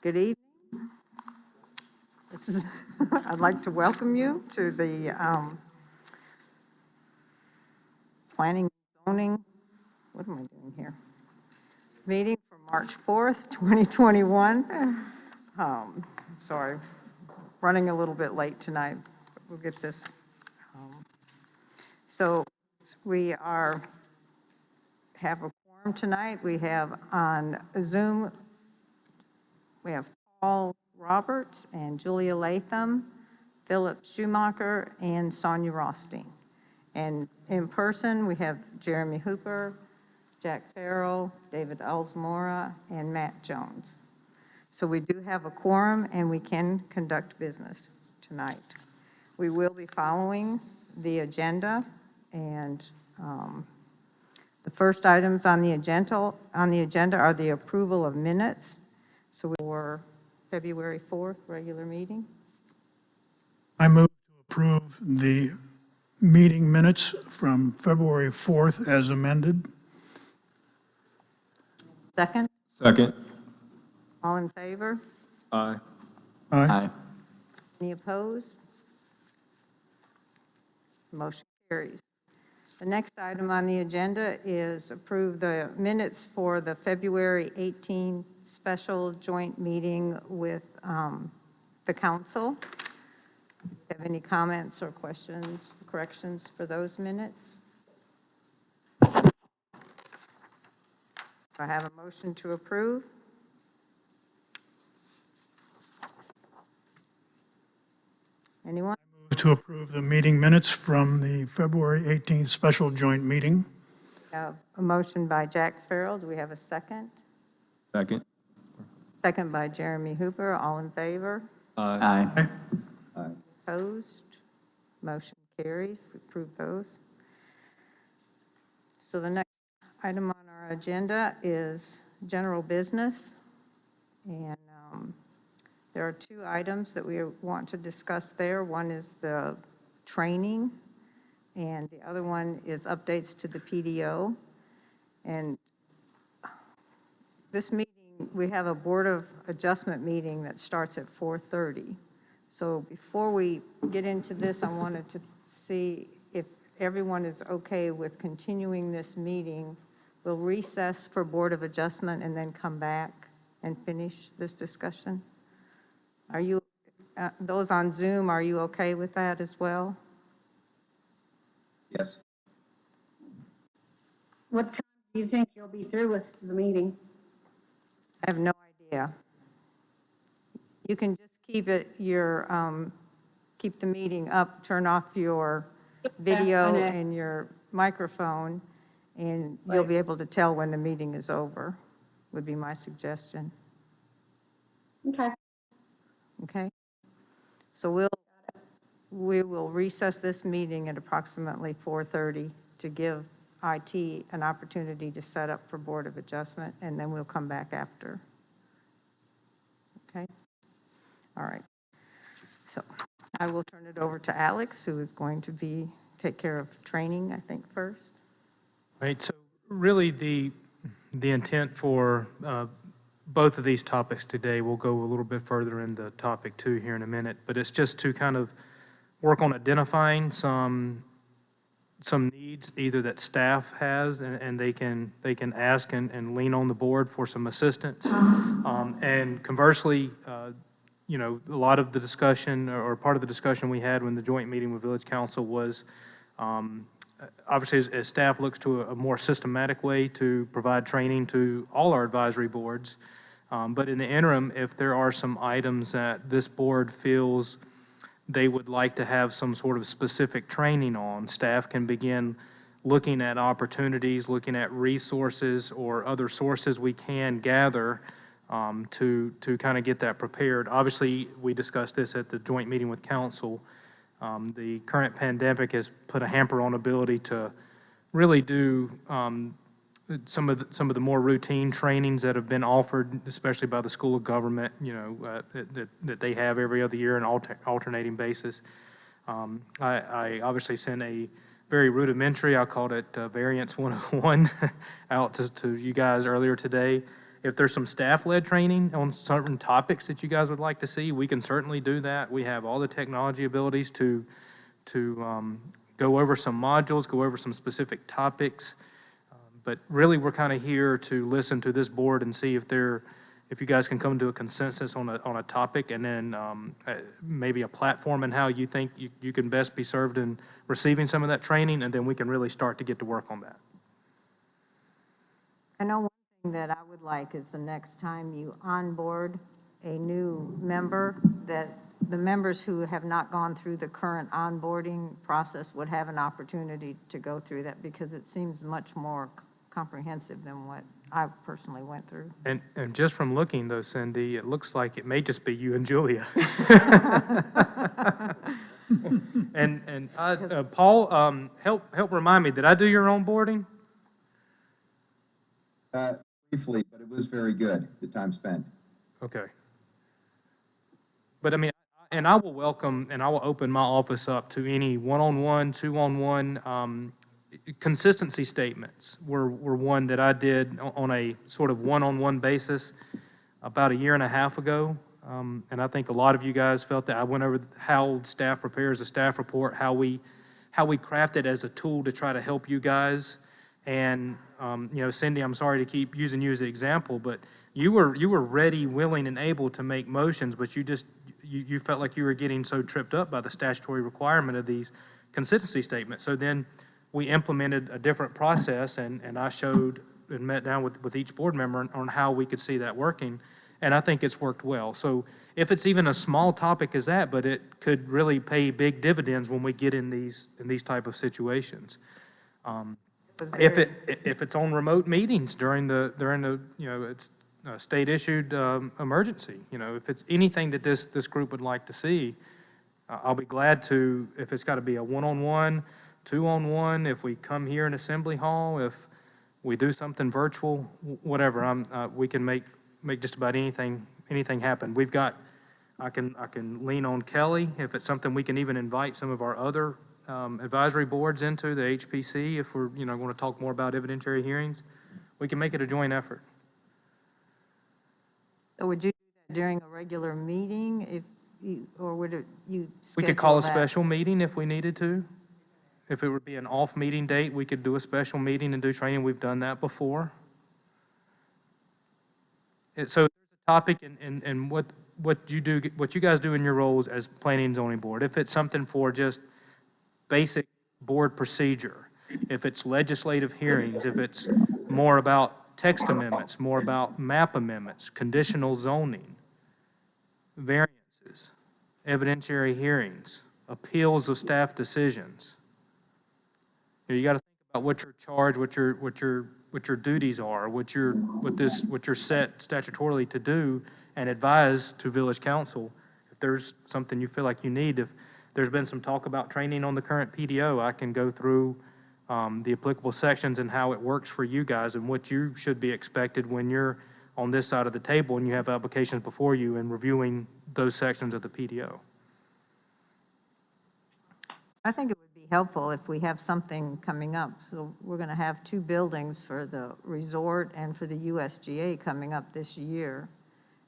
Good evening. I'd like to welcome you to the Planning and Zoning, what am I doing here? Meeting for March 4th, 2021. Sorry, running a little bit late tonight. But we'll get this. So we have a quorum tonight. We have on Zoom, we have Paul Roberts and Julia Latham, Philip Schumacher, and Sonia Rothstein. And in person, we have Jeremy Hooper, Jack Farrell, David Alsmora, and Matt Jones. So we do have a quorum, and we can conduct business tonight. We will be following the agenda, and the first items on the agenda are the approval of minutes. So for February 4th regular meeting. I move to approve the meeting minutes from February 4th as amended. Second? Second. All in favor? Aye. Aye. Any opposed? Motion carries. The next item on the agenda is approve the minutes for the February 18 special joint meeting with the council. Have any comments or questions, corrections for those minutes? Do I have a motion to approve? Anyone? Move to approve the meeting minutes from the February 18th special joint meeting. We have a motion by Jack Farrell. Do we have a second? Second. Second by Jeremy Hooper. All in favor? Aye. Aye. Opposed? Motion carries. We approve those. So the next item on our agenda is general business. And there are two items that we want to discuss there. One is the training, and the other one is updates to the PDO. And this meeting, we have a Board of Adjustment meeting that starts at 4:30. So before we get into this, I wanted to see if everyone is okay with continuing this meeting. We'll recess for Board of Adjustment and then come back and finish this discussion. Are you, those on Zoom, are you okay with that as well? Yes. What time do you think you'll be through with the meeting? I have no idea. You can just keep the meeting up, turn off your video and your microphone, and you'll be able to tell when the meeting is over, would be my suggestion. Okay. Okay? So we will recess this meeting at approximately 4:30 to give IT an opportunity to set up for Board of Adjustment, and then we'll come back after. Okay? All right. So I will turn it over to Alex, who is going to take care of training, I think, first. Right, so really the intent for both of these topics today, we'll go a little bit further into topic 2 here in a minute, but it's just to kind of work on identifying some needs either that staff has and they can ask and lean on the board for some assistance. And conversely, you know, a lot of the discussion or part of the discussion we had when the joint meeting with Village Council was obviously as staff looks to a more systematic way to provide training to all our advisory boards. But in the interim, if there are some items that this board feels they would like to have some sort of specific training on, staff can begin looking at opportunities, looking at resources or other sources we can gather to kind of get that prepared. Obviously, we discussed this at the joint meeting with council. The current pandemic has put a hamper on ability to really do some of the more routine trainings that have been offered, especially by the School of Government, you know, that they have every other year on an alternating basis. I obviously sent a very rudimentary, I called it Variance 101, out to you guys earlier today. if there's some staff-led training on certain topics that you guys would like to see, we can certainly do that. We have all the technology abilities to go over some modules, go over some specific topics. But really, we're kind of here to listen to this board and see if you guys can come to a consensus on a topic, and then maybe a platform and how you think you can best be served in receiving some of that training, and then we can really start to get to work on that. I know one thing that I would like is the next time you onboard a new member, that the members who have not gone through the current onboarding process would have an opportunity to go through that, because it seems much more comprehensive than what I personally went through. And just from looking, though, Cindy, it looks like it may just be you and Julia. And Paul, help remind me, did I do your onboarding? Briefly, but it was very good, the time spent. Okay. But I mean, and I will welcome, and I will open my office up to any one-on-one, two-on-one, consistency statements were one that I did on a sort of one-on-one basis about a year and a half ago. And I think a lot of you guys felt that I went over how staff prepares a staff report, how we craft it as a tool to try to help you guys. And, Cindy, I'm sorry to keep using you as an example, but you were ready, willing, and able to make motions, but you felt like you were getting so tripped up by the statutory requirement of these consistency statements. So then we implemented a different process, and I showed and met down with each board member on how we could see that working, and I think it's worked well. So if it's even a small topic as that, but it could really pay big dividends when we get in these type of situations. If it's on remote meetings during the it's a state-issued emergency, if it's anything that this group would like to see, I'll be glad to, if it's got to be a one-on-one, two-on-one, if we come here in Assembly Hall, if we do something virtual, whatever, we can make just about anything happen. I can lean on Kelly if it's something we can even invite some of our other advisory boards into, the HPC, if we're, going to talk more about evidentiary hearings. We can make it a joint effort. So would you do that during a regular meeting, or would you schedule We could call a that? special meeting if we needed to. If it would be an off meeting date, we could do a special meeting and do training. We've done that before. So there's a topic and what you guys do in your roles as planning and zoning board. If it's something for just basic board procedure, if it's legislative hearings, if it's more about text amendments, more about map amendments, conditional zoning, variances, evidentiary hearings, appeals of staff decisions. You got to think about what your charge, what your duties are, what you're set statutorily to do, and advise to village council if there's something you feel like you need. If there's been some talk about training on the current PDO, I can go through the applicable sections and how it works for you guys and what you should be expected when you're on this side of the table and you have applications before you and reviewing those sections of the PDO. I think it would be helpful if we have something coming up. So we're going to have 2 buildings for the resort and for the USGA coming up this year.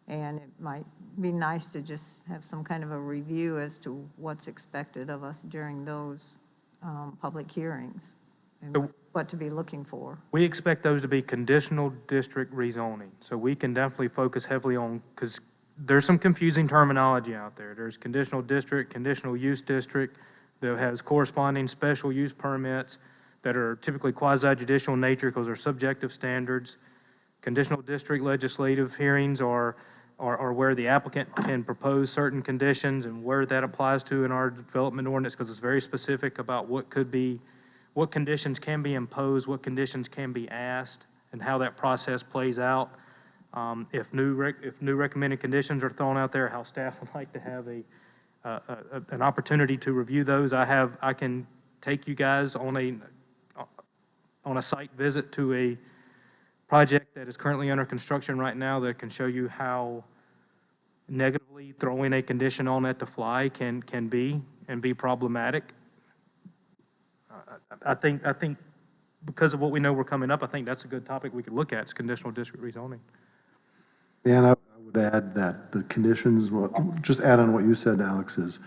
And it might be nice to just have some kind of a review as to what's expected of us during those public hearings and what to be looking for. We expect those to be conditional district rezoning. So we can definitely focus heavily on, because there's some confusing terminology out there. There's conditional district, conditional use district, that has corresponding special use permits that are typically quasi-judicial in nature because they're subjective standards. Conditional district legislative hearings are where the applicant can propose certain conditions and where that applies to in our development ordinance, because it's very specific about what conditions can be imposed, what conditions can be asked, and how that process plays out. If new recommended conditions are thrown out there, how staff would like to have an opportunity to review those. I can take you guys on a site visit to a project that is currently under construction right now that can show you how negatively throwing a condition on at the fly can be problematic. I think because of what we know we're coming up, I think that's a good topic we could look at, is conditional district rezoning. And I would add that the conditions, just add on what you said, Alex, is,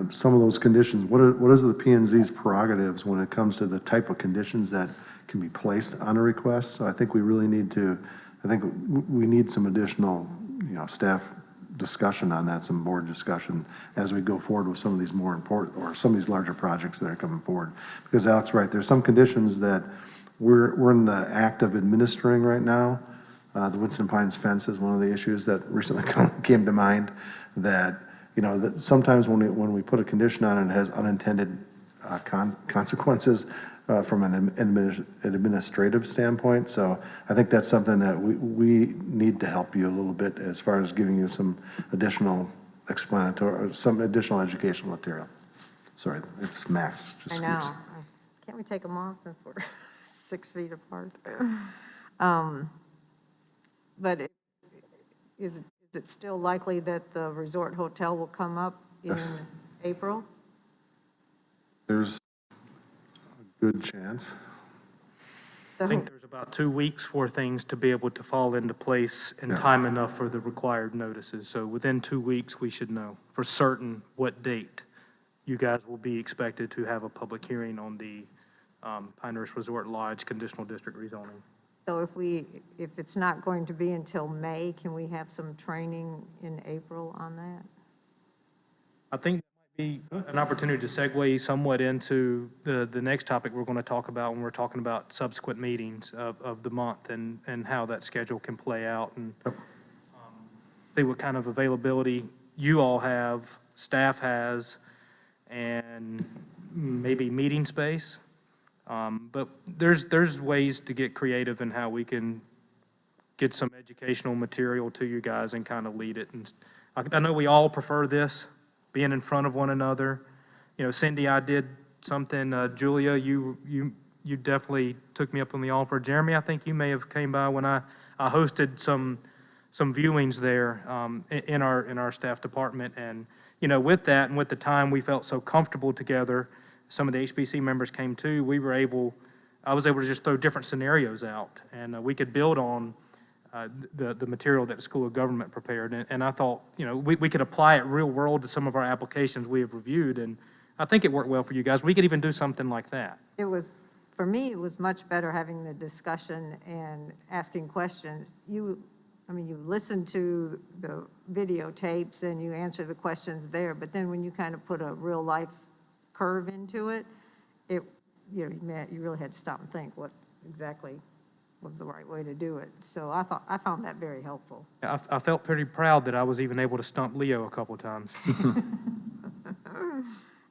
some of those conditions, what is the P and Z's prerogatives when it comes to the type of conditions that can be placed on a request? So I think we really need to, we need some additional, staff discussion on that, some board discussion as we go forward with some of these more important, or some of these larger projects that are coming forward. Because Alex, right, there's some conditions that we're in the act of administering right now. The Winston Pines fence is one of the issues that recently came to mind, that, that sometimes when we put a condition on it, it has unintended consequences from an administrative standpoint. So I think that's something that we need to help you a little bit as far as giving you some additional explanatory, some additional educational material. Sorry, it's Max. I know. Can't we take them off if we're 6 feet apart? But is it still likely that the resort hotel will come up in April? There's a good chance. I think there's about 2 weeks for things to be able to fall into place in time enough for the required notices. So within 2 weeks, we should know for certain what date you guys will be expected to have a public hearing on the Pinehurst Resort Lodge conditional district rezoning. So if it's not going to be until May, can we have some training in April on that? I think that might be an opportunity to segue somewhat into the next topic we're going to talk about when we're talking about subsequent meetings of the month and how that schedule can play out, and see what kind of availability you all have, staff has, and maybe meeting space. But there's ways to get creative in how we can get some educational material to you guys and kind of lead it. And I know we all prefer this, being in front of one another. Cindy, I did something. Julia, you definitely took me up on the offer. Jeremy, I think you may have came by when I hosted some viewings there in our staff department. And with that and with the time we felt so comfortable together, some of the HBC members came too. I was able to just throw different scenarios out, and we could build on the material that the School of Government prepared. And I thought, we could apply it real world to some of our applications we have reviewed, and I think it worked well for you guys. We could even do something like that. For me, it was much better having the discussion and asking questions. You listen to the videotapes and you answer the questions there, but then when you kind of put a real life curve into it, you really had to stop and think what exactly was the right way to do it. So I found that very helpful. I felt pretty proud that I was even able to stump Leo a couple of times.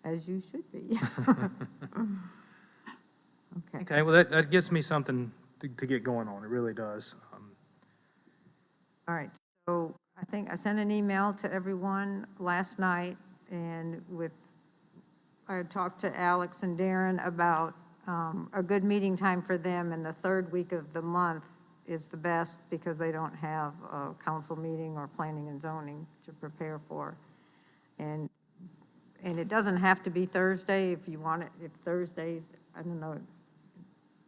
As you should be. Okay, well, that gives me something to get going on. It really does. All right, so I think I sent an email to everyone last night, and I talked to Alex and Darren about a good meeting time for them, and the third week of the month is the best because they don't have a council meeting or planning and zoning to prepare for. And it doesn't have to be Thursday if you want it. If Thursdays, I don't know,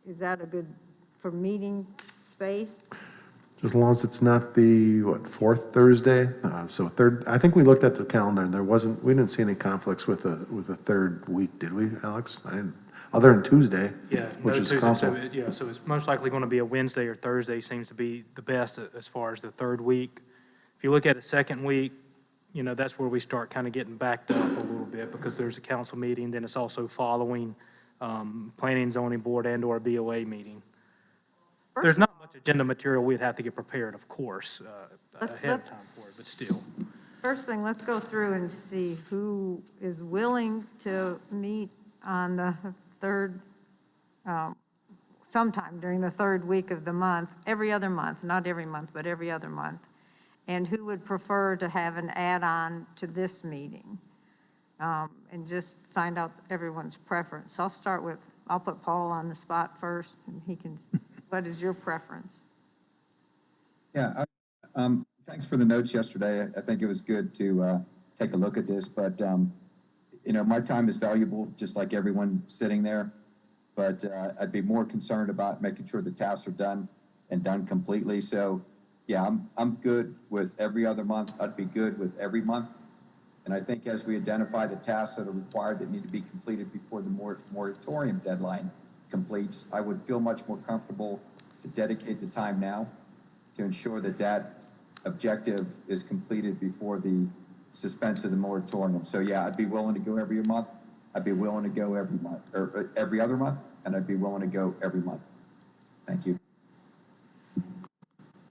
is that a good for meeting space? Just as long as it's not the, fourth Thursday? So third, I think we looked at the calendar and we didn't see any conflicts with a third week, did we, Alex? Other than Tuesday, which is council. So it's most likely going to be a Wednesday or Thursday seems to be the best as far as the third week. If you look at a second week, that's where we start kind of getting backed up a little bit because there's a council meeting, then it's also following planning and zoning board and or a BOA meeting. There's not much agenda material we'd have to get prepared, of course, ahead of time for it, but still. First thing, let's go through and see who is willing to meet on the third, sometime during the third week of the month, every other month, not every month, but every other month, and who would prefer to have an add-on to this meeting, and just find out everyone's preference. So I'll put Paul on the spot first, and he can, what is your preference? Yeah, thanks for the notes yesterday. I think it was good to take a look at this, but my time is valuable, just like everyone sitting there. But I'd be more concerned about making sure the tasks are done and done completely. So yeah, I'm good with every other month. I'd be good with every month. And I think as we identify the tasks that are required that need to be completed before the moratorium deadline completes, I would feel much more comfortable to dedicate the time now to ensure that that objective is completed before the suspension of the moratorium. So yeah, I'd be willing to go every month. I'd be willing to go every month, or every other month, and I'd be willing to go every month. Thank you.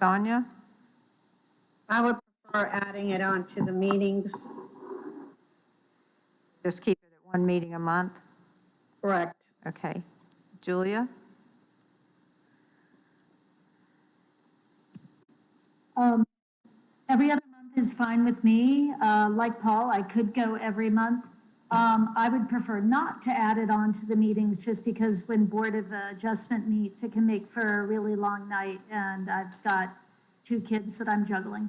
Sonia? I would prefer adding it on to the meetings. Just keep it at one meeting a month? Correct. Okay. Julia? Every other month is fine with me. Like Paul, I could go every month. I would prefer not to add it on to the meetings just because when Board of Adjustment meets, it can make for a really long night, and I've got 2 kids that I'm juggling.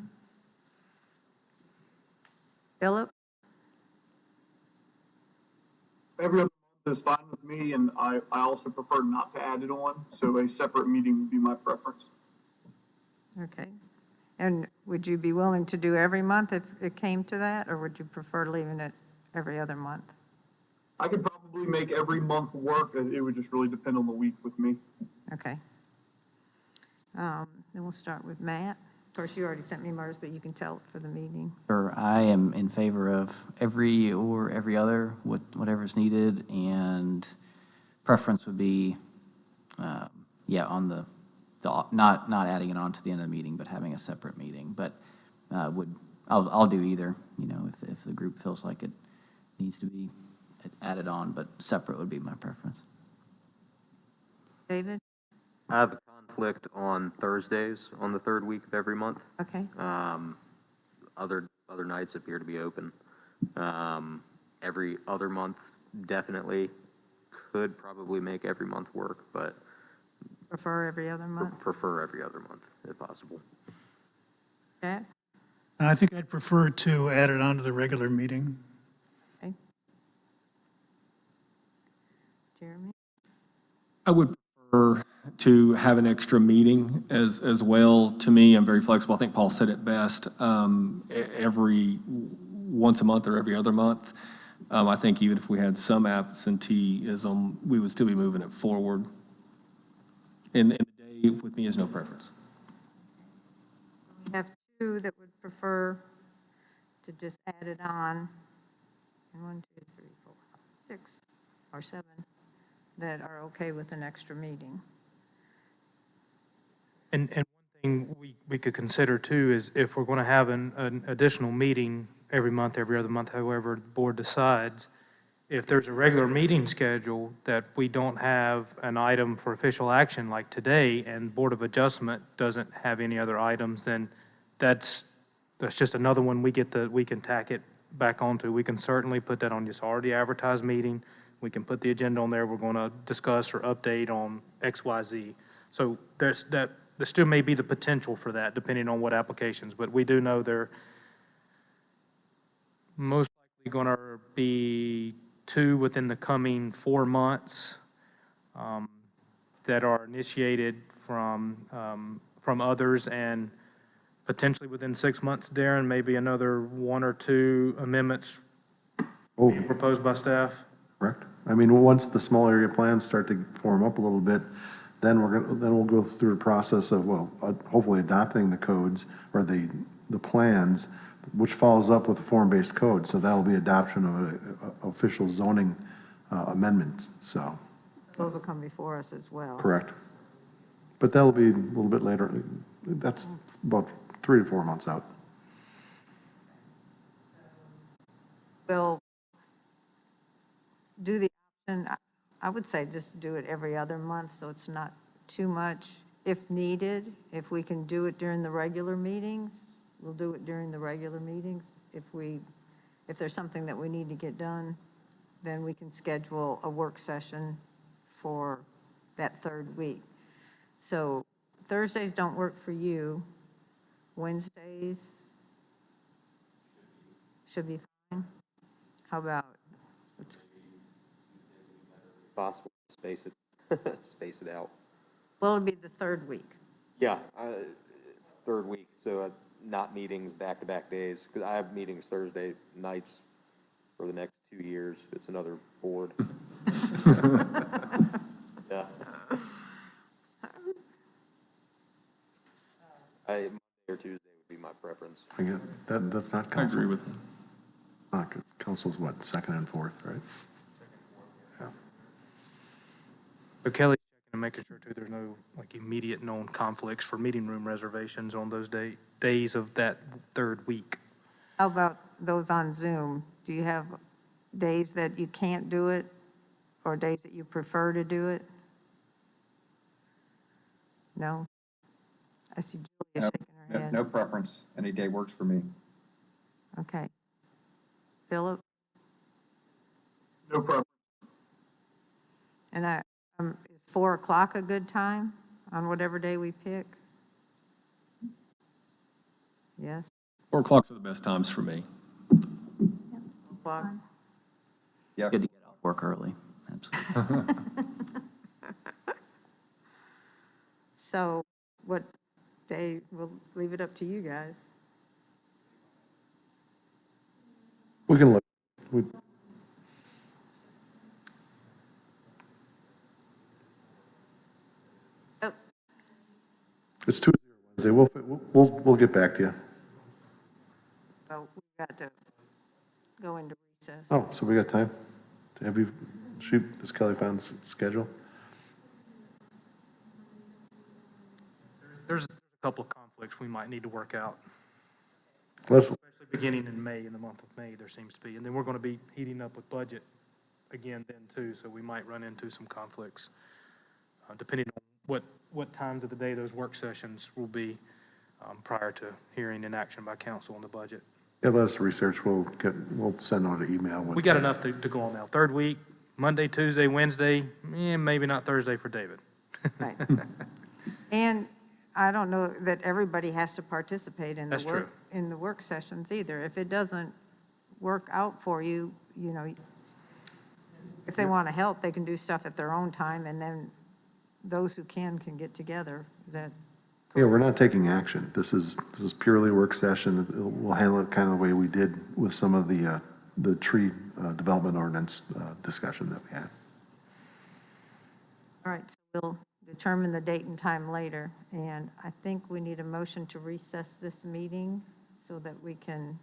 Philip? Every other month is fine with me, and I also prefer not to add it on, so a separate meeting would be my preference. Okay. And would you be willing to do every month if it came to that, or would you prefer leaving it every other month? I could probably make every month work. It would just really depend on the week with me. Okay. Then we'll start with Matt. Of course, you already sent me Mars, but you can tell it for the meeting. Sure, I am in favor of every or every other, whatever's needed, and preference would be, yeah, on the not adding it on to the end of the meeting, but having a separate meeting. But I'll do either, you know, if the group feels like it needs to be added on, but separate would be my preference. David? I have a conflict on Thursdays on the 3rd week of every month. Okay. Other nights appear to be open. Every other month definitely could probably make every month work, but Prefer every other month? prefer every other month if possible. Jack? I think I'd prefer to add it on to the regular meeting. Okay. Jeremy? I would prefer to have an extra meeting as well. To me, I'm very flexible. I think Paul said it best. Every once a month or every other month. I think even if we had some absenteeism, we would still be moving it forward. And the day with me is no preference. We have 2 that would prefer to just add it on. And 1, 2, 3, 4, 5, 6 or 7 that are okay with an extra meeting. And one thing we could consider too is if we're going to have an additional meeting every month, every other month, however the board decides, if there's a regular meeting schedule that we don't have an item for official action like today and Board of Adjustment doesn't have any other items, then that's just another one we can tack it back onto. We can certainly put that on this already advertised meeting. We can put the agenda on there. We're going to discuss or update on X, Y, Z. So there still may be the potential for that depending on what applications, but we do know they're most likely going to be 2 within the coming 4 months that are initiated from others, and potentially within 6 months, Darren, maybe another 1 or 2 amendments being proposed by staff. Correct. I mean, once the small area plans start to form up a little bit, then we'll go through the process of, hopefully adopting the codes or the plans, which follows up with a form-based code. So that'll be adoption of official zoning amendments, so. Those will come before us as well. Correct. But that'll be a little bit later. That's about 3 to 4 months out. We'll do the option, I would say just do it every other month so it's not too much. If needed, if we can do it during the regular meetings, we'll do it during the regular meetings. If there's something that we need to get done, then we can schedule a work session for that 3rd week. So Thursdays don't work for you. Wednesdays should be fine. How about, Possible to space it out. well, it'll be the 3rd week. Yeah, 3rd week So not meetings back-to-back days, because I have meetings Thursday nights for the next 2 years. It's another board. Yeah. Monday or Tuesday would be my preference. Again, that's not I council. agree with you. Council's what, second and fourth, right? Yeah. So Kelly's checking and making sure too, there's no like immediate known conflicts for meeting room reservations on those days of that third week. How about those on Zoom? Do you have days that you can't do it or days that you prefer to do it? No? I see Julia No, shaking her head. no preference. Any day works for me. Okay. Philip? No problem. And is 4 o'clock a good time on whatever day we pick? Yes? 4 o'clock's are the best times for me. O'clock? Yeah. Good to get off work early, absolutely. So what day, we'll leave it up to you guys. We can look, Oh, it's Tuesday or Wednesday. We'll get back to you. well, we've got to go into recess. Oh, so we got time? Have you, does Kelly found schedule? There's a couple of conflicts we might need to work out, Let's, especially beginning in May, in the month of May, there seems to be. And then we're going to be heating up with budget again then too, so we might run into some conflicts, depending on what times of the day those work sessions will be prior to hearing and action by council on the budget. yeah, let us research. We'll send out an email with. We got enough to go on now. Third week, Monday, Tuesday, Wednesday, maybe not Thursday for David. Right. And I don't know that everybody has to participate in That's the true. work, in the work sessions either. If it doesn't work out for you, you know, if they want to help, they can do stuff at their own time, and then those who can get together. Is that Yeah, we're not taking action. This is purely work session. We'll handle it kind of the way we did with some of the tree development ordinance discussion that we had. all right? So we'll determine the date and time later, and I think we need a motion to recess this meeting so that they can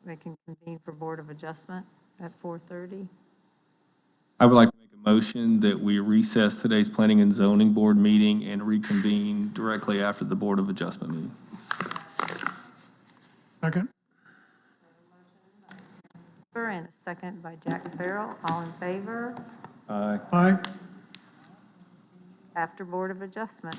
convene for Board of Adjustment at 4:30. I would like to make a motion that we recess today's Planning and Zoning Board meeting and reconvene directly after the Board of Adjustment meeting. Second? And a second by Jack Farrell. All in favor? Aye. Aye. After Board of Adjustment.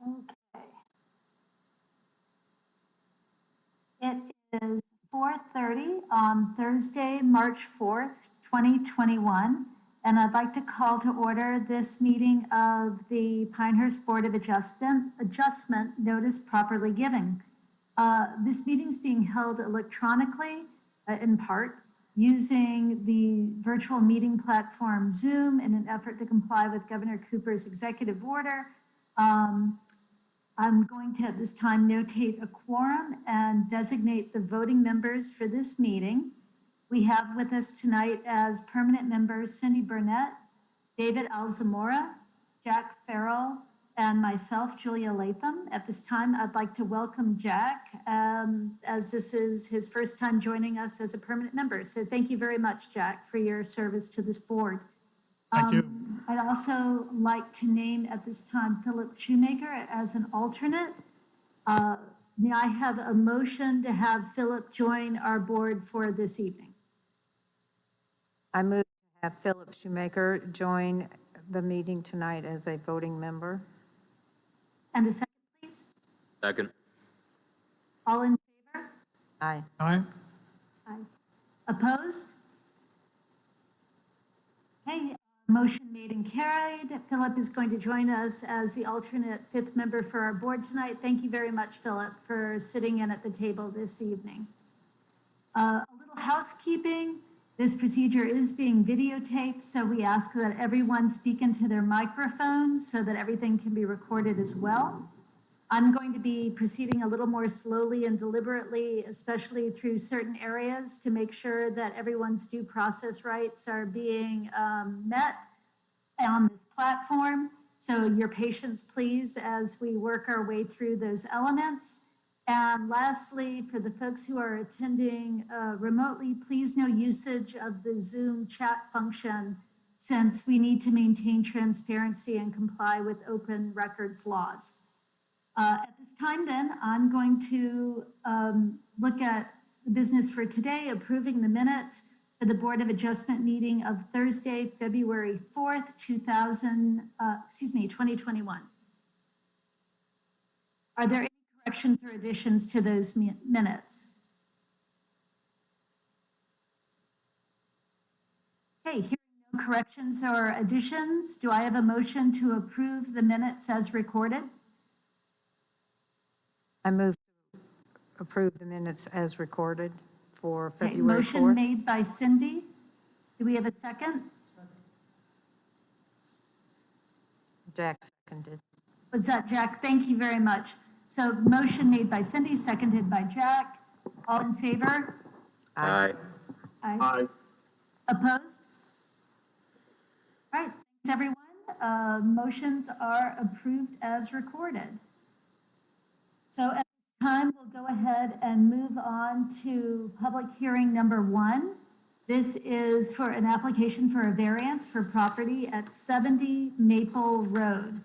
Okay. It is 4:30 on Thursday, March 4th, 2021, and I'd like to call to order this meeting of the Pinehurst Board of Adjustment notice properly given. This meeting is being held electronically, in part, using the virtual meeting platform Zoom in an effort to comply with Governor Cooper's executive order. I'm going to at this time notate a quorum and designate the voting members for this meeting. We have with us tonight as permanent members Cindy Burnett, David Alzamora, Jack Farrell, and myself, Julia Latham. At this time, I'd like to welcome Jack, as this is his first time joining us as a permanent member. So thank you very much, Jack, for your service to this board. Thank you. I'd also like to name at this time Philip Shoemaker as an alternate. May I have a motion to have Philip join our board for this evening? I move to have Philip Shoemaker join the meeting tonight as a voting member. And a second, please? Second. All in favor? Aye. Aye. Aye. Opposed? Okay, motion made and carried. Philip is going to join us as the alternate fifth member for our board tonight. Thank you very much, Philip, for sitting in at the table this evening. A little housekeeping. This procedure is being videotaped, so we ask that everyone speak into their microphones so that everything can be recorded as well. I'm going to be proceeding a little more slowly and deliberately, especially through certain areas, to make sure that everyone's due process rights are being met on this platform. So your patience, please, as we work our way through those elements. And lastly, for the folks who are attending remotely, please no usage of the Zoom chat function, since we need to maintain transparency and comply with open records laws. At this time then, I'm going to look at the business for today, approving the minutes for the Board of Adjustment meeting of Thursday, February 4th, 2021. Are there any corrections or additions to those minutes? Okay, hearing no corrections or additions, do I have a motion to approve the minutes as recorded? I move to approve the minutes as recorded for Okay, February 4th. motion made by Cindy. Do we have a second? Jack seconded. Was that Jack? Thank you very much. So motion made by Cindy, seconded by Jack. All in favor? Aye. Aye. Aye. Opposed? All right, thanks everyone. Motions are approved as recorded. So at this time, we'll go ahead and move on to public hearing number 1. This is for an application for a variance for property at 70 Maple Road.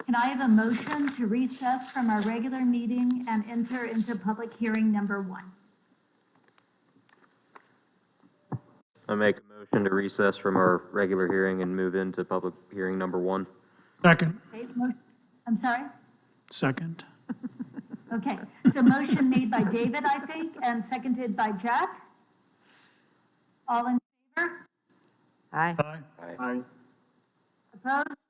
Can I have a motion to recess from our regular meeting and enter into public hearing number 1? I make a motion to recess from our regular hearing and move into public hearing number 1. Second. Okay, I'm sorry? Second. Okay, so motion made by David, I think, and seconded by Jack. All in favor? Aye. Aye. Aye. Opposed?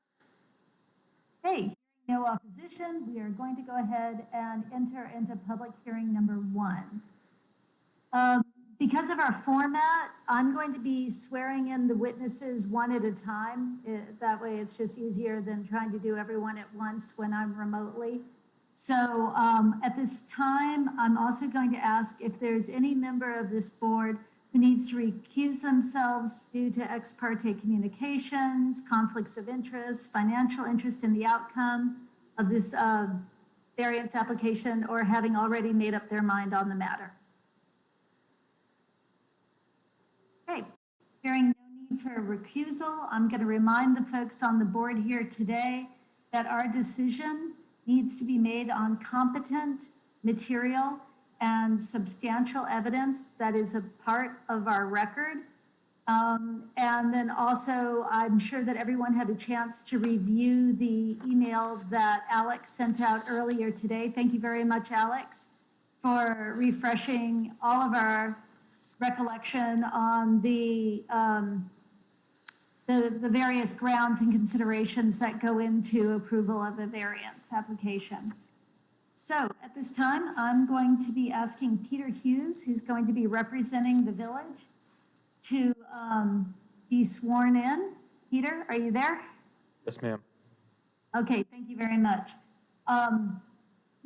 Okay, hearing no opposition, we are going to go ahead and enter into public hearing number 1. Because of our format, I'm going to be swearing in the witnesses one at a time. That way it's just easier than trying to do everyone at once when I'm remotely. So at this time, I'm also going to ask if there's any member of this board who needs to recuse themselves due to ex parte communications, conflicts of interest, financial interest in the outcome of this variance application, or having already made up their mind on the matter. Okay, hearing no need for a recusal, I'm going to remind the folks on the board here today that our decision needs to be made on competent material and substantial evidence that is a part of our record. And then also, I'm sure that everyone had a chance to review the email that Alex sent out earlier today. Thank you very much, Alex, for refreshing all of our recollection on the various grounds and considerations that go into approval of a variance application. So at this time, I'm going to be asking Peter Hughes, who's going to be representing the village, to be sworn in. Peter, are you there? Yes, ma'am. Okay, thank you very much.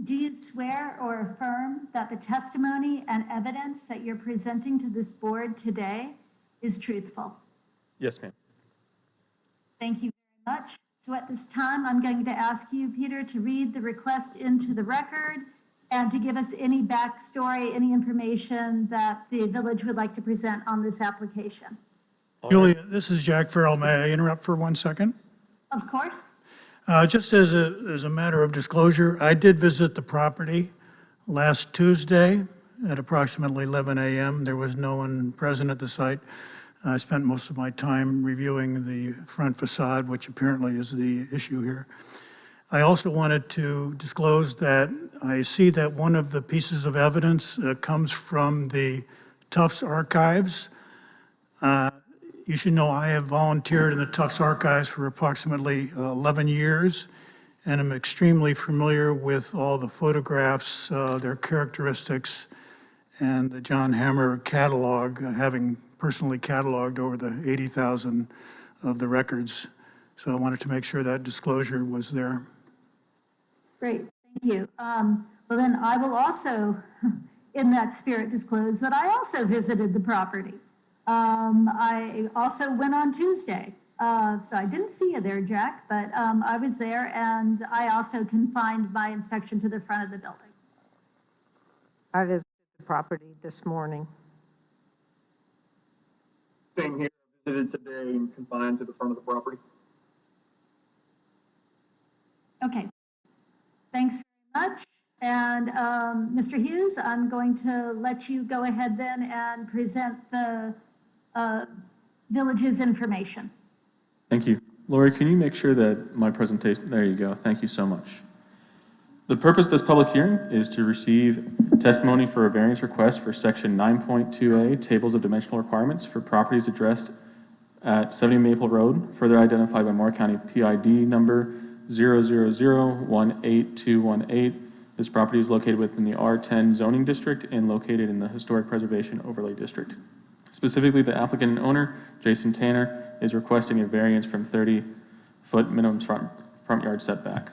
Do you swear or affirm that the testimony and evidence that you're presenting to this board today is truthful? Yes, ma'am. Thank you very much. So at this time, I'm going to ask you, Peter, to read the request into the record and to give us any backstory, any information that the village would like to present on this application. Julia, this is Jack Farrell. May I interrupt for 1 second? Of course. Just as a matter of disclosure, I did visit the property last Tuesday at approximately 11 a.m. There was no one present at the site. I spent most of my time reviewing the front facade, which apparently is the issue here. I also wanted to disclose that I see that one of the pieces of evidence comes from the Tufts archives. You should know I have volunteered in the Tufts archives for approximately 11 years, and I'm extremely familiar with all the photographs, their characteristics, and the John Hammer catalog, having personally cataloged over the 80,000 of the records. So I wanted to make sure that disclosure was there. Great, thank you. Well, then I will also, in that spirit, disclose that I also visited the property. I also went on Tuesday. So I didn't see you there, Jack, but I was there, and I also confined my inspection to the front of the building. I visited the property this morning. Same here, I visited today and confined to the front of the property. Okay, thanks very much. And Mr. Hughes, I'm going to let you go ahead then and present the village's information. Thank you. Lori, can you make sure that my presentation, there you go. Thank you so much. The purpose of this public hearing is to receive testimony for a variance request for section 9.2A, tables of dimensional requirements for properties addressed at 70 Maple Road, further identified by Moore County PID number 000-18218. This property is located within the R10 zoning district and located in the Historic Preservation Overlay District. Specifically, the applicant and owner, Jason Tanner, is requesting a variance from 30-foot minimum front yard setback.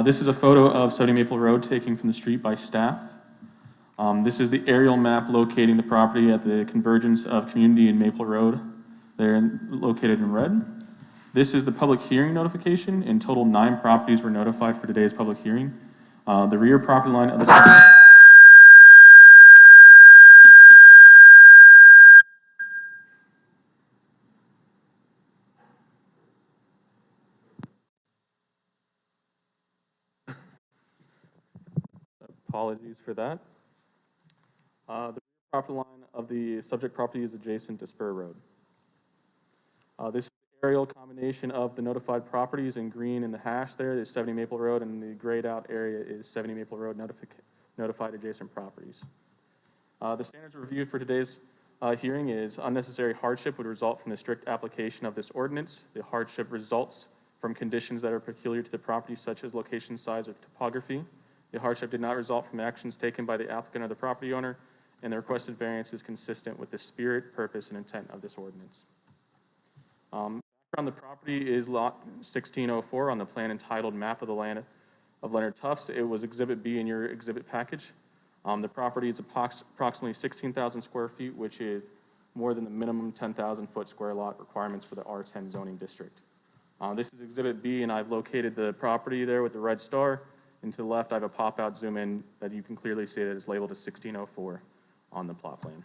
This is a photo of 70 Maple Road taken from the street by staff. This is the aerial map locating the property at the convergence of Community and Maple Road. They're located in red. This is the public hearing notification. In total, 9 properties were notified for today's public hearing. The rear property line of the Apologies for that. The rear property line of the subject property is adjacent to Spur Road. This is the aerial combination of the notified properties in green in the hash there is 70 Maple Road, and the grayed out area is 70 Maple Road notified adjacent properties. The standards of review for today's hearing is unnecessary hardship would result from the strict application of this ordinance. The hardship results from conditions that are peculiar to the property, such as location, size, or topography. The hardship did not result from actions taken by the applicant or the property owner, and the requested variance is consistent with the spirit, purpose, and intent of this ordinance. Background: the property is lot 1604 on the plan entitled Map of the Land of Leonard Tufts. It was Exhibit B in your exhibit package. The property is approximately 16,000 square feet, which is more than the minimum 10,000 foot square lot requirements for the R10 zoning district. This is Exhibit B, and I've located the property there with the red star. And to the left, I have a pop-out zoom in that you can clearly see that is labeled as 1604 on the plot plan.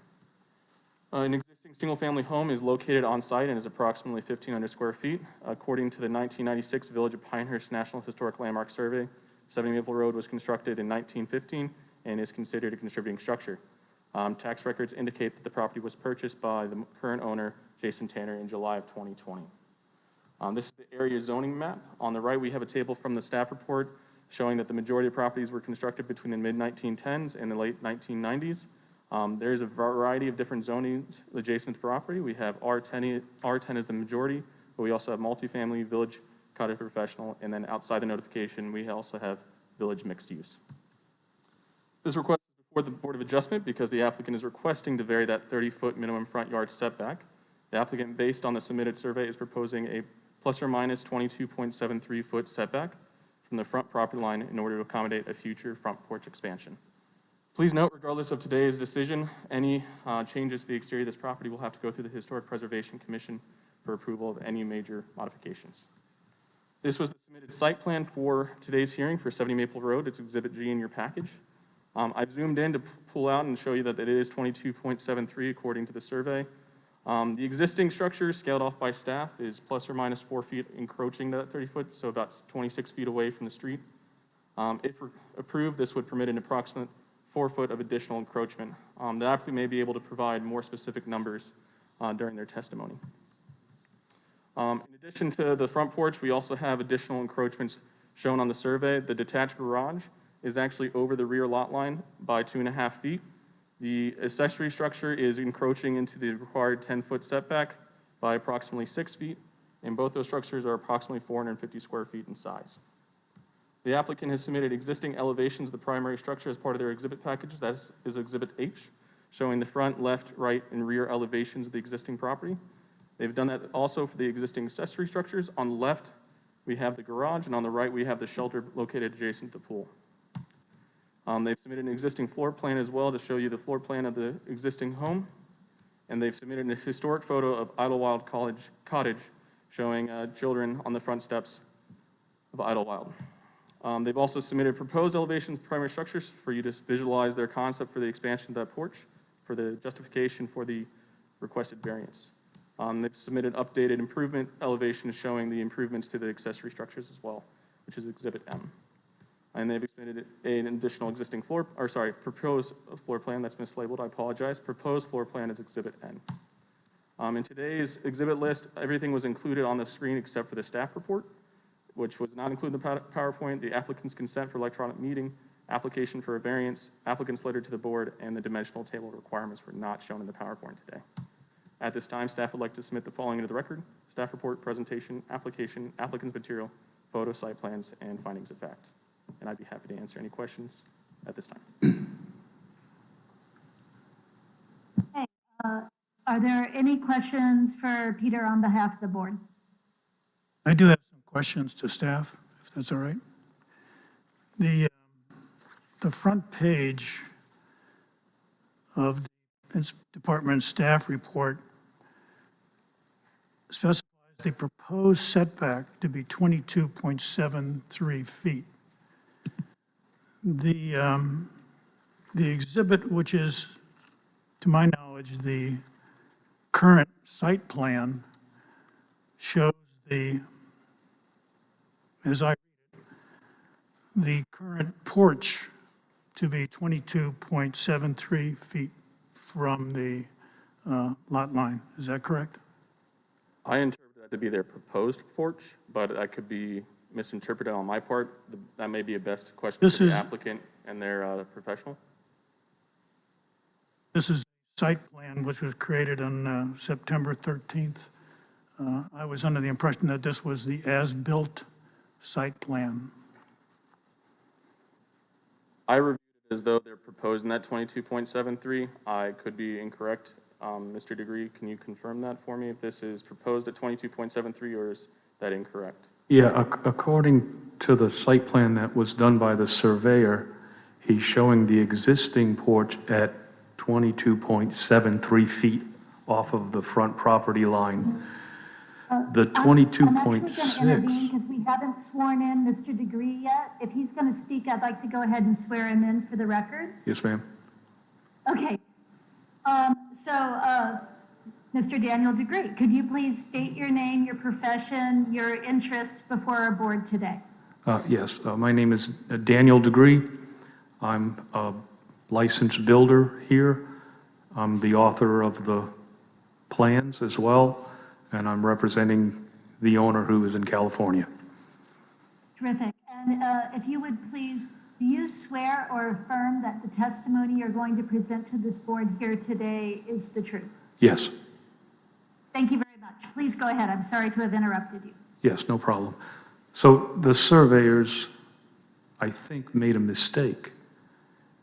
An existing single-family home is located on site and is approximately 1,500 square feet. According to the 1996 Village of Pinehurst National Historic Landmark Survey, 70 Maple Road was constructed in 1915 and is considered a contributing structure. Tax records indicate that the property was purchased by the current owner, Jason Tanner, in July of 2020. This is the area zoning map. On the right, we have a table from the staff report showing that the majority of properties were constructed between the mid-1910s and the late 1990s. There is a variety of different zonings adjacent to property. We have R10 is the majority, but we also have multifamily, village, cottage professional, and then outside the notification, we also have village mixed use. This request is before the Board of Adjustment because the applicant is requesting to vary that 30-foot minimum front yard setback. The applicant, based on the submitted survey, is proposing a plus or minus 22.73-foot setback from the front property line in order to accommodate a future front porch expansion. Please note, regardless of today's decision, any changes to the exterior of this property will have to go through the Historic Preservation Commission for approval of any major modifications. This was the submitted site plan for today's hearing for 70 Maple Road. It's Exhibit G in your package. I've zoomed in to pull out and show you that it is 22.73 according to the survey. The existing structure scaled off by staff is plus or minus 4 feet encroaching that 30 foot, so about 26 feet away from the street. If approved, this would permit an approximate 4 foot of additional encroachment. The applicant may be able to provide more specific numbers during their testimony. In addition to the front porch, we also have additional encroachments shown on the survey. The detached garage is actually over the rear lot line by 2.5 feet. The accessory structure is encroaching into the required 10-foot setback by approximately 6 feet, and both those structures are approximately 450 square feet in size. The applicant has submitted existing elevations of the primary structure as part of their exhibit package. That is Exhibit H, showing the front, left, right, and rear elevations of the existing property. They've done that also for the existing accessory structures. On the left, we have the garage, and on the right, we have the shelter located adjacent to the pool. They've submitted an existing floor plan as well to show you the floor plan of the existing home, and they've submitted a historic photo of Idlewild Cottage showing children on the front steps of Idlewild. They've also submitted proposed elevations of primary structures for you to visualize their concept for the expansion of that porch, for the justification for the requested variance. They've submitted updated improvement elevations showing the improvements to the accessory structures as well, which is Exhibit M. And they've submitted an additional proposed floor plan that's mislabeled, I apologize. Proposed floor plan is Exhibit N. In today's exhibit list, everything was included on the screen except for the staff report, which was not included in the PowerPoint, the applicant's consent for electronic meeting, application for a variance, applicant's letter to the board, and the dimensional table requirements were not shown in the PowerPoint today. At this time, staff would like to submit the following into the record: staff report, presentation, application, applicant's material, photo, site plans, and findings of fact. And I'd be happy to answer any questions at this time. Okay, are there any questions for Peter on behalf of the board? I do have some questions to staff, if that's all right. The front page of the department staff report specifies the proposed setback to be 22.73 feet. The exhibit, which is, to my knowledge, the current site plan, shows as I read it, the current porch to be 22.73 feet from the lot line. Is that correct? I interpret that to be their proposed porch, but that could be misinterpreted on my part. That may be a best question for the applicant and their professional. This is a site plan which was created on September 13th. I was under the impression that this was the as-built site plan. I reviewed it as though they're proposing that 22.73. I could be incorrect. Mr. Degree, can you confirm that for me, if this is proposed at 22.73 or is that incorrect? Yeah, according to the site plan that was done by the surveyor, he's showing the existing porch at 22.73 feet off of the front property line. The 22.6. I'm actually going to intervene because we haven't sworn in Mr. Degree yet. If he's going to speak, I'd like to go ahead and swear him in for the record. Yes, ma'am. Okay. Mr. Daniel Degree, could you please state your name, your profession, your interest before our board today? Yes, my name is Daniel Degree. I'm a licensed builder here. I'm the author of the plans as well, and I'm representing the owner who is in California. Terrific. And if you would please, do you swear or affirm that the testimony you're going to present to this board here today is the truth? Yes, Thank you very much. Please go ahead. I'm sorry to have interrupted you. yes, no problem. So the surveyors, I think, made a mistake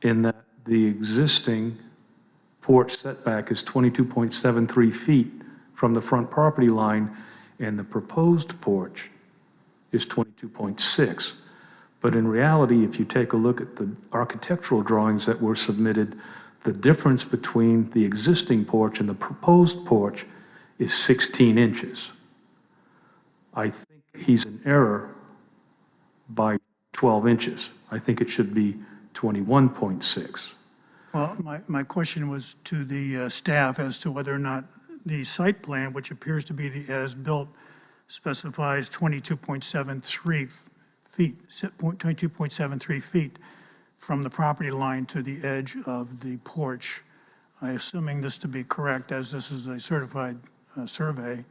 in that the existing porch setback is 22.73 feet from the front property line, and the proposed porch is 22.6. But in reality, if you take a look at the architectural drawings that were submitted, the difference between the existing porch and the proposed porch is 16 inches. I think he's in error by 12 inches. I think it should be 21.6. Well, my question was to the staff as to whether or not the site plan, which appears to be the as-built, specifies 22.73 feet, 22.73 feet from the property line to the edge of the porch. I assuming this to be correct, as this is a certified survey.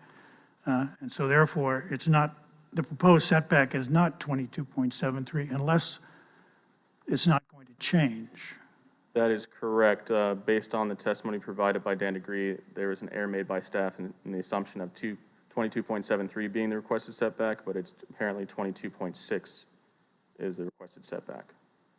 And so therefore, it's not, the proposed setback is not 22.73 unless it's not going to change. That is correct. Based on the testimony provided by Dan DeGree, there was an error made by staff in the assumption of 22.73 being the requested setback, but it's apparently 22.6 is the requested setback.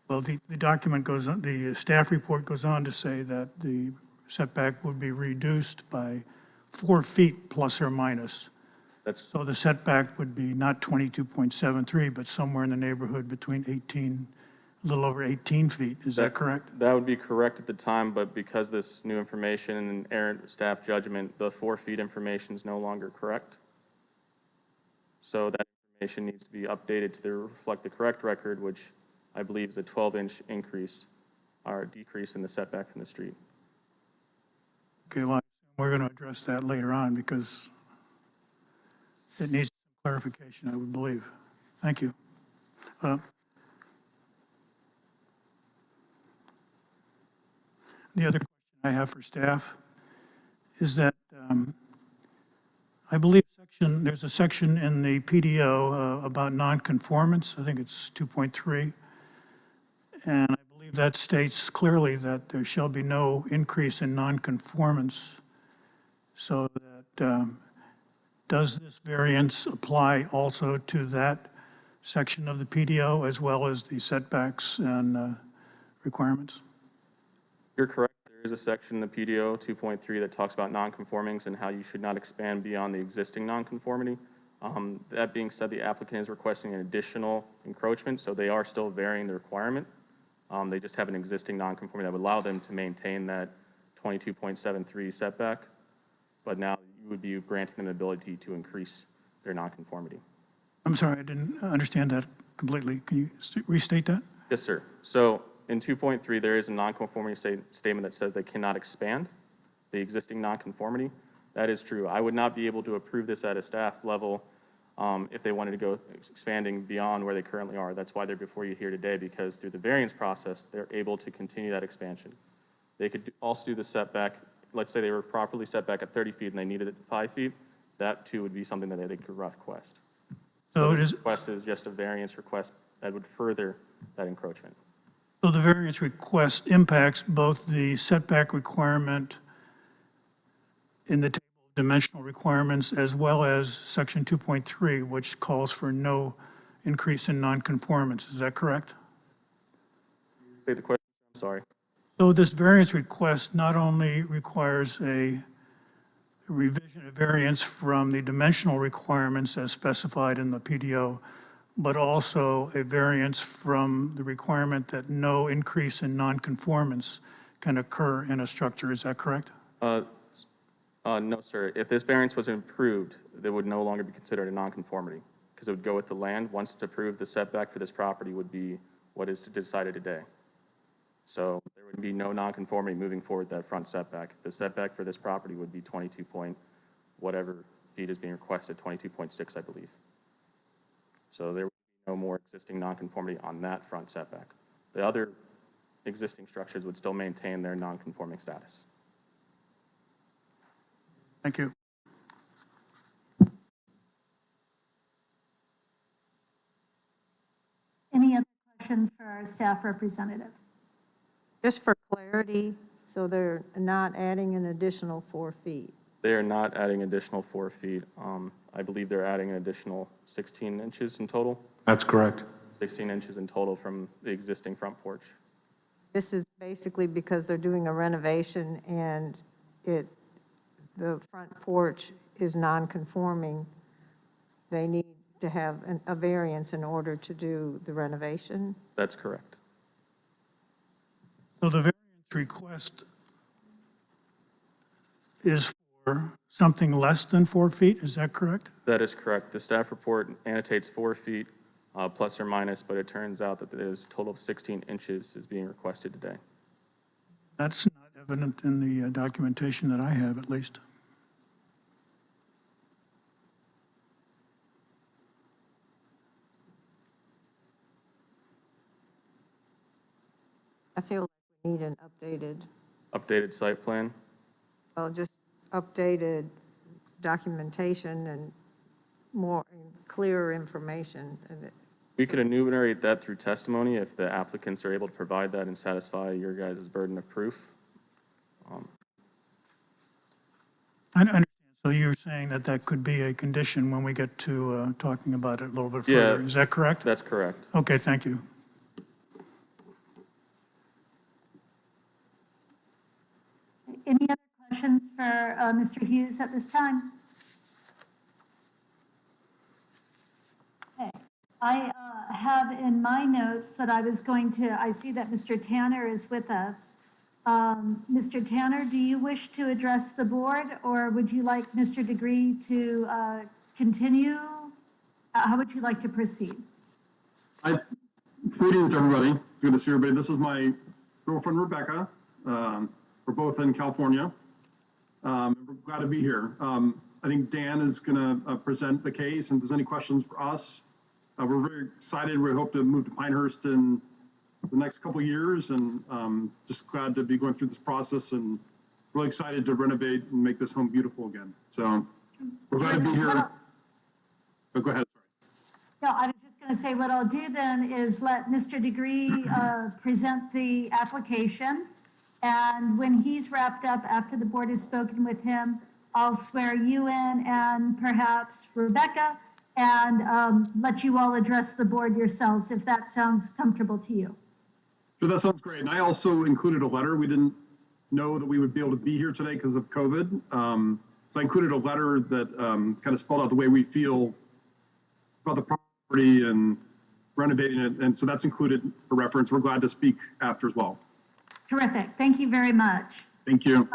Well, the document goes on, the staff report goes on to say that the setback would be reduced by 4 feet plus or minus. So the setback would be not 22.73, but somewhere in the neighborhood between 18, a little over 18 feet. Is that correct? That would be correct at the time, but because this new information and errant staff judgment, the 4 feet information is no longer correct. So that information needs to be updated to reflect the correct record, which I believe is a 12-inch increase or decrease in the setback from the street. Okay, well, we're going to address that later on because it needs clarification, I would believe. Thank you. The other question I have for staff is that I believe there's a section in the PDO about nonconformance. I think it's 2.3. And I believe that states clearly that there shall be no increase in nonconformance. So that does this variance apply also to that section of the PDO as well as the setbacks and requirements? You're correct. There is a section in the PDO 2.3 that talks about nonconformings and how you should not expand beyond the existing nonconformity. That being said, the applicant is requesting an additional encroachment, so they are still varying the requirement. They just have an existing nonconformity that would allow them to maintain that 22.73 setback, but now you would be granting them the ability to increase their nonconformity. I'm sorry, I didn't understand that completely. Can you restate that? Yes, sir. So in 2.3, there is a nonconformity statement that says they cannot expand the existing nonconformity. That is true. I would not be able to approve this at a staff level if they wanted to go expanding beyond where they currently are. That's why they're before you here today, because through the variance process, they're able to continue that expansion. They could also do the setback. Let's say they were properly set back at 30 feet and they needed it 5 feet. That too would be something that they could request. So this request is just a variance request that would further that encroachment. So the variance request impacts both the setback requirement in the table of dimensional requirements as well as section 2.3, which calls for no increase in nonconformance. Is that correct? Repeat the question. I'm sorry. So this variance request not only requires a revision of variance from the dimensional requirements as specified in the PDO, but also a variance from the requirement that no increase in nonconformance can occur in a structure. Is that correct? No, sir. If this variance was approved, it would no longer be considered a nonconformity because it would go with the land. Once it's approved, the setback for this property would be what is decided today. So there would be no nonconformity moving forward that front setback. The setback for this property would be 22 point whatever feet is being requested, 22.6, I believe. So there would be no more existing nonconformity on that front setback. The other existing structures would still maintain their nonconforming status. Thank you. Any other questions for our staff representative? Just for clarity, so they're not adding an additional 4 feet. They are not adding additional 4 feet. I believe they're adding an additional 16 inches in total, That's correct. 16 inches in total from the existing front porch. This is basically because they're doing a renovation and the front porch is non-conforming. They need to have a variance in order to do the renovation. That's correct. So the variance request is for something less than 4 feet, is that correct? That is correct. The staff report annotates 4 feet plus or minus, but it turns out that there's a total of 16 inches is being requested today. That's not evident in the documentation that I have, at least. I feel like we need an Updated site plan. just updated documentation and more clearer information. We could enumerate that through testimony if the applicants are able to provide that and satisfy your guys' burden of proof. I understand. So you're saying that that could be a condition when we get to talking about it a little bit further. Yeah. Is that correct? That's correct. Okay, thank you. Any other questions for Mr. Hughes at this time? Okay. I have in my notes that I see that Mr. Tanner is with us. Mr. Tanner, do you wish to address the board, or would you like Mr. Degree to continue? How would you like to proceed? Greetings, everybody. It's good to see everybody. This is my girlfriend, Rebecca. We're both in California. We're glad to be here. I think Dan is going to present the case, and if there's any questions for us, we're very excited. We hope to move to Pinehurst in the next couple of years, and just glad to be going through this process and really excited to renovate and make this home beautiful again. So we're glad to be here. Oh, go ahead. No, I was just going to say what I'll do then is let Mr. Degree present the application. And when he's wrapped up, after the board has spoken with him, I'll swear you in and perhaps Rebecca and let you all address the board yourselves, if that sounds comfortable to you. Sure, that sounds great. And I also included a letter. We didn't know that we would be able to be here today because of COVID. So I included a letter that kind of spelled out the way we feel about the property and renovating it. And so that's included for reference. We're glad to speak after as well. Terrific. Thank you very much. Thank you.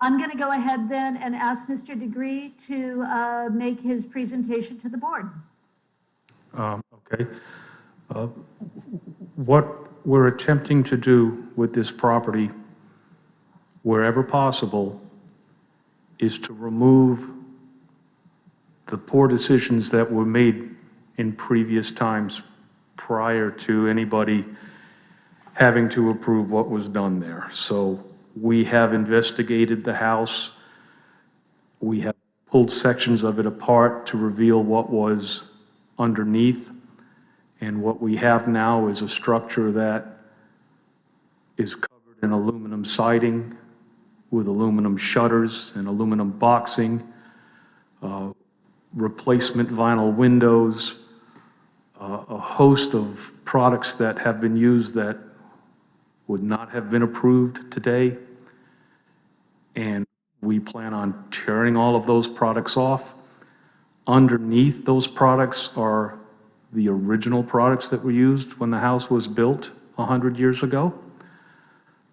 I'm going to go ahead then and ask Mr. Degree to make his presentation to the board. Okay. What we're attempting to do with this property, wherever possible, is to remove the poor decisions that were made in previous times prior to anybody having to approve what was done there. So we have investigated the house. We have pulled sections of it apart to reveal what was underneath. And what we have now is a structure that is covered in aluminum siding with aluminum shutters and aluminum boxing, replacement vinyl windows, a host of products that have been used that would not have been approved today. And we plan on tearing all of those products off. Underneath those products are the original products that were used when the house was built 100 years ago,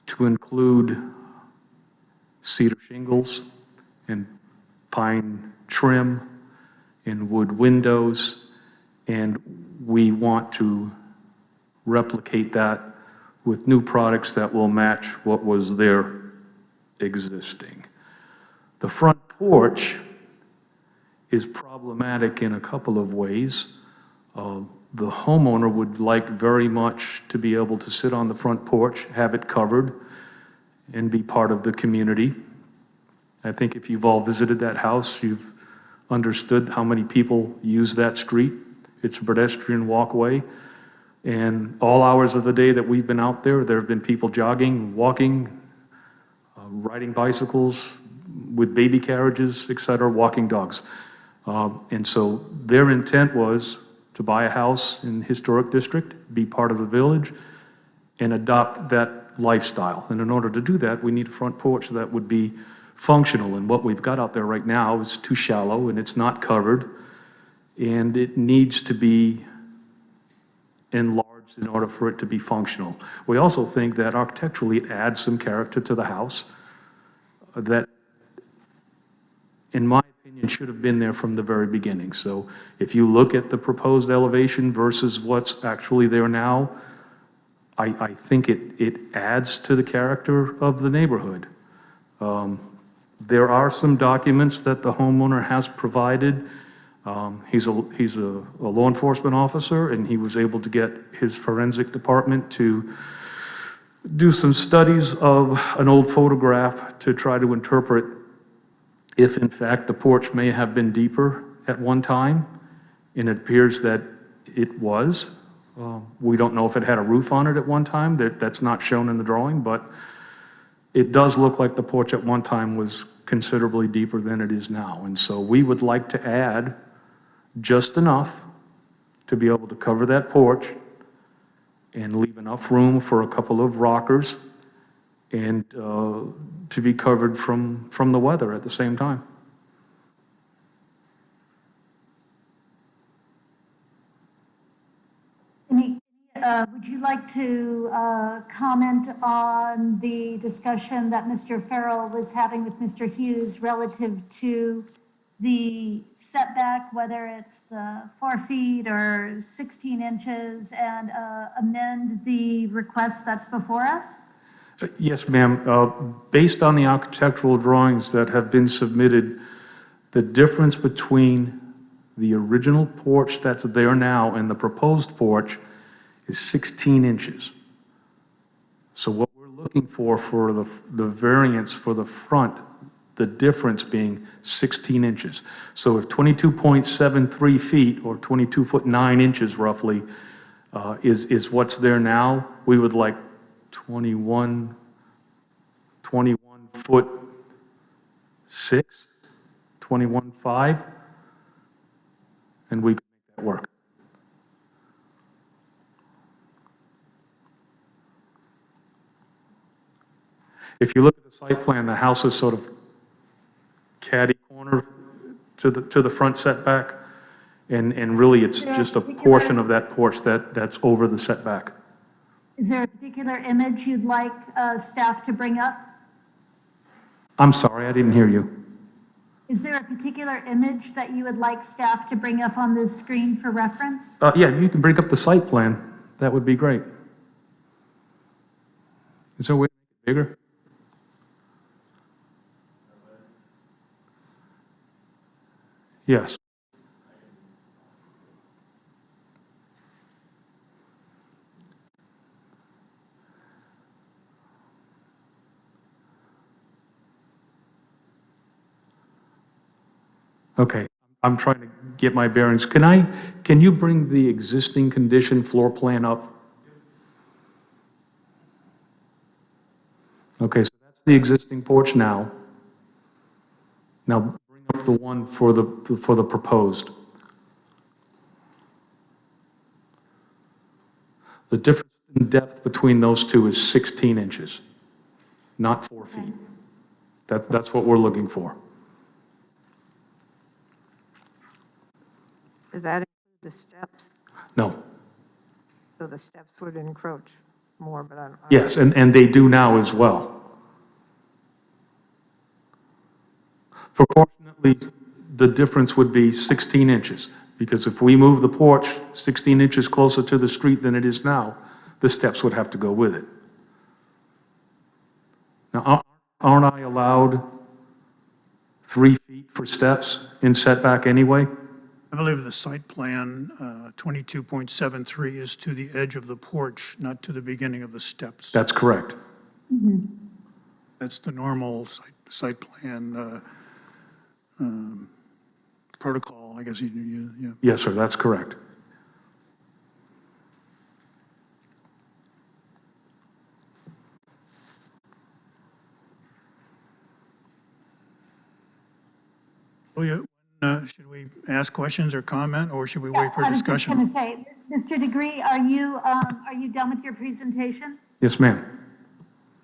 to include cedar shingles and pine trim and wood windows. And we want to replicate that with new products that will match what was there existing. The front porch is problematic in a couple of ways. The homeowner would like very much to be able to sit on the front porch, have it covered, and be part of the community. I think if you've all visited that house, you've understood how many people use that street. It's a pedestrian walkway. And all hours of the day that we've been out there, there have been people jogging, walking, riding bicycles, with baby carriages, et cetera, walking dogs. And so their intent was to buy a house in the historic district, be part of the village, and adopt that lifestyle. And in order to do that, we need a front porch that would be functional. And what we've got out there right now is too shallow, and it's not covered, and it needs to be enlarged in order for it to be functional. We also think that architecturally it adds some character to the house that, in my opinion, should have been there from the very beginning. So if you look at the proposed elevation versus what's actually there now, I think it adds to the character of the neighborhood. There are some documents that the homeowner has provided. He's a law enforcement officer, and he was able to get his forensic department to do some studies of an old photograph to try to interpret if, in fact, the porch may have been deeper at one time, and it appears that it was. We don't know if it had a roof on it at one time. That's not shown in the drawing, but it does look like the porch at one time was considerably deeper than it is now. And so we would like to add just enough to be able to cover that porch and leave enough room for a couple of rockers and to be covered from the weather at the same time. Would you like to comment on the discussion that Mr. Farrell was having with Mr. Hughes relative to the setback, whether it's the 4 feet or 16 inches, and amend the request that's before us? Yes, ma'am. Based on the architectural drawings that have been submitted, the difference between the original porch that's there now and the proposed porch is 16 inches. So what we're looking for the variance for the front, the difference being 16 inches. So if 22.73 feet, or 22 foot 9 inches roughly, is what's there now, we would like 21 foot 6, 21.5, and we can make that work. If you look at the site plan, the house is sort of catty corner to the front setback, and really it's just a portion of that porch that's over the setback. Is there a particular image you'd like staff to bring up? I'm sorry, I didn't hear you. Is there a particular image that you would like staff to bring up on this screen for reference? Yeah, you can bring up the site plan. That would be great. Is there a way to make it bigger? Yes. Okay, I'm trying to get my bearings. Can you bring the existing condition floor plan up? Okay, so that's the existing porch now. Now bring up the one for the proposed. The difference in depth between those two is 16 inches, not 4 feet. That's what we're looking for. Does that include the steps? No. So the steps would encroach more, but I don't. Yes, and they do now as well. Proportionately, the difference would be 16 inches, because if we move the porch 16 inches closer to the street than it is now, the steps would have to go with it. Now, aren't I allowed 3 feet for steps in setback anyway? I believe the site plan, 22.73 is to the edge of the porch, not to the beginning of the steps. That's correct. That's the normal site. site plan protocol, I guess yeah. Yes, sir, that's correct. Should we ask questions or comment, or should we wait for I was just discussion? going to say, Mr. Degree, are you done with your presentation? Yes, ma'am.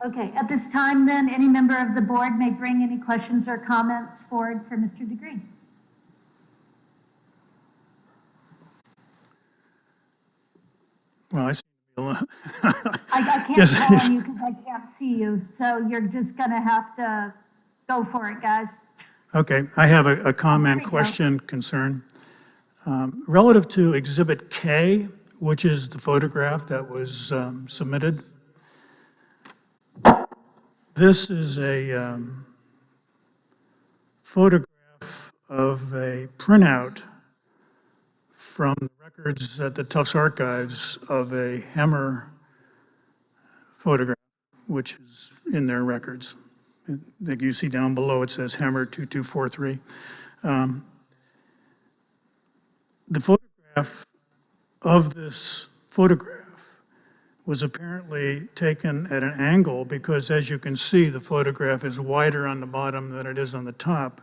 Okay, at this time then, any member of the board may bring any questions or comments forward for Mr. Degree. Well, I seem to be alone. I can't Yes, call yes. on you because I can't see you, so you're just going to have to go for it, guys. Okay, I have a comment, we go. question, concern. Relative to Exhibit K, which is the photograph that was submitted, this is a photograph of a printout from the records at the Tufts Archives of a Hemmer photograph, which is in their records. Like you see down below, it says Hemmer 2243. The photograph of this photograph was apparently taken at an angle because, as you can see, the photograph is wider on the bottom than it is on the top,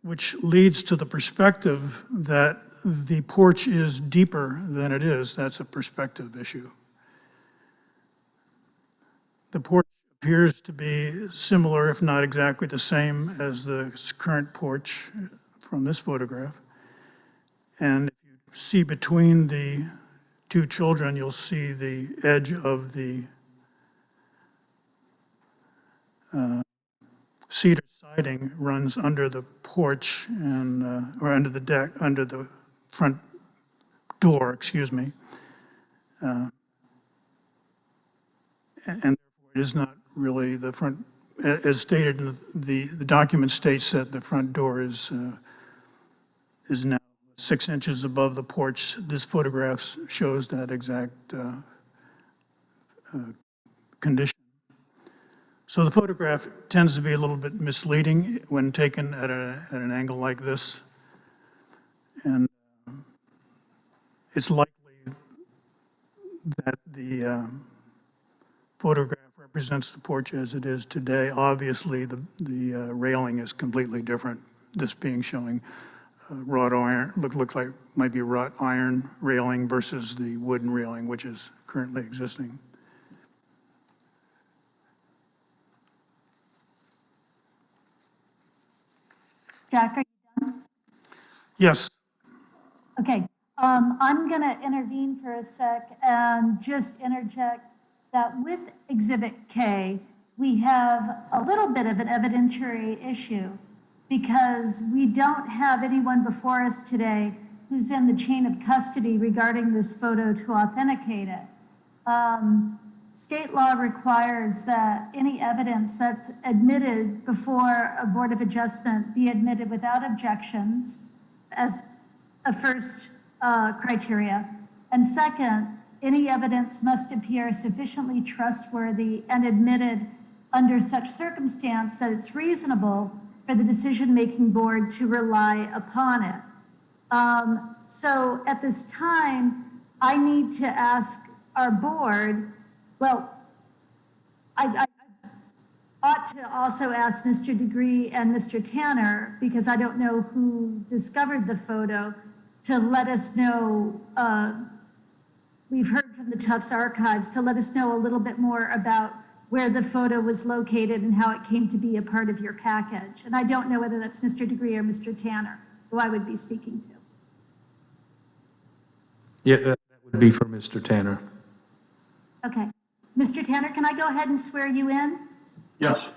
which leads to the perspective that the porch is deeper than it is. That's a perspective issue. The porch appears to be similar, if not exactly the same, as the current porch from this photograph. And if you see between the two children, you'll see the edge of the cedar siding runs under the porch and, or under the deck, under the front door, excuse me. And therefore it is not really the front, as stated in the document states that the front door is now 6 inches above the porch. This photograph shows that exact condition. So the photograph tends to be a little bit misleading when taken at an angle like this. And it's likely that the photograph represents the porch as it is today. Obviously, the railing is completely different. This being showing wrought iron, look like might be wrought iron railing versus the wooden railing, which is currently existing. Jack, are you done? Yes. Okay, I'm going to intervene for a sec and just interject that with Exhibit K, we have a little bit of an evidentiary issue because we don't have anyone before us today who's in the chain of custody regarding this photo to authenticate it. State law requires that any evidence that's admitted before a Board of Adjustment be admitted without objections as a first criteria. And second, any evidence must appear sufficiently trustworthy and admitted under such circumstance that it's reasonable for the decision-making board to rely upon it. So at this time, I need to ask our board, well, I ought to also ask Mr. Degree and Mr. Tanner, because I don't know who discovered the photo, to let us know, we've heard from the Tufts Archives, to let us know a little bit more about where the photo was located and how it came to be a part of your package. And I don't know whether that's Mr. Degree or Mr. Tanner, who I would be speaking to. Yeah, that would be for Mr. Tanner. Okay. Mr. Tanner, can I go ahead and swear you in? Yes.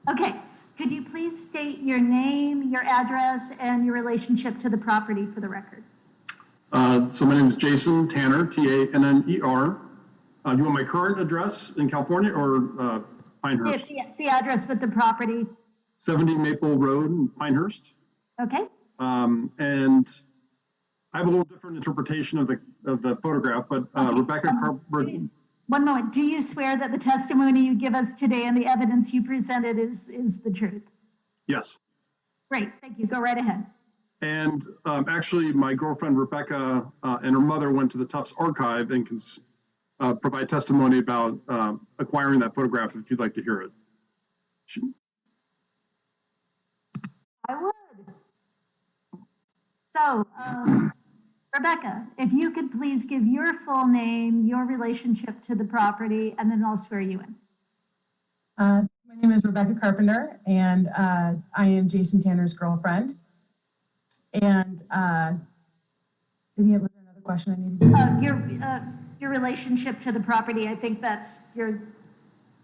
Okay. Could you please state your name, your address, and your relationship to the property for the record? So my name is Jason Tanner, T-A-N-N-E-R. Do you want my current address in California or Pinehurst? The address with the property. 70 Maple Road in Pinehurst. Okay. And I have a little different interpretation of the photograph, but Okay. Rebecca One moment. Do you swear that the testimony you give us today and the evidence you presented is the truth? Yes. Great, thank you. Go right ahead. And actually, my girlfriend Rebecca and her mother went to the Tufts archive and can provide testimony about acquiring that photograph if you'd like to hear it. I would. So, Rebecca, if you could please give your full name, your relationship to the property, and then I'll swear you in. My name is Rebecca Carpenter, and I am Jason Tanner's girlfriend. And was there another question I needed to answer? Your relationship to the property, I think that's your...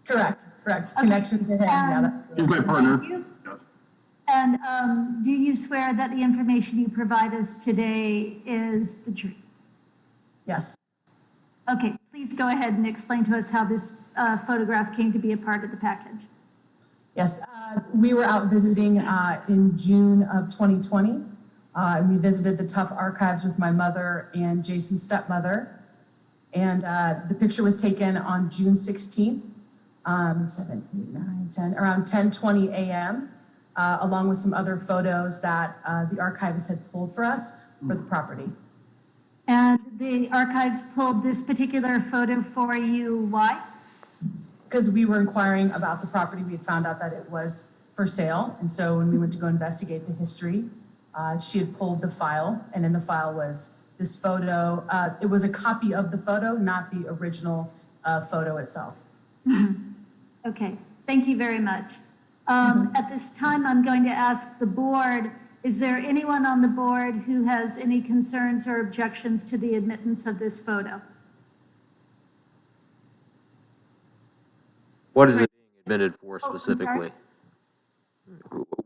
Correct. Okay. Connection to him. He's my partner. Thank you. Yes. And do you swear that the information you provide us today is the truth? Yes. Okay, please go ahead and explain to us how this photograph came to be a part of the package. Yes. We were out visiting in June of 2020. And we visited the Tufts archives with my mother and Jason's stepmother. And the picture was taken on June 16th, 7, 8, 9, 10, around 10:20 a.m., along with some other photos that the archivist had pulled for us for the property. And the archives pulled this particular photo for you, why? Because we were inquiring about the property, we had found out that it was for sale. And so when we went to go investigate the history, she had pulled the file, and in the file was this photo. It was a copy of the photo, not the original photo itself. Okay, thank you very much. At this time, I'm going to ask the board, is there anyone on the board who has any concerns or objections to the admittance of this photo? What is it being admitted for Oh, I'm specifically?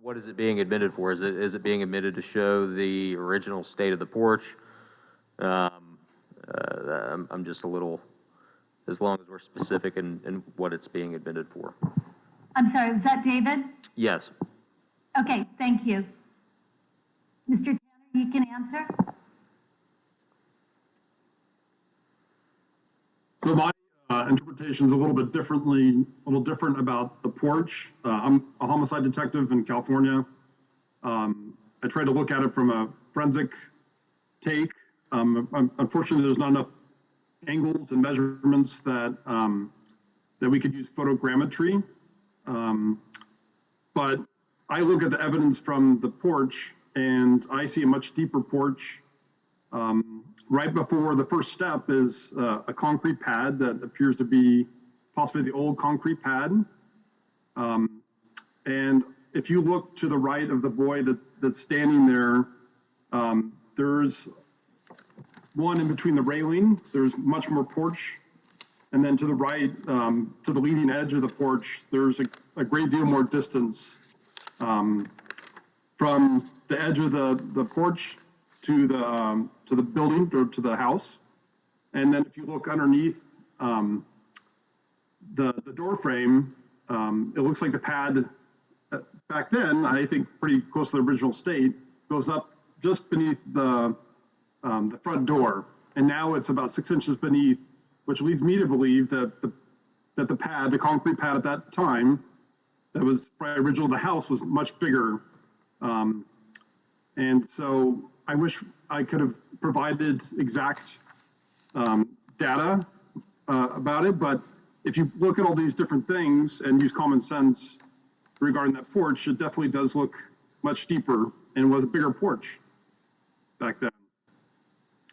What is it being admitted for? Is it being admitted to show the original state of the porch? I'm just a little, as long as we're specific in what it's being admitted for. I'm sorry, was that David? Yes. Okay, thank you. Mr. Tanner, you can answer. So my interpretation is a little different about the porch. I'm a homicide detective in California. I try to look at it from a forensic take. Unfortunately, there's not enough angles and measurements that we could use photogrammetry. But I look at the evidence from the porch, and I see a much deeper porch. Right before the first step is a concrete pad that appears to be possibly the old concrete pad. And if you look to the right of the boy that's standing there, there's one in between the railing. There's much more porch. And then to the right, to the leading edge of the porch, there's a great deal more distance from the edge of the porch to the building or to the house. And then if you look underneath the door frame, it looks like the pad back then, I think pretty close to the original state, goes up just beneath the front door. And now it's about 6 inches beneath, which leads me to believe that the pad, the concrete pad at that time, that was probably original to the house, was much bigger. And so I wish I could have provided exact data about it, but if you look at all these different things and use common sense regarding that porch, it definitely does look much deeper and was a bigger porch back then.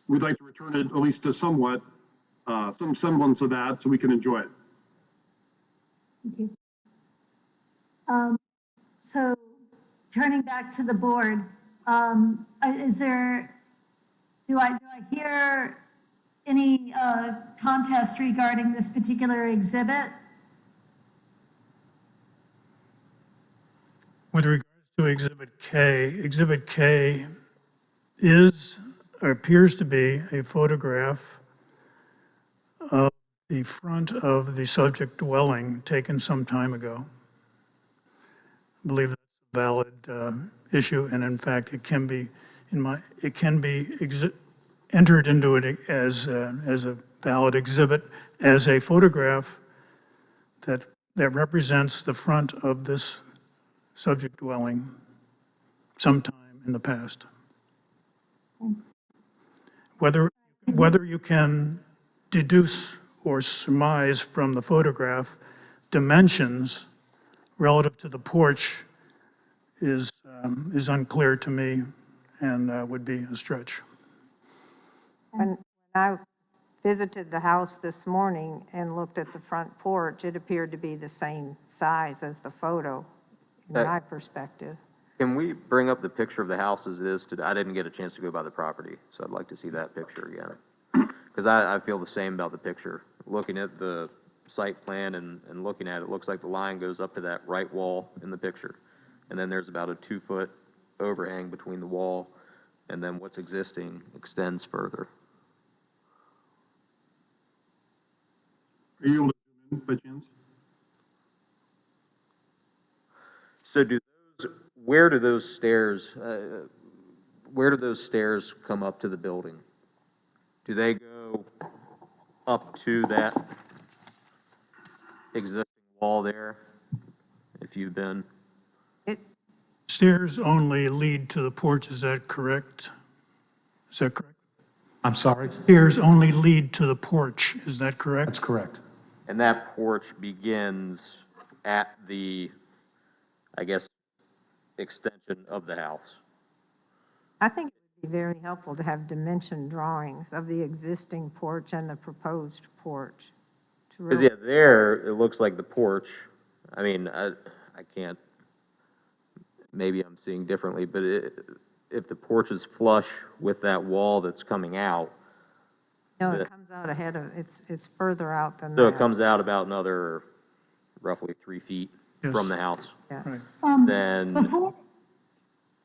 We'd like to return it at least to somewhat, some semblance of that so we can enjoy it. Thank you. So turning back to the board, do I hear any contest regarding this particular exhibit? With regards to Exhibit K is, or appears to be, a photograph of the front of the subject dwelling taken some time ago. I believe that's a valid issue, and in fact, it can be entered into it as a valid exhibit as a photograph that represents the front of this subject dwelling sometime in the past. Whether you can deduce or surmise from the photograph dimensions relative to the porch is unclear to me and would be a stretch. When I visited the house this morning and looked at the front porch, it appeared to be the same size as the photo, in my perspective. Can we bring up the picture of the house as it is today? I didn't get a chance to go by the property, so I'd like to see that picture again. Because I feel the same about the picture. Looking at the site plan and looking at it, it looks like the line goes up to that right wall in the picture. And then there's about a 2-foot overhang between the wall, and then what's existing extends further. Are you able to zoom in by chance? So where do those stairs come up to the building? Do they go up to that existing wall there, if you've been? Stairs only lead to the porch, is that correct? Is that correct? I'm sorry? Stairs only lead to the porch, is that correct? That's correct. And that porch begins at the, I guess, extension of the house. I think it would be very helpful to have dimension drawings of the existing porch and the proposed porch. Because, yeah, there, it looks like the porch, I mean, I can't, maybe I'm seeing differently, but if the porch is flush with that wall that's coming out. No, it comes out ahead of, it's further out than that. So it comes out about another roughly 3 feet from the house. Yes. Then, Before,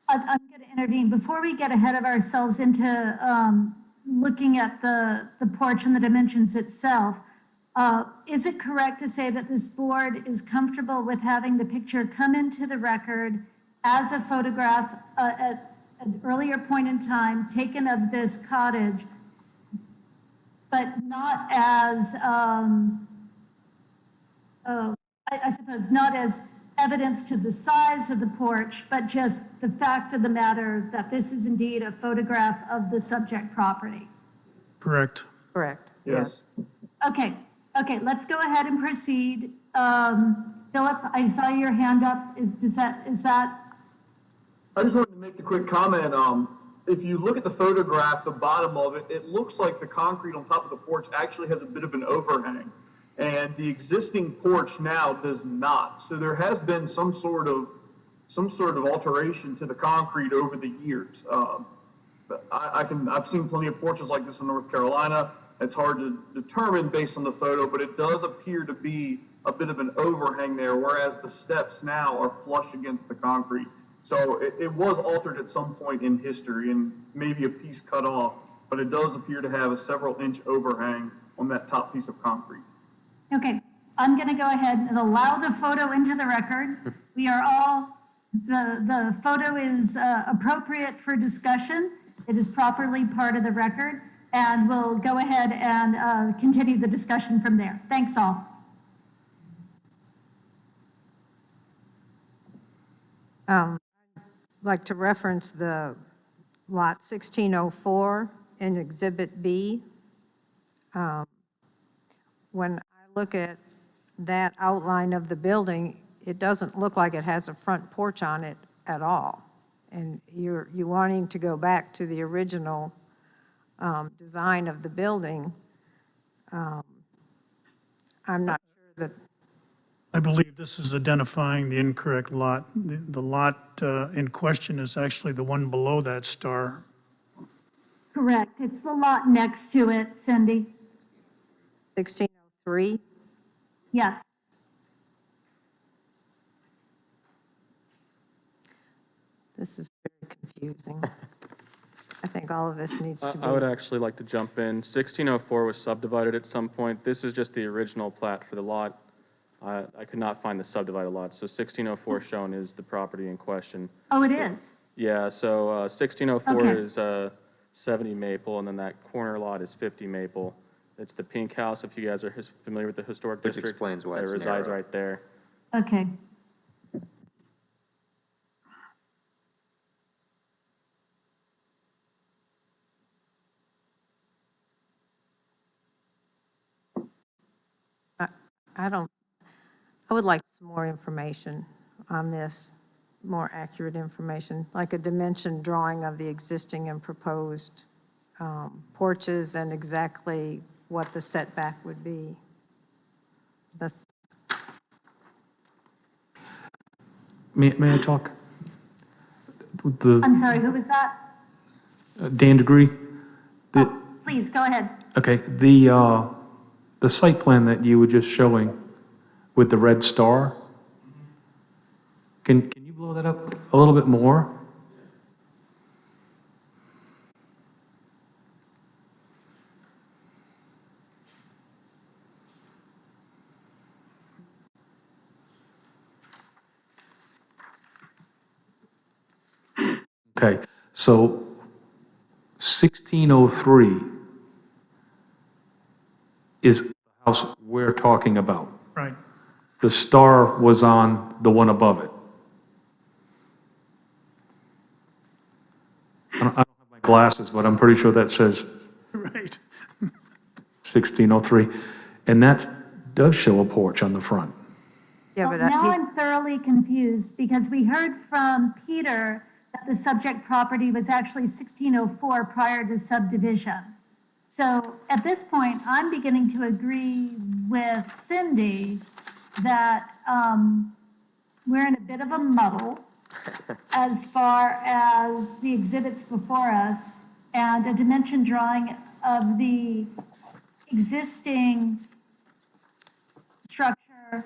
I'm going to intervene. Before we get ahead of ourselves into looking at the porch and the dimensions itself, is it correct to say that this board is comfortable with having the picture come into the record as a photograph at an earlier point in time taken of this cottage, but not as, I suppose, not as evidence to the size of the porch, but just the fact of the matter that this is indeed a photograph of the subject property? Correct. Correct. Yes. Okay, let's go ahead and proceed. Philip, I saw your hand up. Is that? I just wanted to make the quick comment. If you look at the photograph, the bottom of it, it looks like the concrete on top of the porch actually has a bit of an overhang. And the existing porch now does not. So there has been some sort of alteration to the concrete over the years. But I've seen plenty of porches like this in North Carolina. It's hard to determine based on the photo, but it does appear to be a bit of an overhang there, whereas the steps now are flush against the concrete. So it was altered at some point in history and maybe a piece cut off, but it does appear to have a several-inch overhang on that top piece of concrete. Okay, I'm going to go ahead and allow the photo into the record. We are all, the photo is appropriate for discussion. It is properly part of the record, and we'll go ahead and continue the discussion from there. Thanks all. I'd like to reference the lot 1604 in Exhibit B. When I look at that outline of the building, it doesn't look like it has a front porch on it at all. And you're wanting to go back to the original design of the building. I'm not sure that. I believe this is identifying the incorrect lot. The lot in question is actually the one below that star. Correct. It's the lot next to it, Cindy. 1603? Yes. This is very confusing. I think all of this needs to be. I would actually like to jump in. 1604 was subdivided at some point. This is just the original plat for the lot. I could not find the subdivided lot, so 1604 shown is the property in question. Oh, it is? Yeah, so 1604 Okay. is 70 Maple, and then that corner lot is 50 Maple. It's the pink house, if you guys are familiar with the historic Which district. explains why It it's resides narrow. right there. Okay. I don't, I would like some more information on this, more accurate information, like a dimension drawing of the existing and proposed porches and exactly what the setback would be. That's, May I talk? I'm sorry, who was that? Dan Degree? Oh, please, go ahead. Okay, the site plan that you were just showing with the red star, can you blow that up a little bit more? Okay, so 1603 is the house we're talking about. Right. The star was on the one above it. I don't have my glasses, but I'm pretty sure that says Right. 1603. And that does show a porch on the front. yeah, Well, but now I'm thoroughly confused because we heard from Peter that the subject property was actually 1604 prior to subdivision. So at this point, I'm beginning to agree with Cindy that we're in a bit of a muddle as far as the exhibits before us and a dimension drawing of the existing structure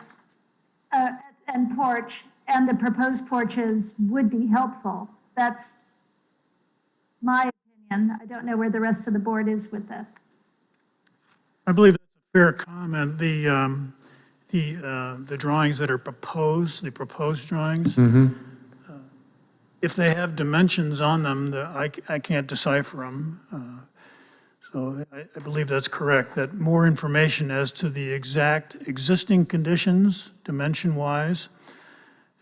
and porch and the proposed porches would be helpful. That's my opinion. I don't know where the rest of the board is with this. I believe that's a fair comment. The drawings that are proposed, the proposed drawings, if they have dimensions on them, I can't decipher them. So I believe that's correct, that more information as to the exact existing conditions, dimension-wise,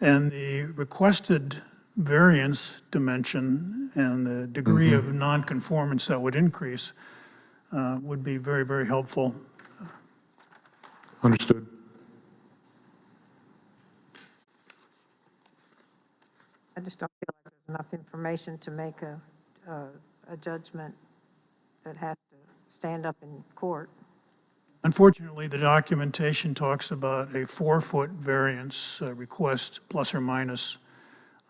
and the requested variance dimension and the degree of nonconformance that would increase would be very, very helpful. Understood. I just don't feel like there's enough information to make a judgment that has to stand up in court. Unfortunately, the documentation talks about a 4-foot variance request plus or minus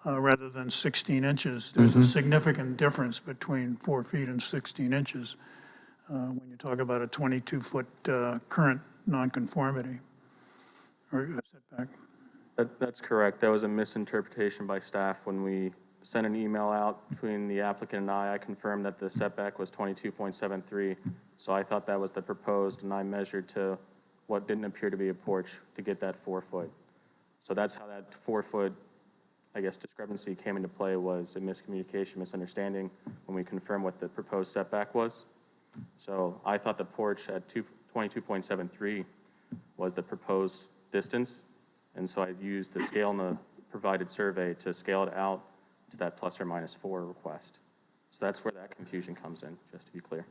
rather than 16 inches. There's a significant difference between 4 feet and 16 inches when you talk about a 22-foot current nonconformity or setback. That's correct. That was a misinterpretation by staff when we sent an email out between the applicant and I confirmed that the setback was 22.73. So I thought that was the proposed, and I measured to what didn't appear to be a porch to get that 4 foot. So that's how that 4 foot, I guess, discrepancy came into play, was a miscommunication, misunderstanding when we confirmed what the proposed setback was. So I thought the porch at 22.73 was the proposed distance. And so I used the scale in the provided survey to scale it out to that plus or minus 4 request. So that's where that confusion comes in, just to be clear.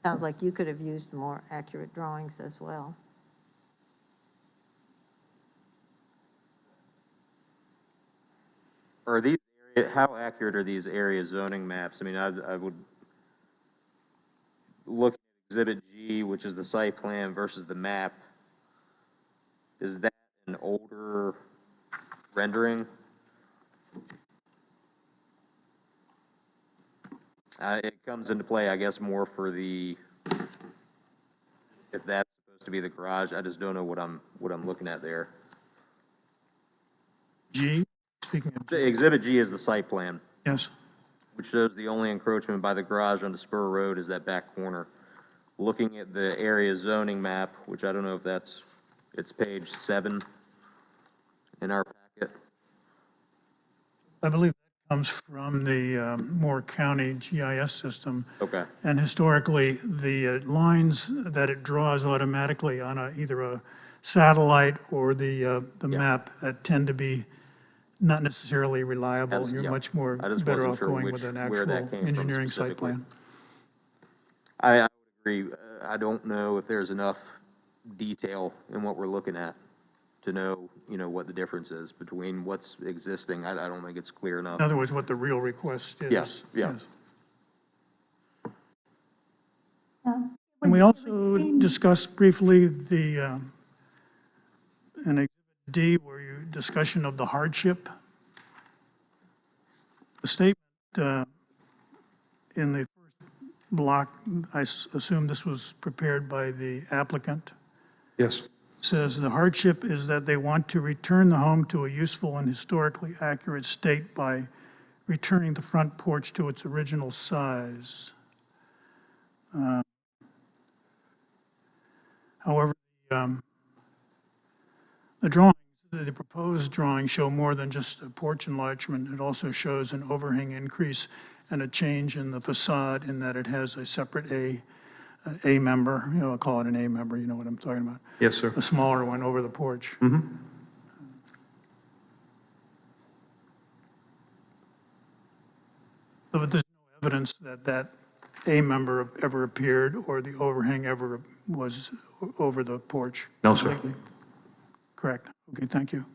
Sounds like you could have used more accurate drawings as well. Are these, how accurate are these area zoning maps? I mean, I would look at Exhibit G, which is the site plan, versus the map. Is that an older rendering? It comes into play, I guess, more for the, if that's supposed to be the garage. I just don't know what I'm looking at there. G, speaking of G, Exhibit G is the site plan, yes. which shows the only encroachment by the garage onto Spur Road is that back corner. Looking at the area zoning map, which I don't know if that's, it's page 7 in our packet. I believe comes from the Moore County GIS system. Okay. And historically, the lines that it draws automatically on either a satellite or the map tend to be not necessarily reliable. You're much more I just better wasn't off sure going with an where that actual came from engineering site specifically. plan. I would agree. I don't know if there's enough detail in what we're looking at to know, what the difference is between what's existing. I don't think it's clear enough. In other words, what the real request is. Yes, yeah. And we also discussed briefly the, in Exhibit D, where you, discussion of the hardship. The statement in the first block, I assume this was prepared by the applicant, Yes. says the hardship is that they want to return the home to a useful and historically accurate state by returning the front porch to its original size. However, the drawings, the proposed drawings show more than just a porch enlargement. It also shows an overhang increase and a change in the facade in that it has a separate A member, I'll call it an A member, you know what I'm talking about. Yes, sir. A smaller one over the porch. Mm-hmm. But there's no evidence that that A member ever appeared or the overhang ever was over the porch. No, sir. Completely. Correct. Okay, thank you.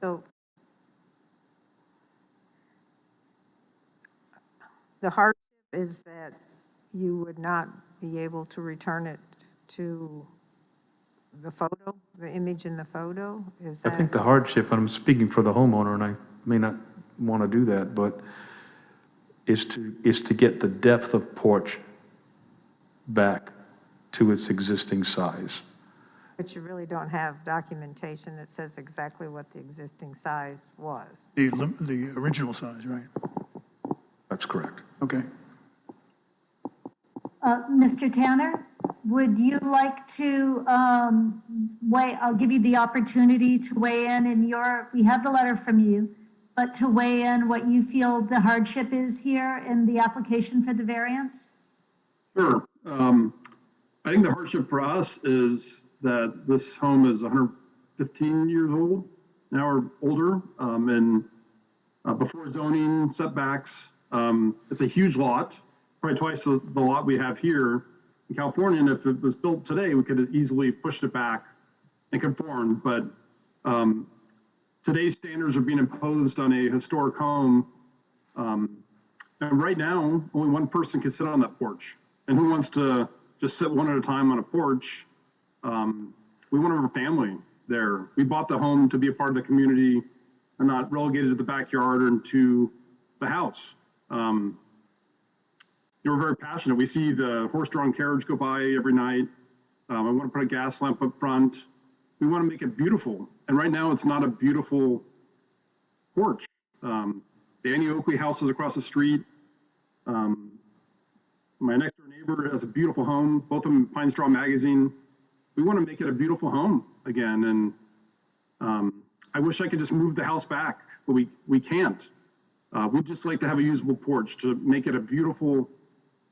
So the hardship is that you would not be able to return it to the photo, the image in the photo? Is I that? think the hardship, and I'm speaking for the homeowner, and I may not want to do that, but is to get the depth of porch back to its existing size. But you really don't have documentation that says exactly what the existing size was. The original size, right? That's correct. Okay. Mr. Tanner, would you like to I'll give you the opportunity to weigh in we have the letter from you, but to weigh in what you feel the hardship is here in the application for the variance? Sure. I think the hardship for us is that this home is 115 years old, now or older, and before zoning setbacks. It's a huge lot, probably twice the lot we have here in California, and if it was built today, we could have easily pushed it back and conformed, but today's standards are being imposed on a historic home, and right now, only one person can sit on that porch, and who wants to just sit one at a time on a porch? We want to have a family there. We bought the home to be a part of the community and not relegated to the backyard or into the house. We're very passionate. We see the horse-drawn carriage go by every night. I want to put a gas lamp up front. We want to make it beautiful. And right now, it's not a beautiful porch. The Annie Oakley house is across the street. My next door neighbor has a beautiful home, both of them Pine Straw Magazine. We want to make it a beautiful home again. And I wish I could just move the house back, but we can't. We'd just like to have a usable porch to make it a beautiful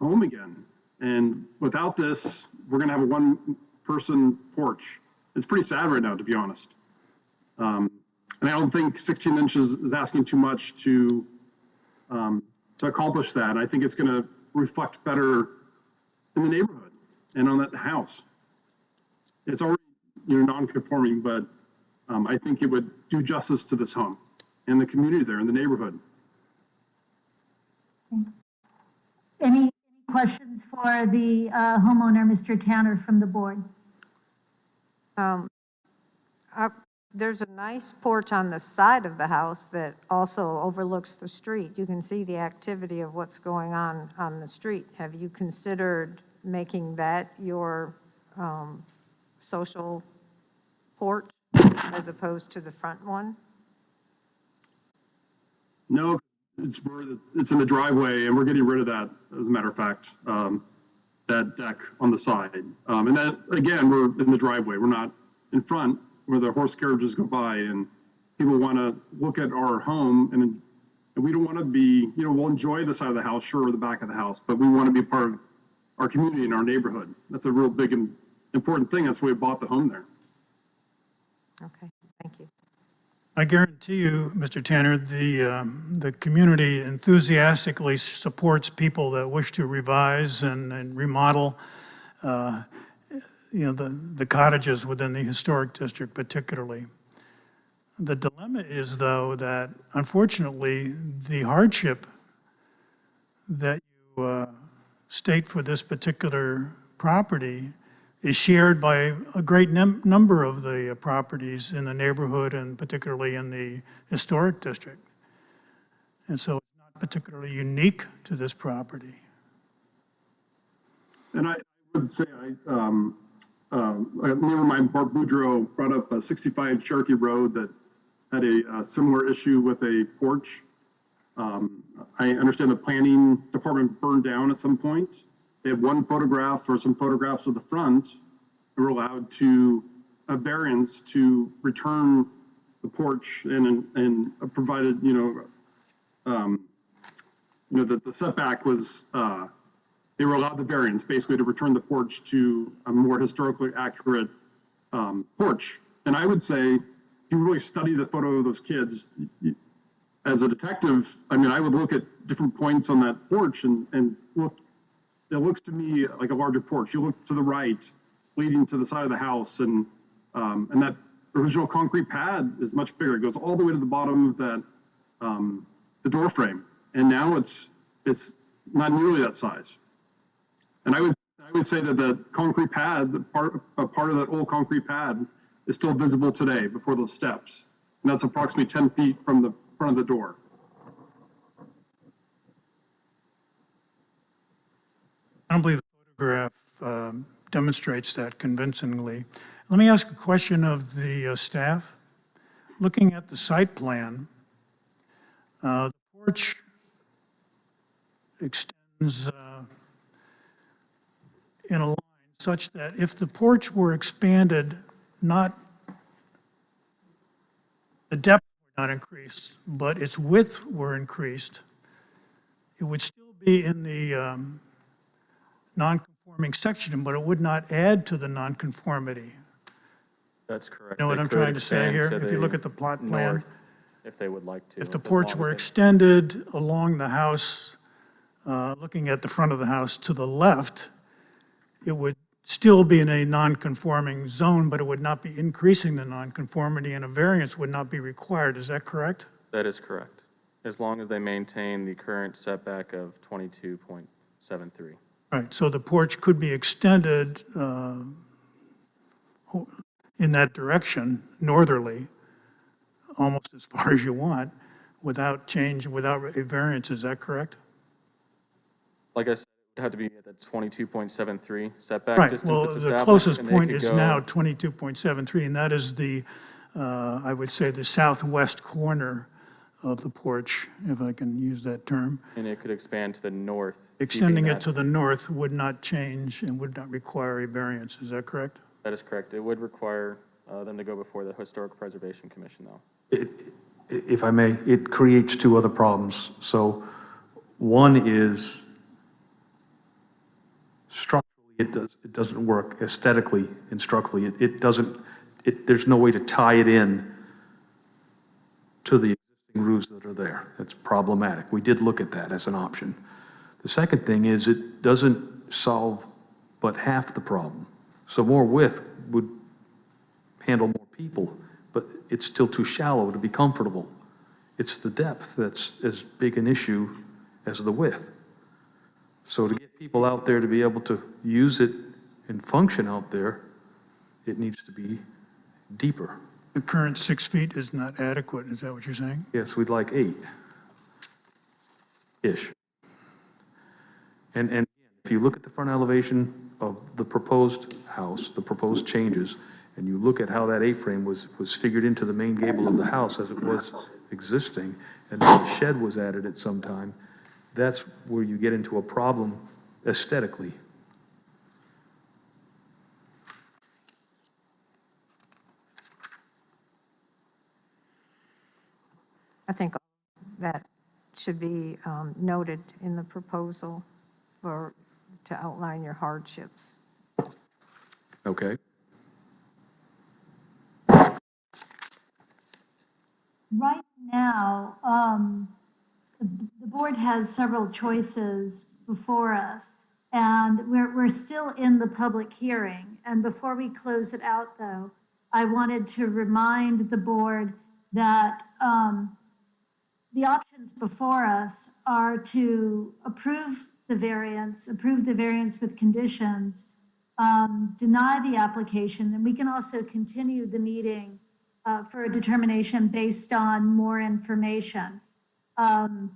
home again. And without this, we're going to have a one-person porch. It's pretty sad right now, to be honest. And I don't think 16 inches is asking too much to accomplish that. I think it's going to reflect better in the neighborhood and on that house. It's already, non-conforming, but I think it would do justice to this home and the community there in the neighborhood. Any questions for the homeowner, Mr. Tanner, from the board? There's a nice porch on the side of the house that also overlooks the street. You can see the activity of what's going on the street. Have you considered making that your social porch as opposed to the front one? No, it's in the driveway, and we're getting rid of that, as a matter of fact, that deck on the side. And that, again, we're in the driveway. We're not in front. where the horse carriages go by, and people want to look at our home, and we don't want to be, we'll enjoy the side of the house, sure, or the back of the house, but we want to be part of our community and our neighborhood. That's a real big and important thing. That's why we bought the home there. Okay, thank you. I guarantee you, Mr. Tanner, the community enthusiastically supports people that wish to revise and remodel, the cottages within the historic district particularly. The dilemma is, though, that unfortunately, the hardship that you state for this particular property is shared by a great number of the properties in the neighborhood and particularly in the historic district. And so it's not particularly unique to this property. And I would say, I remember my Bart Boudreau brought up a 65 Cherokee Road that had a similar issue with a porch. I understand the planning department burned down at some point. They had one photograph or some photographs of the front, and were allowed to, a variance to return the porch and provided, that the setback was, they were allowed the variance basically to return the porch to a more historically accurate porch. And I would say, if you really study the photo of those kids, as a detective, I mean, I would look at different points on that porch and look, it looks to me like a larger porch. You look to the right, leading to the side of the house, and that original concrete pad is much bigger. It goes all the way to the bottom of that, the door frame. And now it's not nearly that size. And I would say that the concrete pad, a part of that old concrete pad is still visible today before those steps. And that's approximately 10 feet from the front of the door. I don't believe the photograph demonstrates that convincingly. Let me ask a question of the staff. Looking at the site plan, the porch extends in a line such that if the porch were expanded, not the depth were not increased, but its width were increased, it would still be in the non-conforming section, but it would not add to the non-conformity. That's correct. You know what They I'm could trying to say here? expand to If you the look at the plot plan, north, if they would like to. if the as porch long were as they- extended along the house, looking at the front of the house to the left, it would still be in a non-conforming zone, but it would not be increasing the non-conformity, and a variance would not be required. Is that correct? That is correct, as long as they maintain the current setback of 22.73. Right, so the porch could be extended in that direction, northerly, almost as far as you want, without change, without a variance. Is that correct? Like I said, it would have to be at that 22.73 setback Right, distance well, that's the established. closest and they point could is go- now 22.73, and that is the, I would say, the southwest corner of the porch, if I can use that term. And it could expand to the north. Extending keeping it to the north would not change and would not require a variance. Is that correct? That is correct. It would require them to go before the Historic Preservation Commission, though. If I may, it creates two other problems. So one is structurally, it doesn't work aesthetically and structurally. It doesn't, there's no way to tie it in to the existing roofs that are there. It's problematic. We did look at that as an option. The second thing is it doesn't solve but half the problem. So more width would handle more people, but it's still too shallow to be comfortable. It's the depth that's as big an issue as the width. So to get people out there to be able to use it and function out there, it needs to be deeper. The current 6 feet is not adequate. Is that what you're saying? Yes, we'd like 8-ish. And again, if you look at the front elevation of the proposed house, the proposed changes, and you look at how that A-frame was figured into the main gable of the house as it was existing, and then the shed was added at some time, that's where you get into a problem aesthetically. I think that should be noted in the proposal to outline your hardships. Okay. Right now, the board has several choices before us, and we're still in the public hearing. And before we close it out, though, I wanted to remind the board that the options before us are to approve the variance with conditions, deny the application, and we can also continue the meeting for a determination based on more information. I'm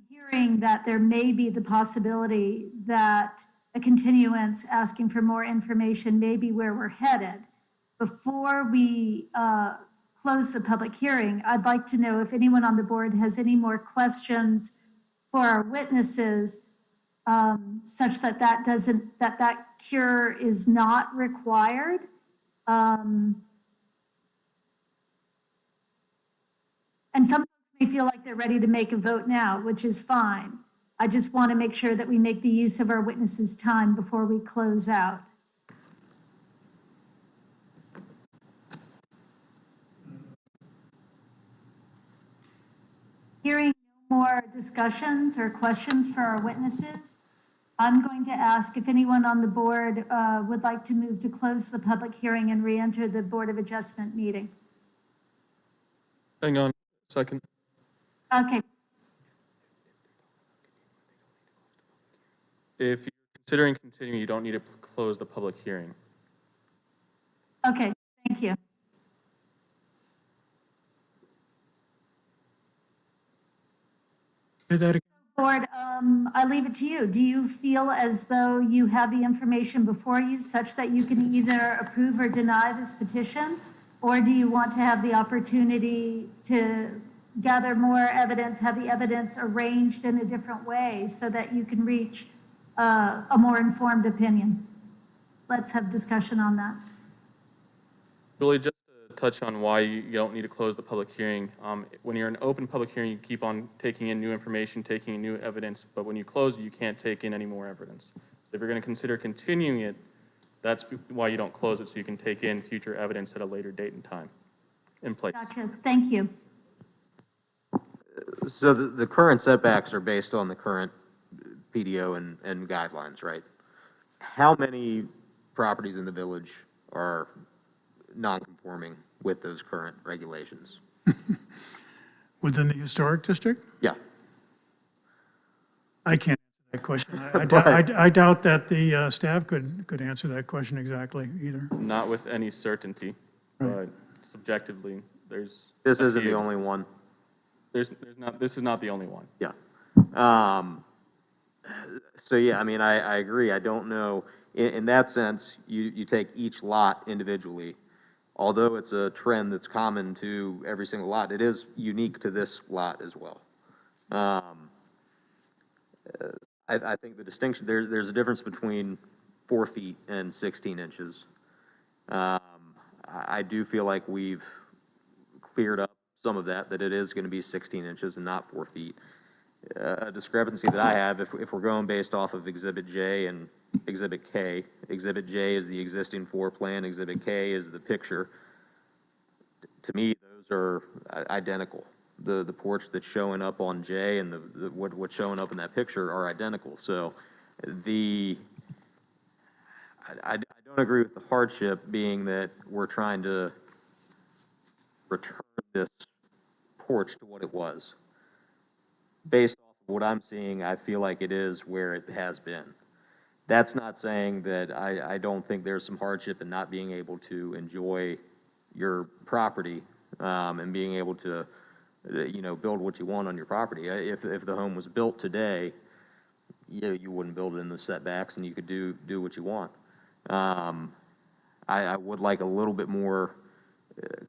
hearing that there may be the possibility that a continuance asking for more information may be where we're headed. Before we close the public hearing, I'd like to know if anyone on the board has any more questions for our witnesses, such that that cure is not required. And some folks may feel like they're ready to make a vote now, which is fine. I just want to make sure that we make the use of our witnesses' time before we close out. Hearing no more discussions or questions for our witnesses, I'm going to ask if anyone on the board would like to move to close the public hearing and re-enter the Board of Adjustment meeting. Hang on a second. Okay. If you're considering continuing, you don't need to close the public hearing. Okay, thank you. Say that again. Board, I leave it to you. Do you feel as though you have the information before you such that you can either approve or deny this petition? Or do you want to have the opportunity to gather more evidence, have the evidence arranged in a different way so that you can reach a more informed opinion? Let's have discussion on that. Julie, just to touch on why you don't need to close the public hearing. When you're in an open public hearing, you keep on taking in new information, taking in new evidence, but when you close it, you can't take in any more evidence. So if you're going to consider continuing it, that's why you don't close it, so you can take in future evidence at a later date and time in place. Gotcha, thank you. So the current setbacks are based on the current PDO and guidelines, right? How many properties in the village are non-conforming with those current regulations? Within the historic district? Yeah. I can't answer that question. I doubt that the staff could answer that question exactly either. Not with any certainty, but subjectively, there's. This isn't the only one. This is not the only one. Yeah. So yeah, I mean, I agree. I don't know. In that sense, you take each lot individually. Although it's a trend that's common to every single lot, it is unique to this lot as well. I think the distinction, there's a difference between 4 feet and 16 inches. I do feel like we've cleared up some of that it is going to be 16 inches and not 4 feet. A discrepancy that I have, if we're going based off of Exhibit J and Exhibit K, Exhibit J is the existing floor plan, Exhibit K is the picture. To me, those are identical. The porch that's showing up on J and what's showing up in that picture are identical. So I don't agree with the hardship being that we're trying to return this porch to what it was. Based off of what I'm seeing, I feel like it is where it has been. That's not saying that I don't think there's some hardship in not being able to enjoy your property and being able to, build what you want on your property. If the home was built today, you wouldn't build it in the setbacks and you could do what you want. I would like a little bit more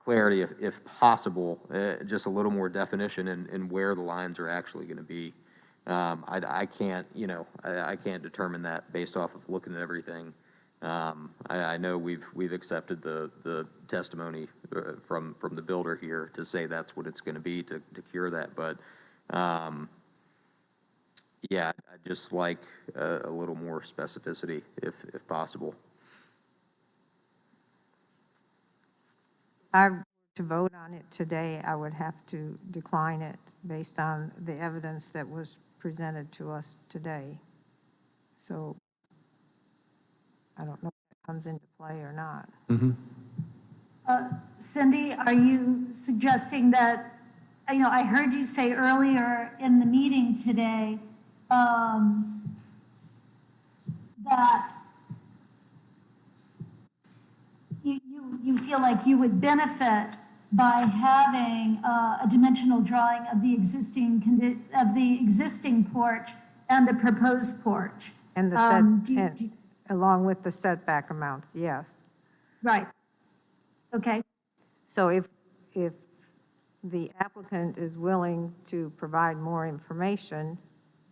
clarity, if possible, just a little more definition in where the lines are actually going to be. I can't determine that based off of looking at everything I know we've accepted the testimony from the builder here to say that's what it's going to be to cure that, but yeah, I'd just like a little more specificity if possible. To vote on it today, I would have to decline it based on the evidence that was presented to us today. So I don't know if that comes into play or not. Cindy, are you suggesting that, I heard you say earlier in the meeting today that you feel like you would benefit by having a dimensional drawing of the existing porch and the proposed porch. And along with the setback amounts, yes. Right. Okay. So if the applicant is willing to provide more information,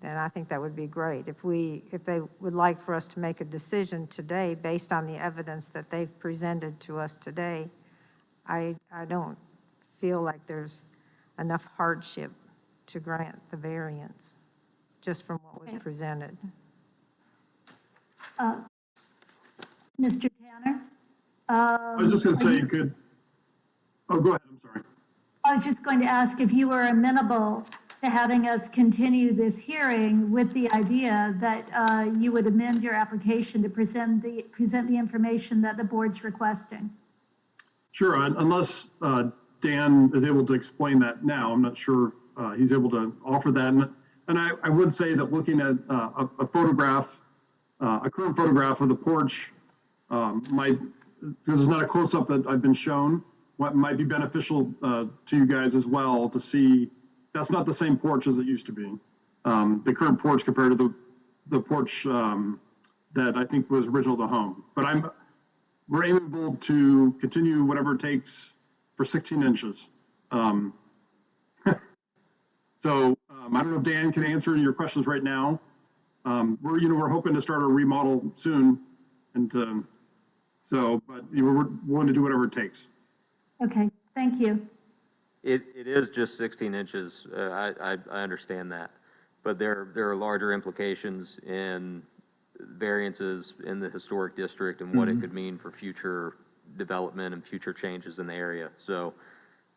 then I think that would be great. If they would like for us to make a decision today based on the evidence that they've presented to us today, I don't feel like there's enough hardship to grant the variance, just from what was presented. Mr. Tanner? I was just going to say you could, oh, go ahead, I'm sorry. I was just going to ask if you were amenable to having us continue this hearing with the idea that you would amend your application to present the information that the board's requesting. Sure, unless Dan is able to explain that now. I'm not sure he's able to offer that. And I would say that looking at a photograph, a current photograph of the porch might, because it's not a close-up that I've been shown, what might be beneficial to you guys as well to see that's not the same porch as it used to be. The current porch compared to the porch that I think was original to the home. But we're able to continue whatever it takes for 16 inches. So I don't know if Dan can answer your questions right now. We're hoping to start a remodel soon, and but we're willing to do whatever it takes. Okay, thank you. It is just 16 inches. I understand that, but there are larger implications in variances in the historic district and what it could mean for future development and future changes in the area. So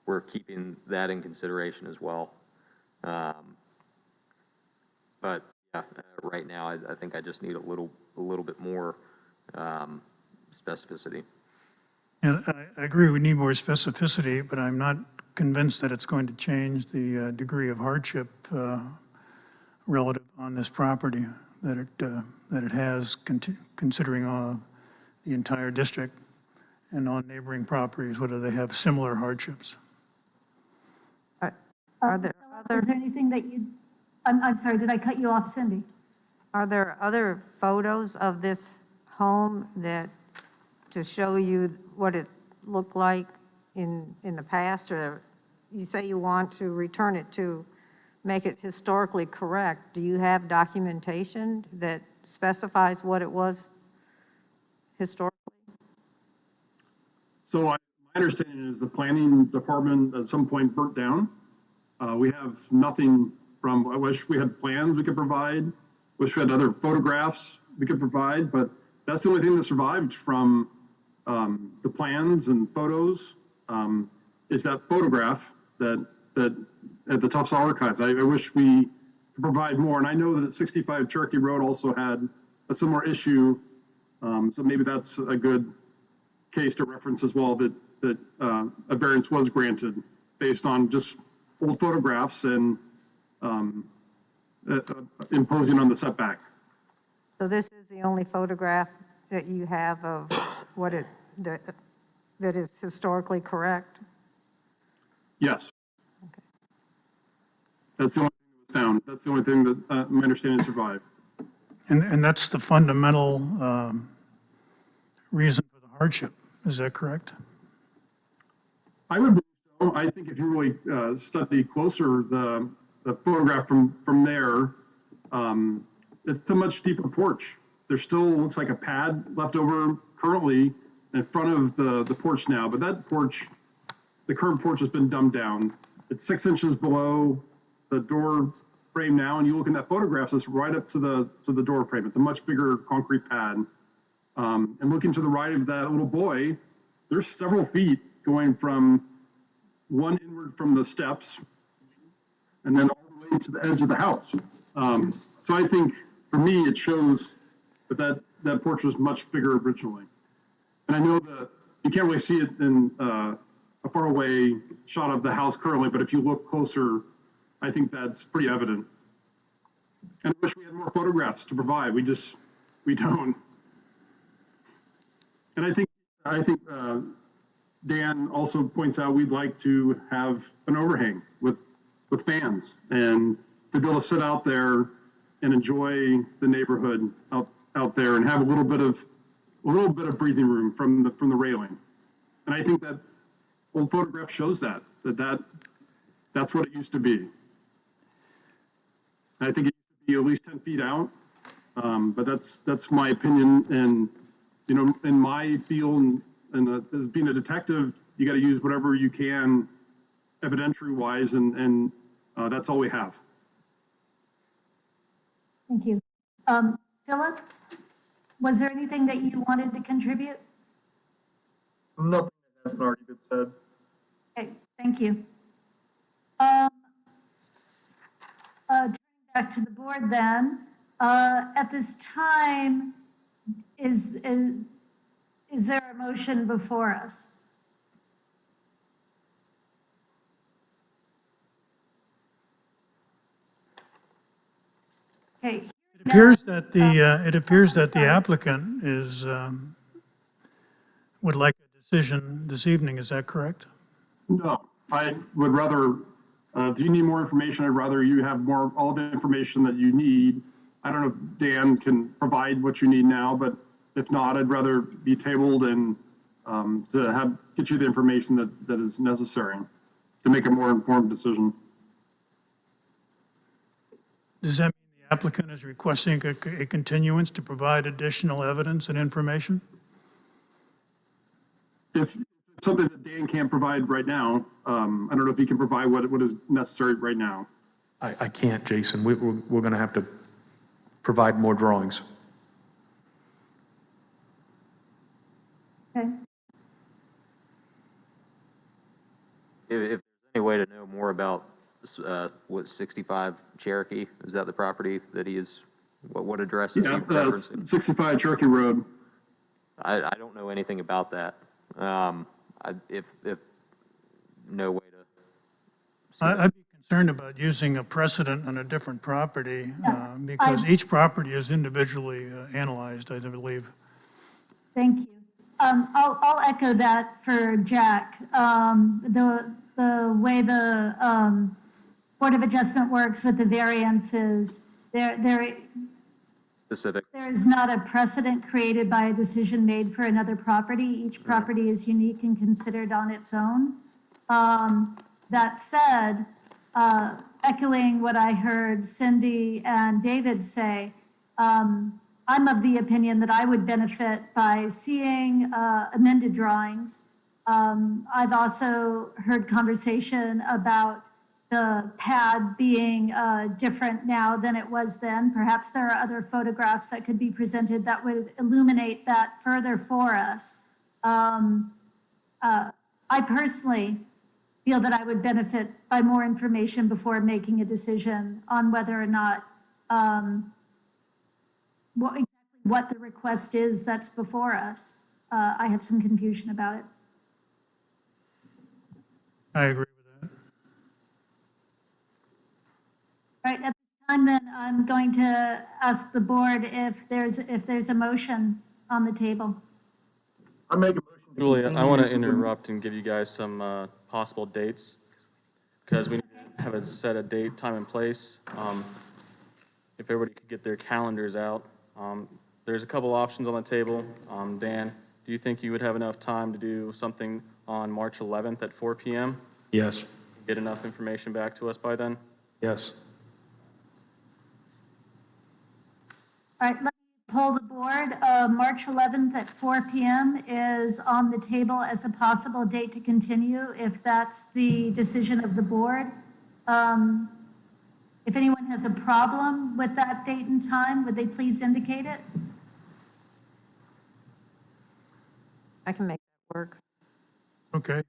we're keeping that in consideration as well. But yeah, right now I think I just need a little bit more specificity. And I agree, we need more specificity, but I'm not convinced that it's going to change the degree of hardship relative on this property that it has, considering the entire district and on neighboring properties, whether they have similar hardships. Are there Is there anything that I'm sorry, did I cut you off, Cindy? Are there other photos of this home to show you what it looked like in the past? Or you say you want to return it to make it historically correct. Do you have documentation that specifies what it was historically? So my understanding is the planning department at some point burnt down. We have nothing from, I wish we had plans we could provide, wish we had other photographs we could provide, but that's the only thing that survived from the plans and photos is that photograph that at the Tufts Archives. I wish we could provide more, and I know that 65 Cherokee Road also had a similar issue, so maybe that's a good case to reference as well, that a variance was granted based on just old photographs and imposing on the setback. So this is the only photograph that you have of what that is historically correct? Yes. Okay. That's the only thing that was found. That's the only thing that my understanding survived. And that's the fundamental reason for the hardship. Is that correct? I would believe so. I think if you really study closer the photograph from there, it's a much deeper porch. There still looks like a pad left over currently in front of the porch now, but that porch, the current porch has been dumbed down. It's 6 inches below the door frame now, and you look in that photograph, it's right up to the door frame. It's a much bigger concrete pad. And looking to the right of that little boy, there's several feet going from one inward from the steps and then all the way to the edge of the house. So I think for me, it shows that porch was much bigger originally. And I know that you can't really see it in a far away shot of the house currently, but if you look closer, I think that's pretty evident. And I wish we had more photographs to provide. We don't. And I think Dan also points out we'd like to have an overhang with fans and to be able to sit out there and enjoy the neighborhood out there and have a little bit of breathing room from the railing. And I think that old photograph shows that's what it used to be. I think it used to be at least 10 feet out, but that's my opinion. And you know, in my field and as being a detective, you got to use whatever you can evidentiary wise, and that's all we have. Thank you. Philip, was there anything that you wanted to contribute? Nothing that hasn't already been said. Okay, thank you. Turning back to the board then, at this time, is there a motion before us? Okay. It appears that the applicant is, would like a decision this evening, is that correct? No, I would rather, if you need more information, I'd rather you have all the information that you need. I don't know if Dan can provide what you need now, but if not, I'd rather be tabled and to get you the information that is necessary to make a more informed decision. Does that mean the applicant is requesting a continuance to provide additional evidence and information? If it's something that Dan can't provide right now, I don't know if he can provide what is necessary right now. I can't, Jason. We're going to have to provide more drawings. Okay. If there's any way to know more about what 65 Cherokee, is that the property that he is, what address is he referencing? 65 Cherokee Road. I don't know anything about that. If no way to. I'd be concerned about using a precedent on a different property because each property is individually analyzed, I believe. Thank you. I'll echo that for Jack. The way the Board of Adjustment works with the variances, there is not a precedent created by a decision made for another property. Each property is unique and considered on its own. That said, echoing what I heard Cindy and David say, I'm of the opinion that I would benefit by seeing amended drawings. I've also heard conversation about the pad being different now than it was then. Perhaps there are other photographs that could be presented that would illuminate that further for us. I personally feel that I would benefit by more information before making a decision on whether or not what the request is that's before us. I have some confusion about it. I agree with that. All right, at this time then, I'm going to ask the board if there's a motion on the table. I make a motion. Julia, I want to interrupt and give you guys some possible dates because we need to have set a date, time, and place. If everybody could get their calendars out. There's a couple options on the table. Dan, do you think you would have enough time to do something on March 11th at 4 p.m.? Yes. Get enough information back to us by then? Yes. All right, let me poll the board. March 11th at 4 PM is on the table as a possible date to continue, if that's the decision of the board. If anyone has a problem with that date and time, would they please indicate it? I can make that work. Okay.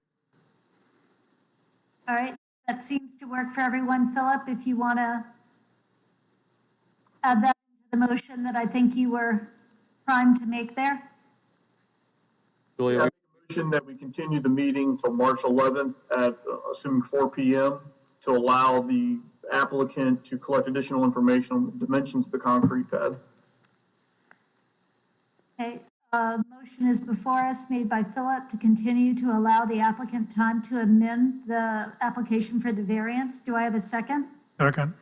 All right, that seems to work for everyone. Philip, if you want to add that to the motion that I think you were primed to make there. Julia, I make a motion that we continue the meeting till March 11th at, assuming 4 PM, to allow the applicant to collect additional information on the dimensions of the concrete pad. Okay, motion is before us, made by Philip, to continue to allow the applicant time to amend the application for the variance. Do I have a second? Second.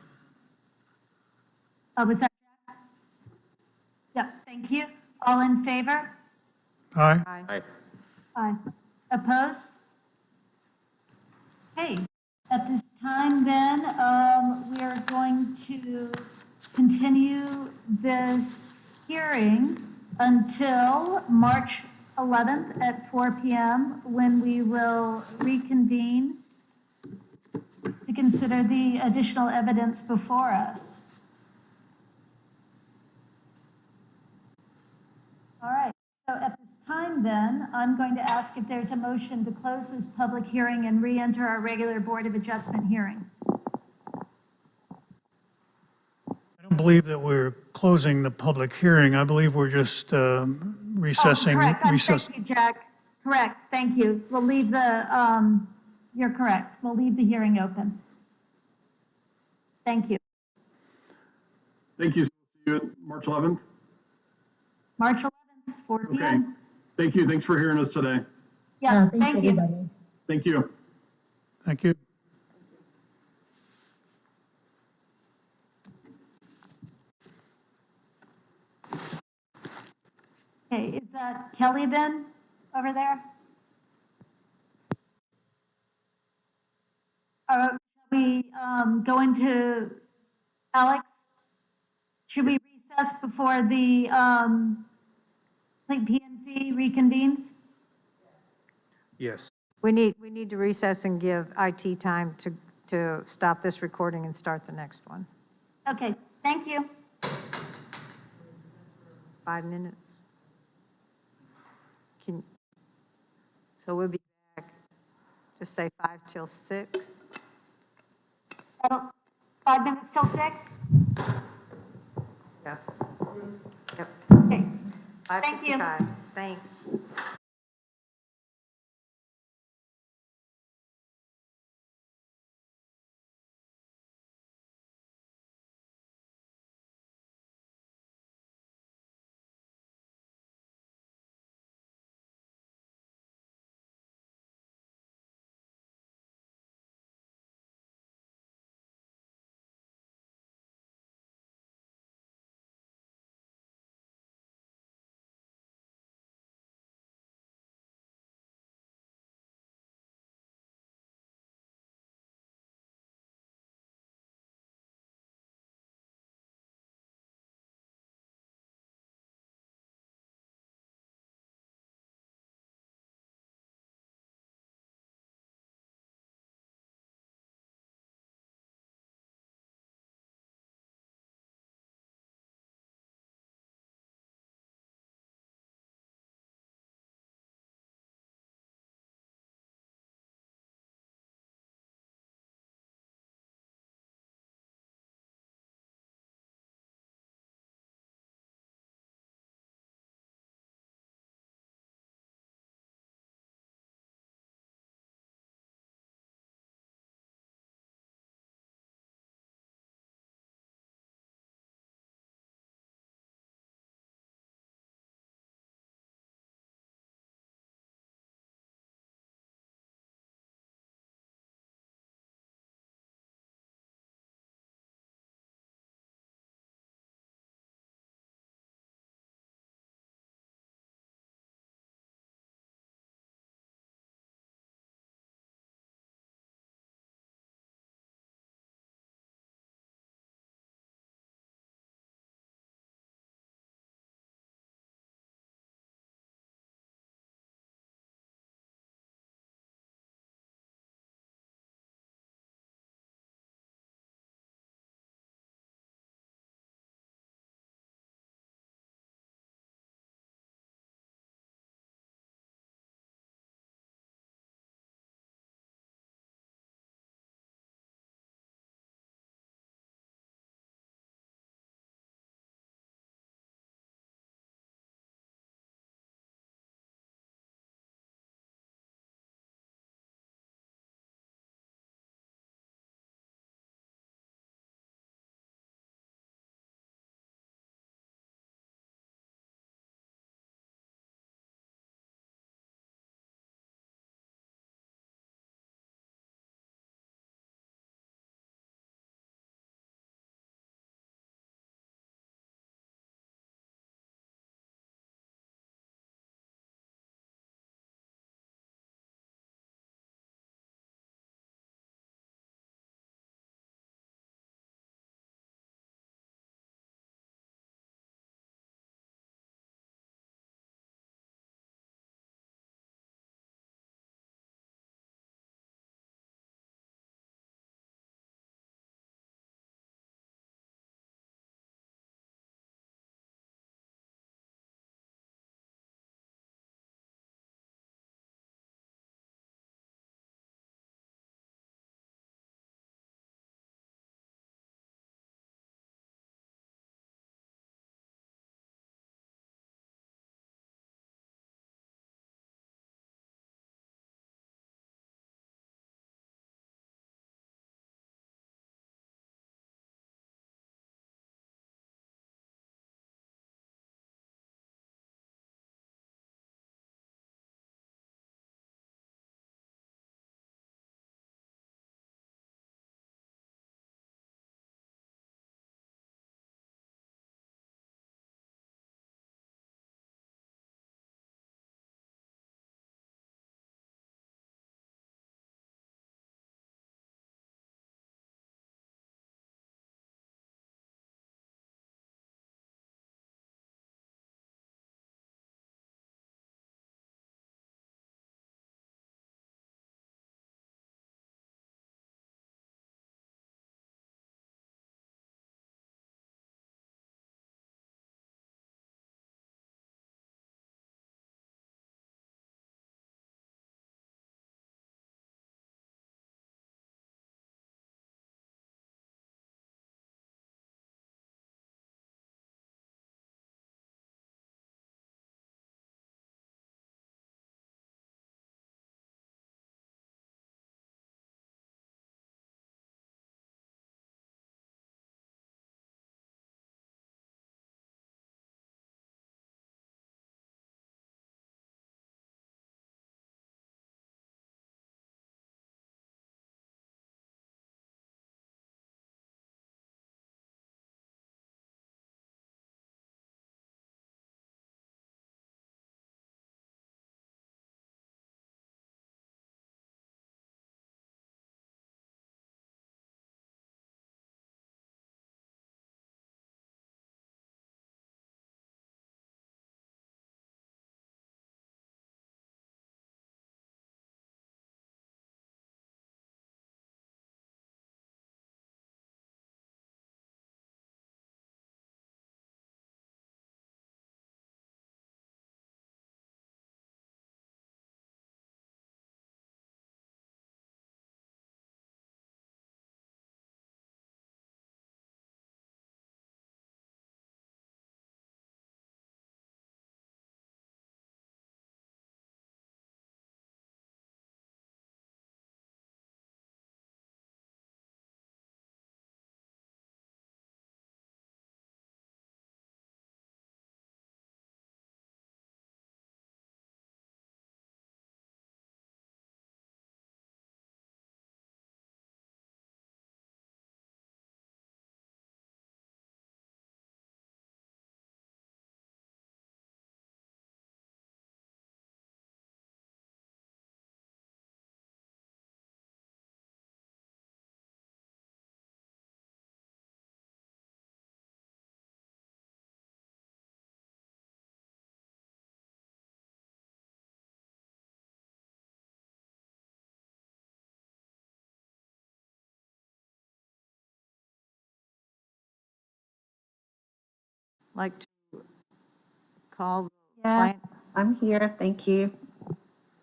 Was that Jack? Yep, thank you. All in favor? Aye. Aye. Aye. Oppose? Okay, at this time then, we are going to continue this hearing until March 11th at 4 PM, when we will reconvene to consider the additional evidence before us. All right, so at this time then, I'm going to ask if there's a motion to close this public hearing and re-enter our regular Board of Adjustment hearing. I don't believe that we're closing the public hearing. I believe we're just recessing. Oh, correct. Thank you, Jack. Correct, thank you. We'll leave the, you're correct. We'll leave the hearing open. Thank you. Thank you. See you at March 11th. March 11th, 4 Okay. PM. Thank you. Thanks for hearing us today. Yeah, Thanks, thank you. everybody. Thank you. Thank you. Okay, is that Kelly then, over there? Shall we go into Alex? Should we recess before the PNC reconvenes? Yes. We need to recess and give IT time to stop this recording and start the next one. Okay, thank you. 5 minutes. So we'll be back, just say 5 till 6. 5 minutes till 6? Yes. Yep. Okay, 5:55. Thanks. like to call the Yeah, plant? I'm here, thank you.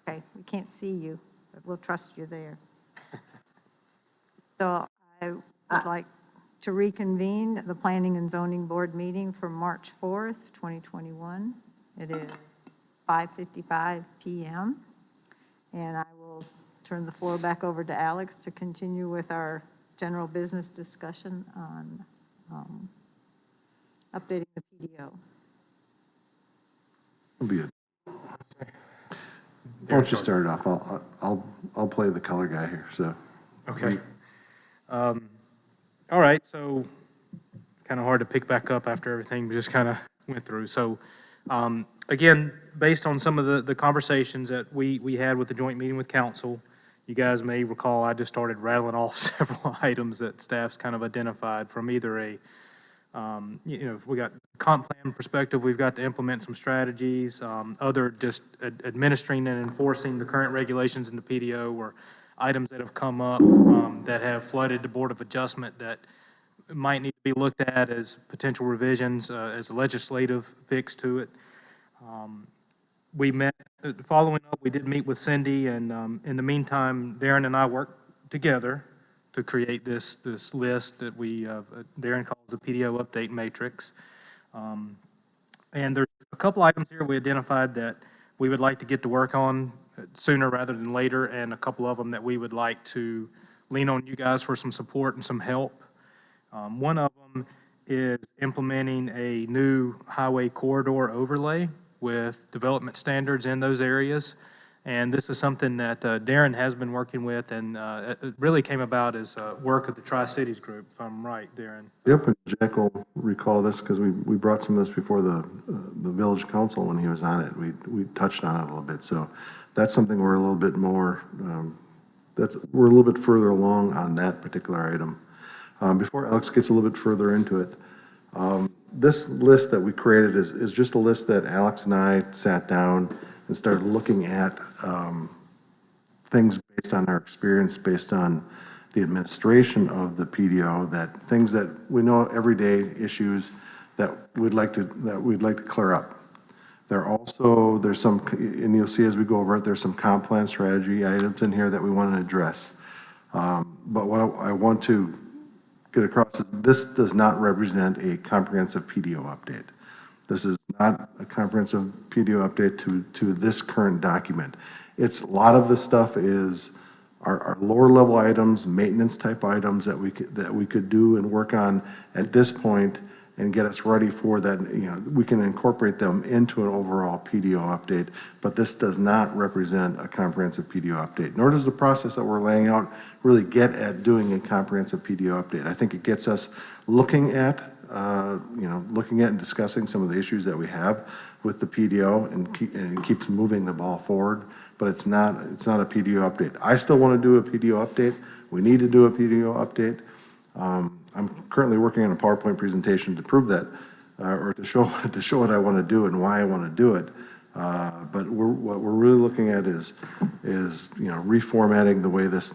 Okay, we can't see you, but we'll trust you there. So I would like to reconvene the Planning and Zoning Board meeting for March 4th, 2021. It is 5:55 PM. And I will turn the floor back over to Alex to continue with our general business discussion on updating the PDO. It'll be it. Why don't you start it off? I'll play the color guy here, so. Okay. All right, so kind of hard to pick back up after everything we just kind of went through. So, again, based on some of the conversations that we had with the joint meeting with council, you guys may recall I just started rattling off several items that staff's kind of identified from either a, if we got comp plan perspective, we've got to implement some strategies, other just administering and enforcing the current regulations in the PDO, or items that have come up that have flooded the Board of Adjustment that might need to be looked at as potential revisions, as a legislative fix to it. We met, following up, we did meet with Cindy, and in the meantime, Darren and I worked together to create this list that Darren calls the Pdo Update Matrix. And there's a couple items here we identified that we would like to get to work on sooner rather than later, and a couple of them that we would like to lean on you guys for some support and some help. One of them is implementing a new highway corridor overlay with development standards in those areas. And this is something that Darren has been working with, and it really came about as work of the Tri-Cities group, if I'm right, Darren. Yep, and Jack will recall this because we brought some of this before the village council when he was on it. We touched on it a little bit. So that's something we're a little bit more, we're a little bit further along on that particular item. Before Alex gets a little bit further into it, this list that we created is just a list that Alex and I sat down and started looking at things based on our experience, based on the administration of the PDO, that things that we know everyday issues that we'd like to clear up. There's some, and you'll see as we go over it, there's some comp plan strategy items in here that we want to address. But what I want to get across is this does not represent a comprehensive PDO update. This is not a comprehensive PDO update to this current document. A lot of this stuff is our lower level items, maintenance type items that we could do and work on at this point and get us ready for that. We can incorporate them into an overall PDO update, but this does not represent a comprehensive PDO update, nor does the process that we're laying out really get at doing a comprehensive PDO update. I think it gets us looking at and discussing some of the issues that we have with the PDO and keeps moving the ball forward, but it's not a PDO update. I still want to do a PDO update. We need to do a PDO update. I'm currently working on a PowerPoint presentation to prove that, or to show what I want to do and why I want to do it. But what we're really looking at is reformatting the way this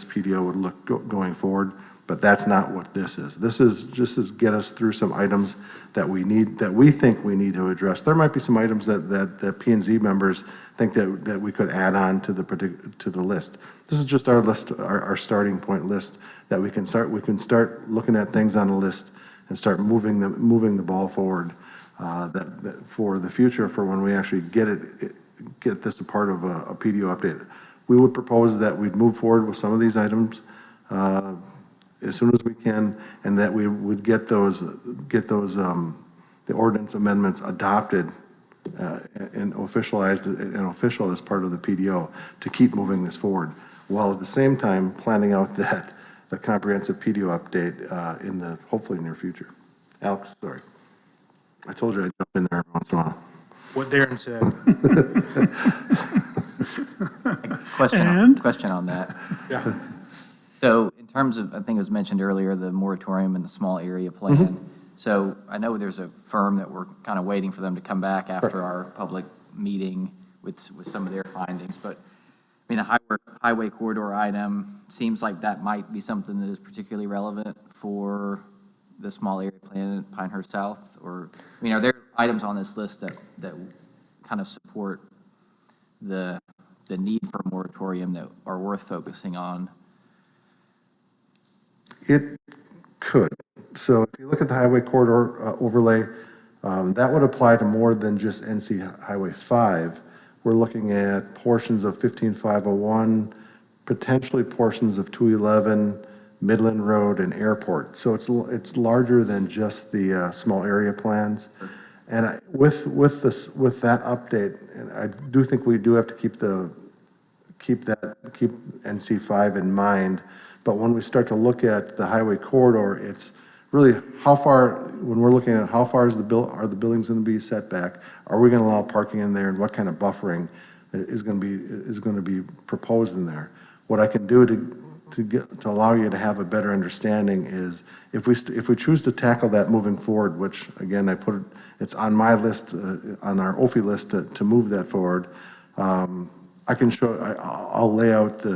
PDO would look going forward. But that's not what this is. This is just to get us through some items that we think we need to address. There might be some items that P&Z members think that we could add on to the list. This is just our list, our starting point list that we can start looking at things on the list and start moving the ball forward that for the future, for when we actually get this a part of a PDO update. We would propose that we'd move forward with some of these items as soon as we can, and that we would get those the ordinance amendments adopted and officialized and official as part of the PDO to keep moving this forward, while at the same time planning out the comprehensive PDO update in the hopefully near future. Alex, sorry. I told you I'd jump in there every once in a while. What Darren said. Question on that. Yeah. So in terms of, I think it was mentioned earlier, the moratorium and the small area plan. Mm-hmm. So I know there's a firm that we're kind of waiting for them to come back after our public meeting with some of their findings. But I mean, the highway corridor item seems like that might be something that is particularly relevant for the small area plan at Pinehurst South? Or, I mean, are there items on this list that kind of support the need for a moratorium that are worth focusing on? It could. So if you look at the highway corridor overlay, that would apply to more than just NC Highway 5. We're looking at portions of 15501, potentially portions of 211, Midland Road, and Airport. So it's larger than just the small area plans. And with that update, and I do think we do have to keep NC5 in mind. But when we start to look at the highway corridor, it's really how far, when we're looking at how far are the buildings going to be set back? Are we going to allow parking in there, and what kind of buffering is going to be proposed in there? What I can do to allow you to have a better understanding is if we choose to tackle that moving forward, which again it's on my list, on our OFI list to move that forward. I can show. I'll lay out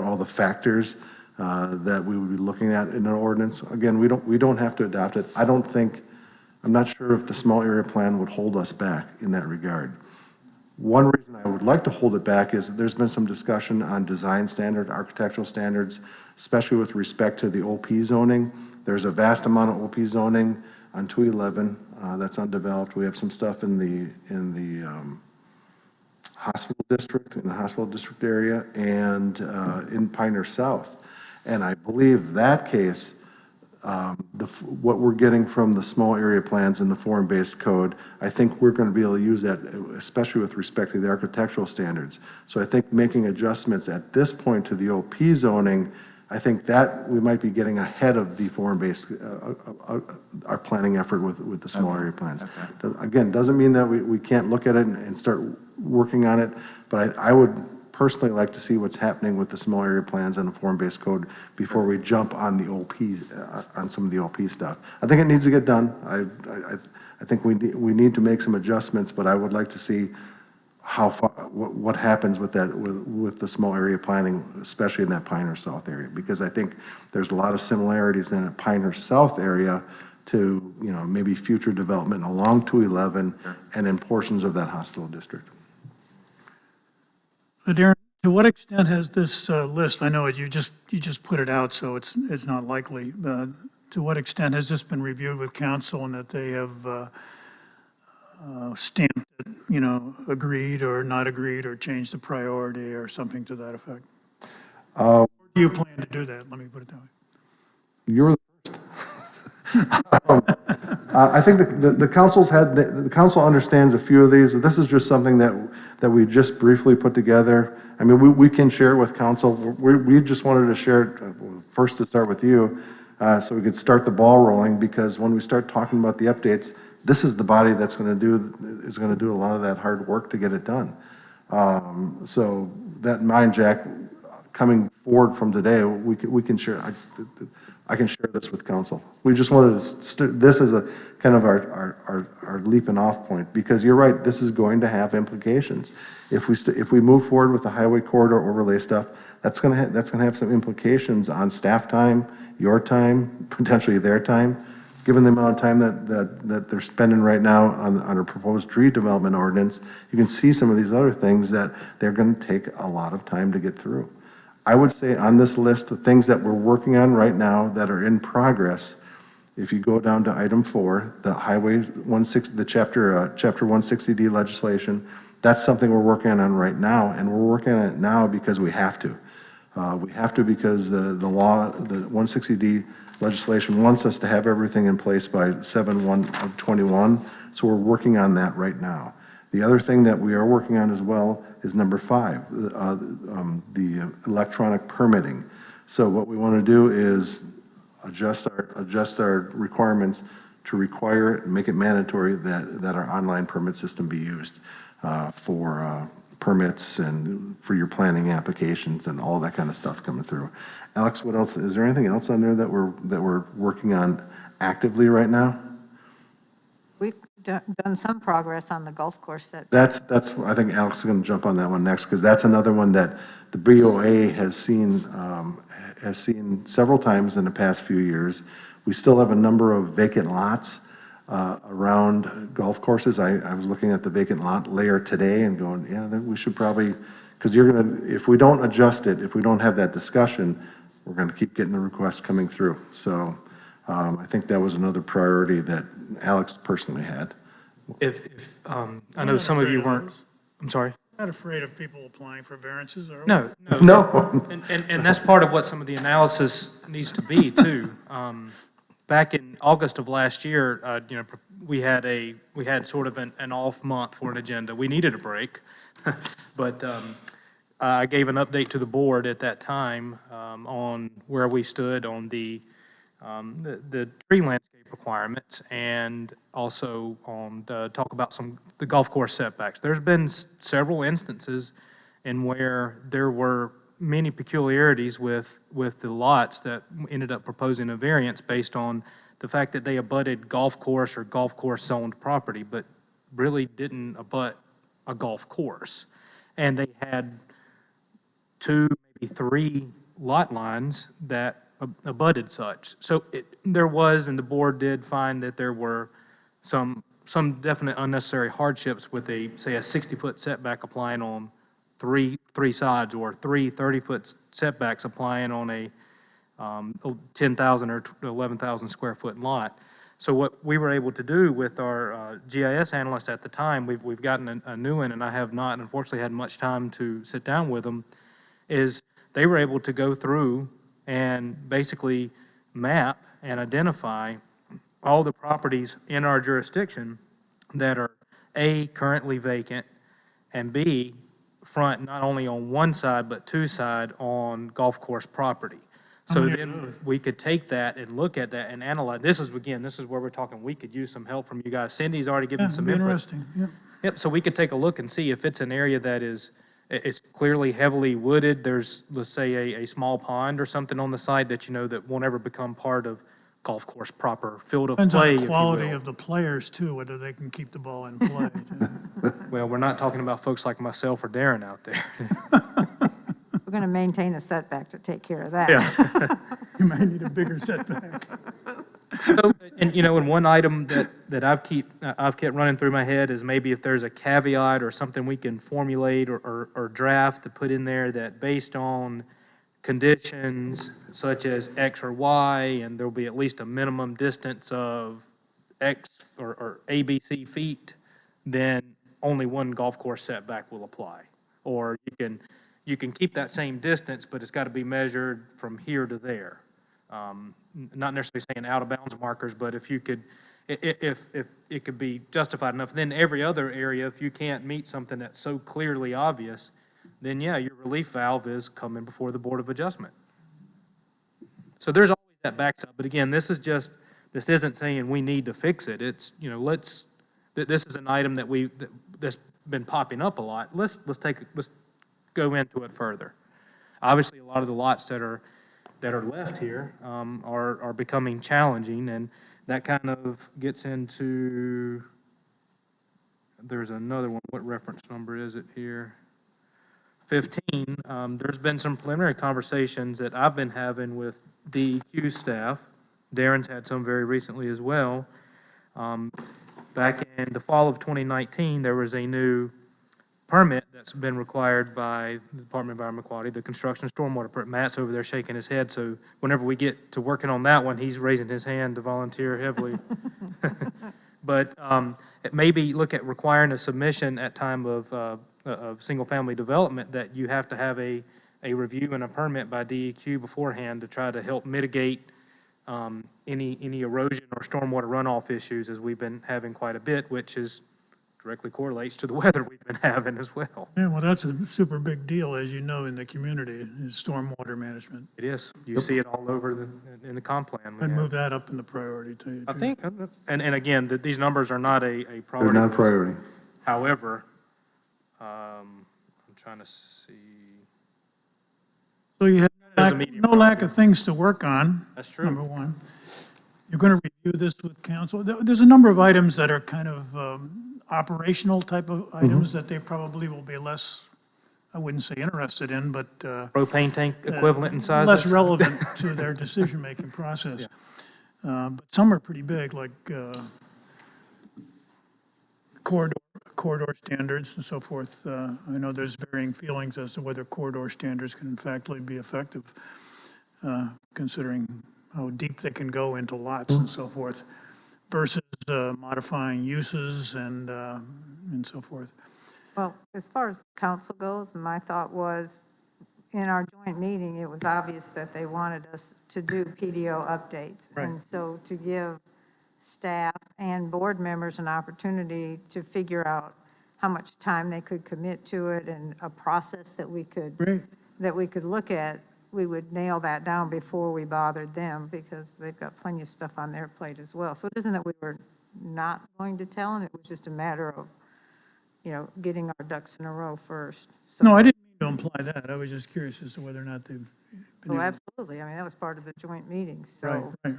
all the factors that we would be looking at in an ordinance. Again, we don't have to adopt it. I'm not sure if the small area plan would hold us back in that regard. One reason I would like to hold it back is there's been some discussion on design standard, architectural standards, especially with respect to the OP zoning. There's a vast amount of OP zoning on 211 that's undeveloped. We have some stuff in the hospital district area, and in Pinehurst South. And I believe that case, what we're getting from the small area plans and the form-based code, I think we're going to be able to use that, especially with respect to the architectural standards. So I think making adjustments at this point to the OP zoning, I think that we might be getting ahead of the form-based, our planning effort with the small area plans. Okay. Again, doesn't mean that we can't look at it and start working on it, but I would personally like to see what's happening with the small area plans and the form-based code before we jump on the OP, on some of the OP stuff. I think it needs to get done. I think we need to make some adjustments, but I would like to see how far, what happens with that, with the small area planning, especially in that Pinehurst South area, because I think there's a lot of similarities in the Pinehurst South area to, maybe future development along 211 and in portions of that hospital district. Darren, to what extent has this list, I know you just put it out, so it's not likely, to what extent has this been reviewed with council and that they have stamped it, agreed or not agreed or changed the priority or something to that effect? Do you plan to do that? Let me put it that way. You're the first. I think the council understands a few of these. This is just something that we just briefly put together. I mean, we can share it with council. We just wanted to share it first to start with you, so we could start the ball rolling, because when we start talking about the updates, this is the body that's going to do a lot of that hard work to get it done. So that in mind, Jack, coming forward from today, we can share. I can share this with council. We just wanted to this is a kind of our leaping off point, because you're right, this is going to have implications. If we move forward with the highway corridor overlay stuff, that's going to have some implications on staff time, your time, potentially their time. Given the amount of time that they're spending right now on a proposed tree development ordinance, you can see some of these other things that they're going to take a lot of time to get through. I would say on this list of things that we're working on right now that are in progress, if you go down to item 4, the Highway 160, the Chapter 160D legislation, that's something we're working on right now, and we're working on it now because we have to. We have to because the law, the 160D legislation wants us to have everything in place by 7/1/21, so we're working on that right now. The other thing that we are working on as well is number 5, the electronic permitting. So what we want to do is adjust our requirements to require and make it mandatory that our online permit system be used for permits and for your planning applications and all that kind of stuff coming through. Alex, what else? Is there anything else on there that we're working on actively right now? We've done some progress on the golf course set. That's I think Alex is going to jump on that one next, because that's another one that the BOA has seen several times in the past few years. We still have a number of vacant lots around golf courses. I was looking at the vacant lot layer today and going, yeah, that we should probably, because if we don't adjust it, if we don't have that discussion, we're going to keep getting the requests coming through. So I think that was another priority that Alex personally had. I know some of you weren't, I'm sorry. Not afraid of people applying for variances, are we? No. No. And that's part of what some of the analysis needs to be too. Back in August of last year, we had sort of an off month for an agenda. We needed a break. But I gave an update to the board at that time on where we stood on the tree landscape requirements, and also on talk about the golf course setbacks. There's been several instances in where there were many peculiarities with the lots that ended up proposing a variance based on the fact that they abutted golf course or golf course zoned property, but really didn't abut a golf course. And they had 2, maybe 3 lot lines that abutted such. So there was, and the board did find that there were some definite unnecessary hardships with say a 60-foot setback applying on three sides, or 3 30-foot setbacks applying on a 10,000 or 11,000 square foot lot. So what we were able to do with our GIS analyst at the time, we've gotten a new one, and I have not, unfortunately, had much time to sit down with them, is they were able to go through and basically map and identify all the properties in our jurisdiction that are A, currently vacant, and B, front not only on one side, but 2 sides on golf course property. So then we could take that and look at that and analyze. This is where we're talking, we could use some help from you guys. Cindy's already given some input. Interesting, yeah. Yep, so we could take a look and see if it's an area that it's clearly heavily wooded. There's, let's say, a small pond or something on the site that that won't ever become part of golf course proper field of Depends play, on the quality if you of the players too, whether they can keep the ball in play. Too. Well, we're not talking about folks like myself or Darren out there. We're going to maintain a setback to take care of that. Yeah. You may need a bigger setback. So, and one item that I've kept running through my head is maybe if there's a caveat or something we can formulate or draft to put in there that based on conditions such as X or Y, and there'll be at least a minimum distance of X or ABC feet, then only one golf course setback will apply. Or you can keep that same distance, but it's got to be measured from here to there. Not necessarily saying out of bounds markers, but if it could be justified enough, then every other area, if you can't meet something that's so clearly obvious, then yeah, your relief valve is coming before the Board of Adjustment. So there's always that backstop, but again, this isn't saying we need to fix it. It's, this is an item that's been popping up a lot. Let's go into it further. Obviously, a lot of the lots that are left here are becoming challenging, and that kind of gets into, there's another one. What reference number is it here? 15. There's been some preliminary conversations that I've been having with the Hughes staff. Darren's had some very recently as well. Back in the fall of 2019, there was a new permit that's been required by the Department of Environmental Quality, the construction stormwater permit. Matt's over there shaking his head, so whenever we get to working on that one, he's raising his hand to volunteer heavily. But maybe look at requiring a submission at time of single-family development that you have to have a review and a permit by DEQ beforehand to try to help mitigate any erosion or stormwater runoff issues, as we've been having quite a bit, which directly correlates to the weather we've been having as well. Yeah, well, that's a super big deal, as you know, in the community, is stormwater management. It is. You see it all over in the comp plan. I'd move that up in the priority too. I think, and again, these numbers are not a priority. They're not priority. However, I'm trying to see. So you have There's a medium no lack priority. of things to work on. That's true. Number one. You're going to review this with council. There's a number of items that are kind of operational type of items that they probably will be less, I wouldn't say interested in, but Propane tank equivalent in size. less relevant to their decision-making process. But some are pretty big, like corridor standards and so forth. I know there's varying feelings as to whether corridor standards can in fact be effective, considering how deep they can go into lots and so forth, versus modifying uses and so forth. Well, as far as council goes, my thought was, in our joint meeting, it was obvious that they wanted us to do PDO updates. Right. And so to give staff and board members an opportunity to figure out how much time they could commit to it and a process that we could, look at, we would nail that down before we bothered them, because they've got plenty of stuff on their plate as well. So it isn't that we were not going to tell them, it was just a matter of, getting our ducks in a row first. So, No, I didn't mean to imply that. I was just curious as to whether or not they've been able. absolutely. I mean, that was part of the joint meeting. So Right.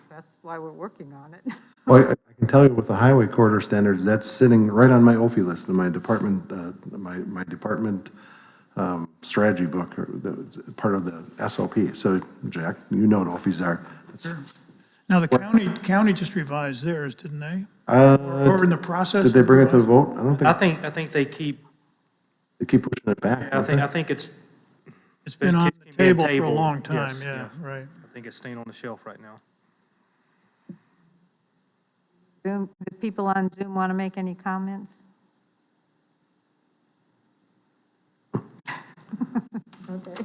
that's why we're working on it. Well, I can tell you with the highway corridor standards, that's sitting right on my OFI list in my department, my department strategy book, or part of the SOP. So, Jack, you know what OFIs are. Sure. Now, the county just revised theirs, didn't they? Or in the process? Did they bring it to a vote? I don't think. I think they keep, They keep pushing it back. I think it's It's been on the table for a tabled. long time, Yes, yeah, right. I think it's staying on the shelf right now. Zoom, the people on Zoom want to make any comments? Okay.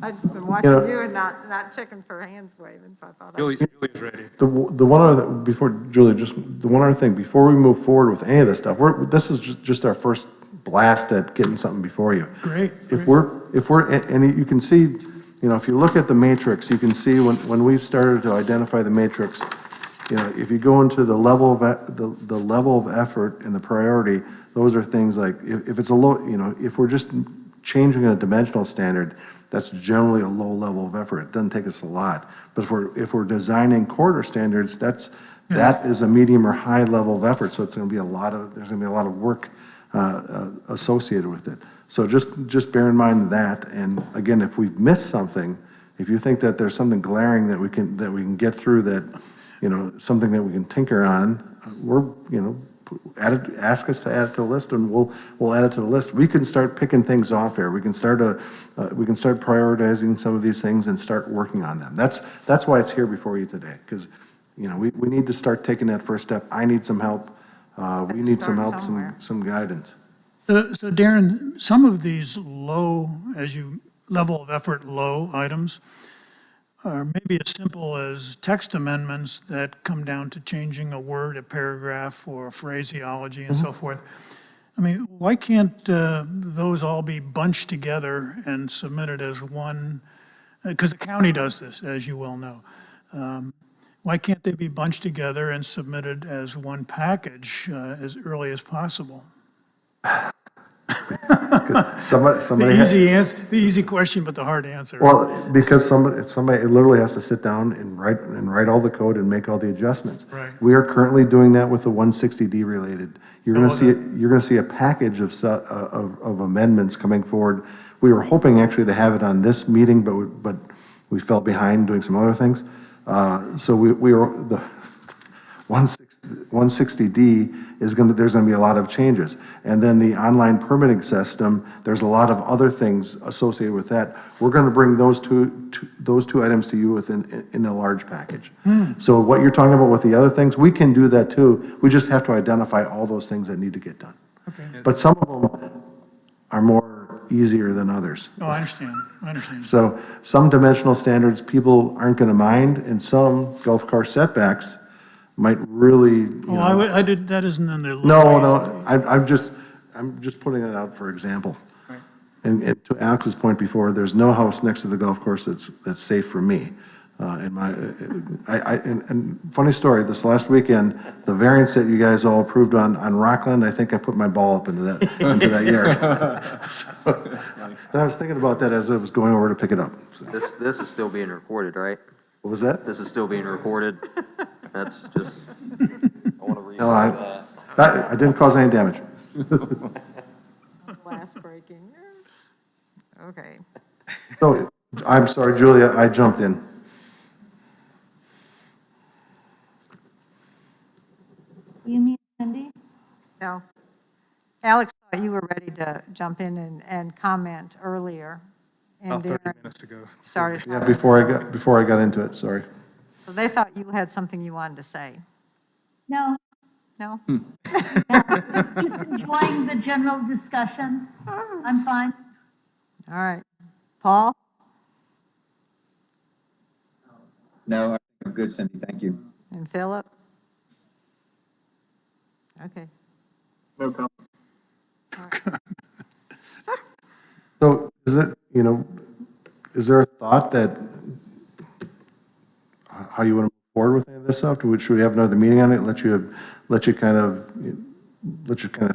I've just been watching you and not checking for hands waving, so I thought. Julie's ready. The one other, before, Julie, just the one other thing, before we move forward with any of this stuff, this is just our first blast at getting something before you. Great. If we're, and you can see, if you look at the matrix, you can see when we started to identify the matrix, if you go into the level of, the level of effort and the priority, those are things like, if it's a low, if we're just changing a dimensional standard, that's generally a low level of effort. It doesn't take us a lot. But if we're designing corridor standards, that is a medium or high level of effort. So it's going to be there's going to be a lot of work associated with it. So just bear in mind that. And again, if we've missed something, if you think that there's something glaring that we can get through, that something that we can tinker on, we're ask us to add it to the list, and we'll add it to the list. We can start picking things off here. We can start prioritizing some of these things and start working on them. That's why it's here before you today, because we need to start taking that first step. I need some help. We need some help, some guidance. So Darren, some of these level of effort low items are maybe as simple as text amendments that come down to changing a word, a paragraph, or a phraseology and so forth. I mean, why can't those all be bunched together and submitted as one? Because the county does this, as you well know. Why can't they be bunched together and submitted as one package as early as possible? Somebody The easy question, but the hard answer. Well, because somebody literally has to sit down and write all the code and make all the adjustments. Right. We are currently doing that with the 160D related. You're going to see a package of amendments coming forward. We were hoping actually to have it on this meeting, but we fell behind doing some other things. So the 160D there's going to be a lot of changes. And then the online permitting system, there's a lot of other things associated with that. We're going to bring those two items to you in a large package. So what you're talking about with the other things, we can do that too. We just have to identify all those things that need to get done. Okay. But some of them are more easier than others. Oh, I understand. So some dimensional standards people aren't going to mind, and some golf course setbacks might really, that isn't in the. No, I'm just putting it out for example. Right. And to Alex's point before, there's no house next to the golf course that's safe for me. And funny story, this last weekend, the variance that you guys all approved on Rockland, I think I put my ball up into that yard. So, and I was thinking about that as I was going over to pick it up. So. This is still being recorded, right? What was that? This is still being recorded. That's just, I want to read that. I didn't cause any damage. Glass breaking. Okay. So, I'm sorry, Julia, I jumped in. You mean Cindy? No. Alex thought you were ready to jump in and comment earlier. And About 30 Darren minutes ago. started. Yeah, talking, before I got into it, sorry. So they thought you had something you wanted to say. No, No? just enjoying the general discussion. I'm fine. All right. Paul? No, I think I'm good, Cindy, thank you. And Philip? Okay. No comment. So is it, is there a thought that, how you want to move forward with any of this stuff? Should we have another meeting on it? Let you kind of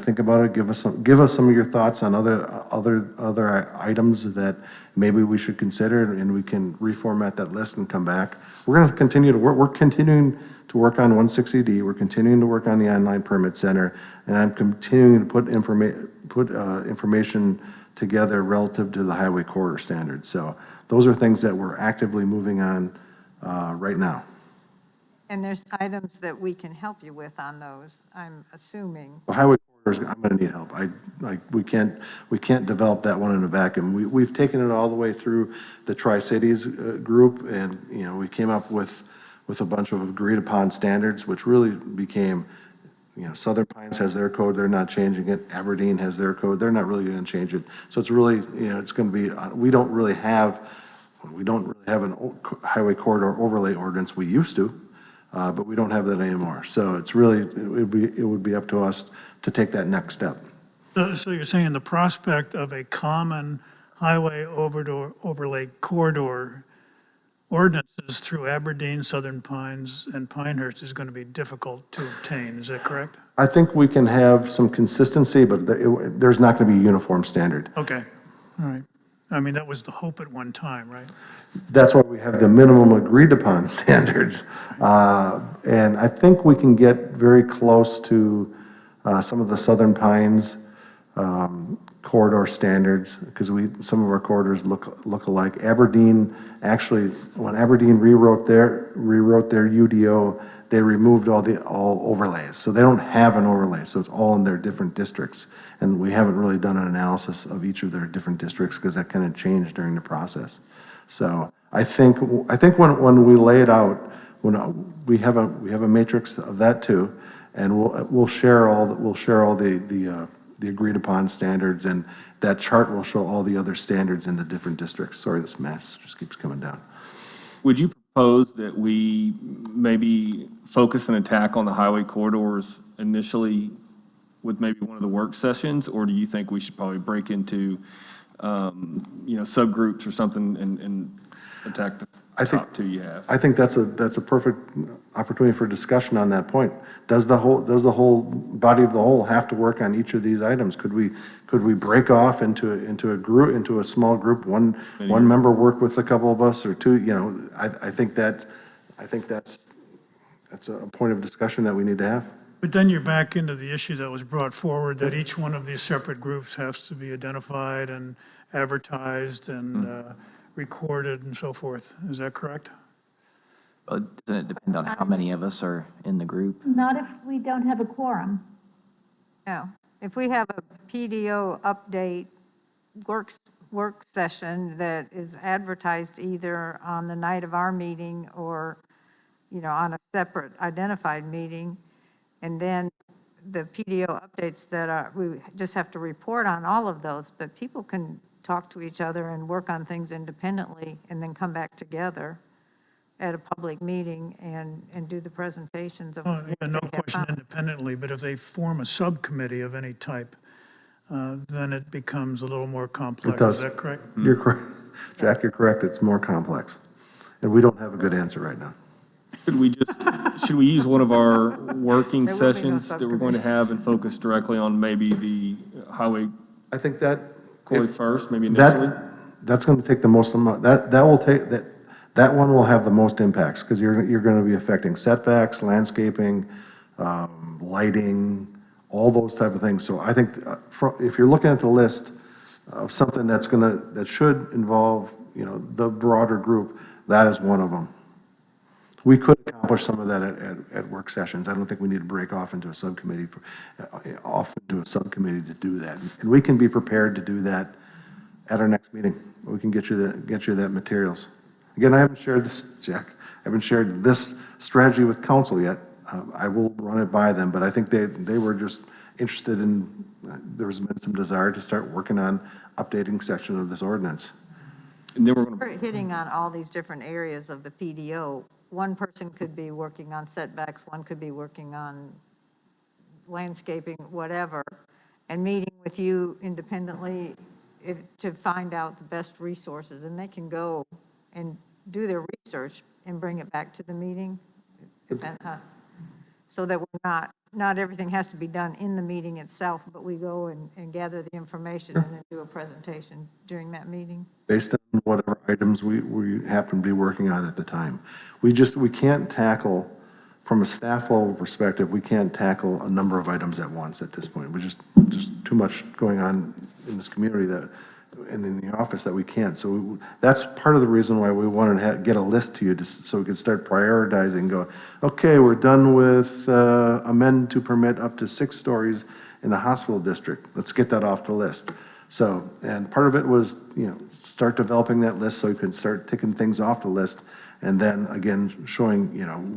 think about it? Give us some of your thoughts on other items that maybe we should consider, and we can reformat that list and come back. We're going to continue to work. We're continuing to work on 160D. We're continuing to work on the online permit center, and I'm continuing to put information together relative to the highway corridor standards. So those are things that we're actively moving on right now. And there's items that we can help you with on those, I'm assuming. The highway corridors, I'm going to need help. We can't develop that one in a vacuum. We've taken it all the way through the Tri-Cities group, and we came up with a bunch of agreed upon standards, which really became, Southern Pines has their code, they're not changing it. Aberdeen has their code, they're not really going to change it. So it's really, it's going to be, we don't really have an highway corridor overlay ordinance. We used to, but we don't have that anymore. So it's really, it would be up to us to take that next step. So you're saying the prospect of a common highway overlay corridor ordinances through Aberdeen, Southern Pines, and Pinehurst is going to be difficult to obtain, is that correct? I think we can have some consistency, but there's not going to be a uniform standard. Okay, all right. I mean, that was the hope at one time, right? That's why we have the minimum agreed upon standards. And I think we can get very close to some of the Southern Pines corridor standards, because some of our corridors look alike. Aberdeen, actually, when Aberdeen rewrote their UDO, they removed all overlays. So they don't have an overlay, so it's all in their different districts. And we haven't really done an analysis of each of their different districts, because that kind of changed during the process. So I think when we lay it out, when we have a matrix of that too, and we'll share all the agreed upon standards, and that chart will show all the other standards in the different districts. Sorry, this mess just keeps coming down. Would you propose that we maybe focus an attack on the highway corridors initially with maybe one of the work sessions, or do you think we should probably break into, subgroups or something and attack the top two you have? I think that's a perfect opportunity for discussion on that point. Does the whole body of the whole have to work on each of these items? Could we break off into a group, into a small group, one member work with a couple of us, or two? I think that's a point of discussion that we need to have. But then you're back into the issue that was brought forward, that each one of these separate groups has to be identified and advertised and recorded and so forth. Is that correct? Well, doesn't it depend on how many of us are in the group? Not if we don't have a quorum. No. If we have a PDO update work session that is advertised either on the night of our meeting or, on a separate identified meeting, and then the PDO updates that we just have to report on all of those, but people can talk to each other and work on things independently and then come back together at a public meeting and do the presentations of. Well, yeah, no question independently, but if they form a subcommittee of any type, then it becomes a little more complex. It does. Is that correct? You're correct. Jack, you're correct. It's more complex. And we don't have a good answer right now. Should we use one of our working There will be no sessions that we're going to have and focus directly on maybe the highway I think that corridor first, maybe initially? that's going to take the most amount. That one will have the most impacts, because you're going to be affecting setbacks, landscaping, lighting, all those type of things. So I think if you're looking at the list of something that should involve, the broader group, that is one of them. We could accomplish some of that at work sessions. I don't think we need to break off into a subcommittee, to do that. And we can be prepared to do that at our next meeting. We can get you that materials. Again, I haven't shared this, Jack. I haven't shared this strategy with council yet. I will run it by them, but I think they were just interested in, there's been some desire to start working on updating section of this ordinance. And then we're going to, We're hitting on all these different areas of the PDO. One person could be working on setbacks, one could be working on landscaping, whatever, and meeting with you independently to find out the best resources. And they can go and do their research and bring it back to the meeting. So that we're not everything has to be done in the meeting itself, but we go and gather the information and then do a presentation during that meeting. Based on whatever items we happen to be working on at the time. We can't tackle, from a staff level perspective, we can't tackle a number of items at once at this point. We're just too much going on in this community and in the office that we can't. So that's part of the reason why we wanted to get a list to you, so we could start prioritizing, go, okay, we're done with amend to permit up to 6 stories in the hospital district. Let's get that off the list. So, and part of it was, start developing that list so you can start ticking things off the list, and then again, showing,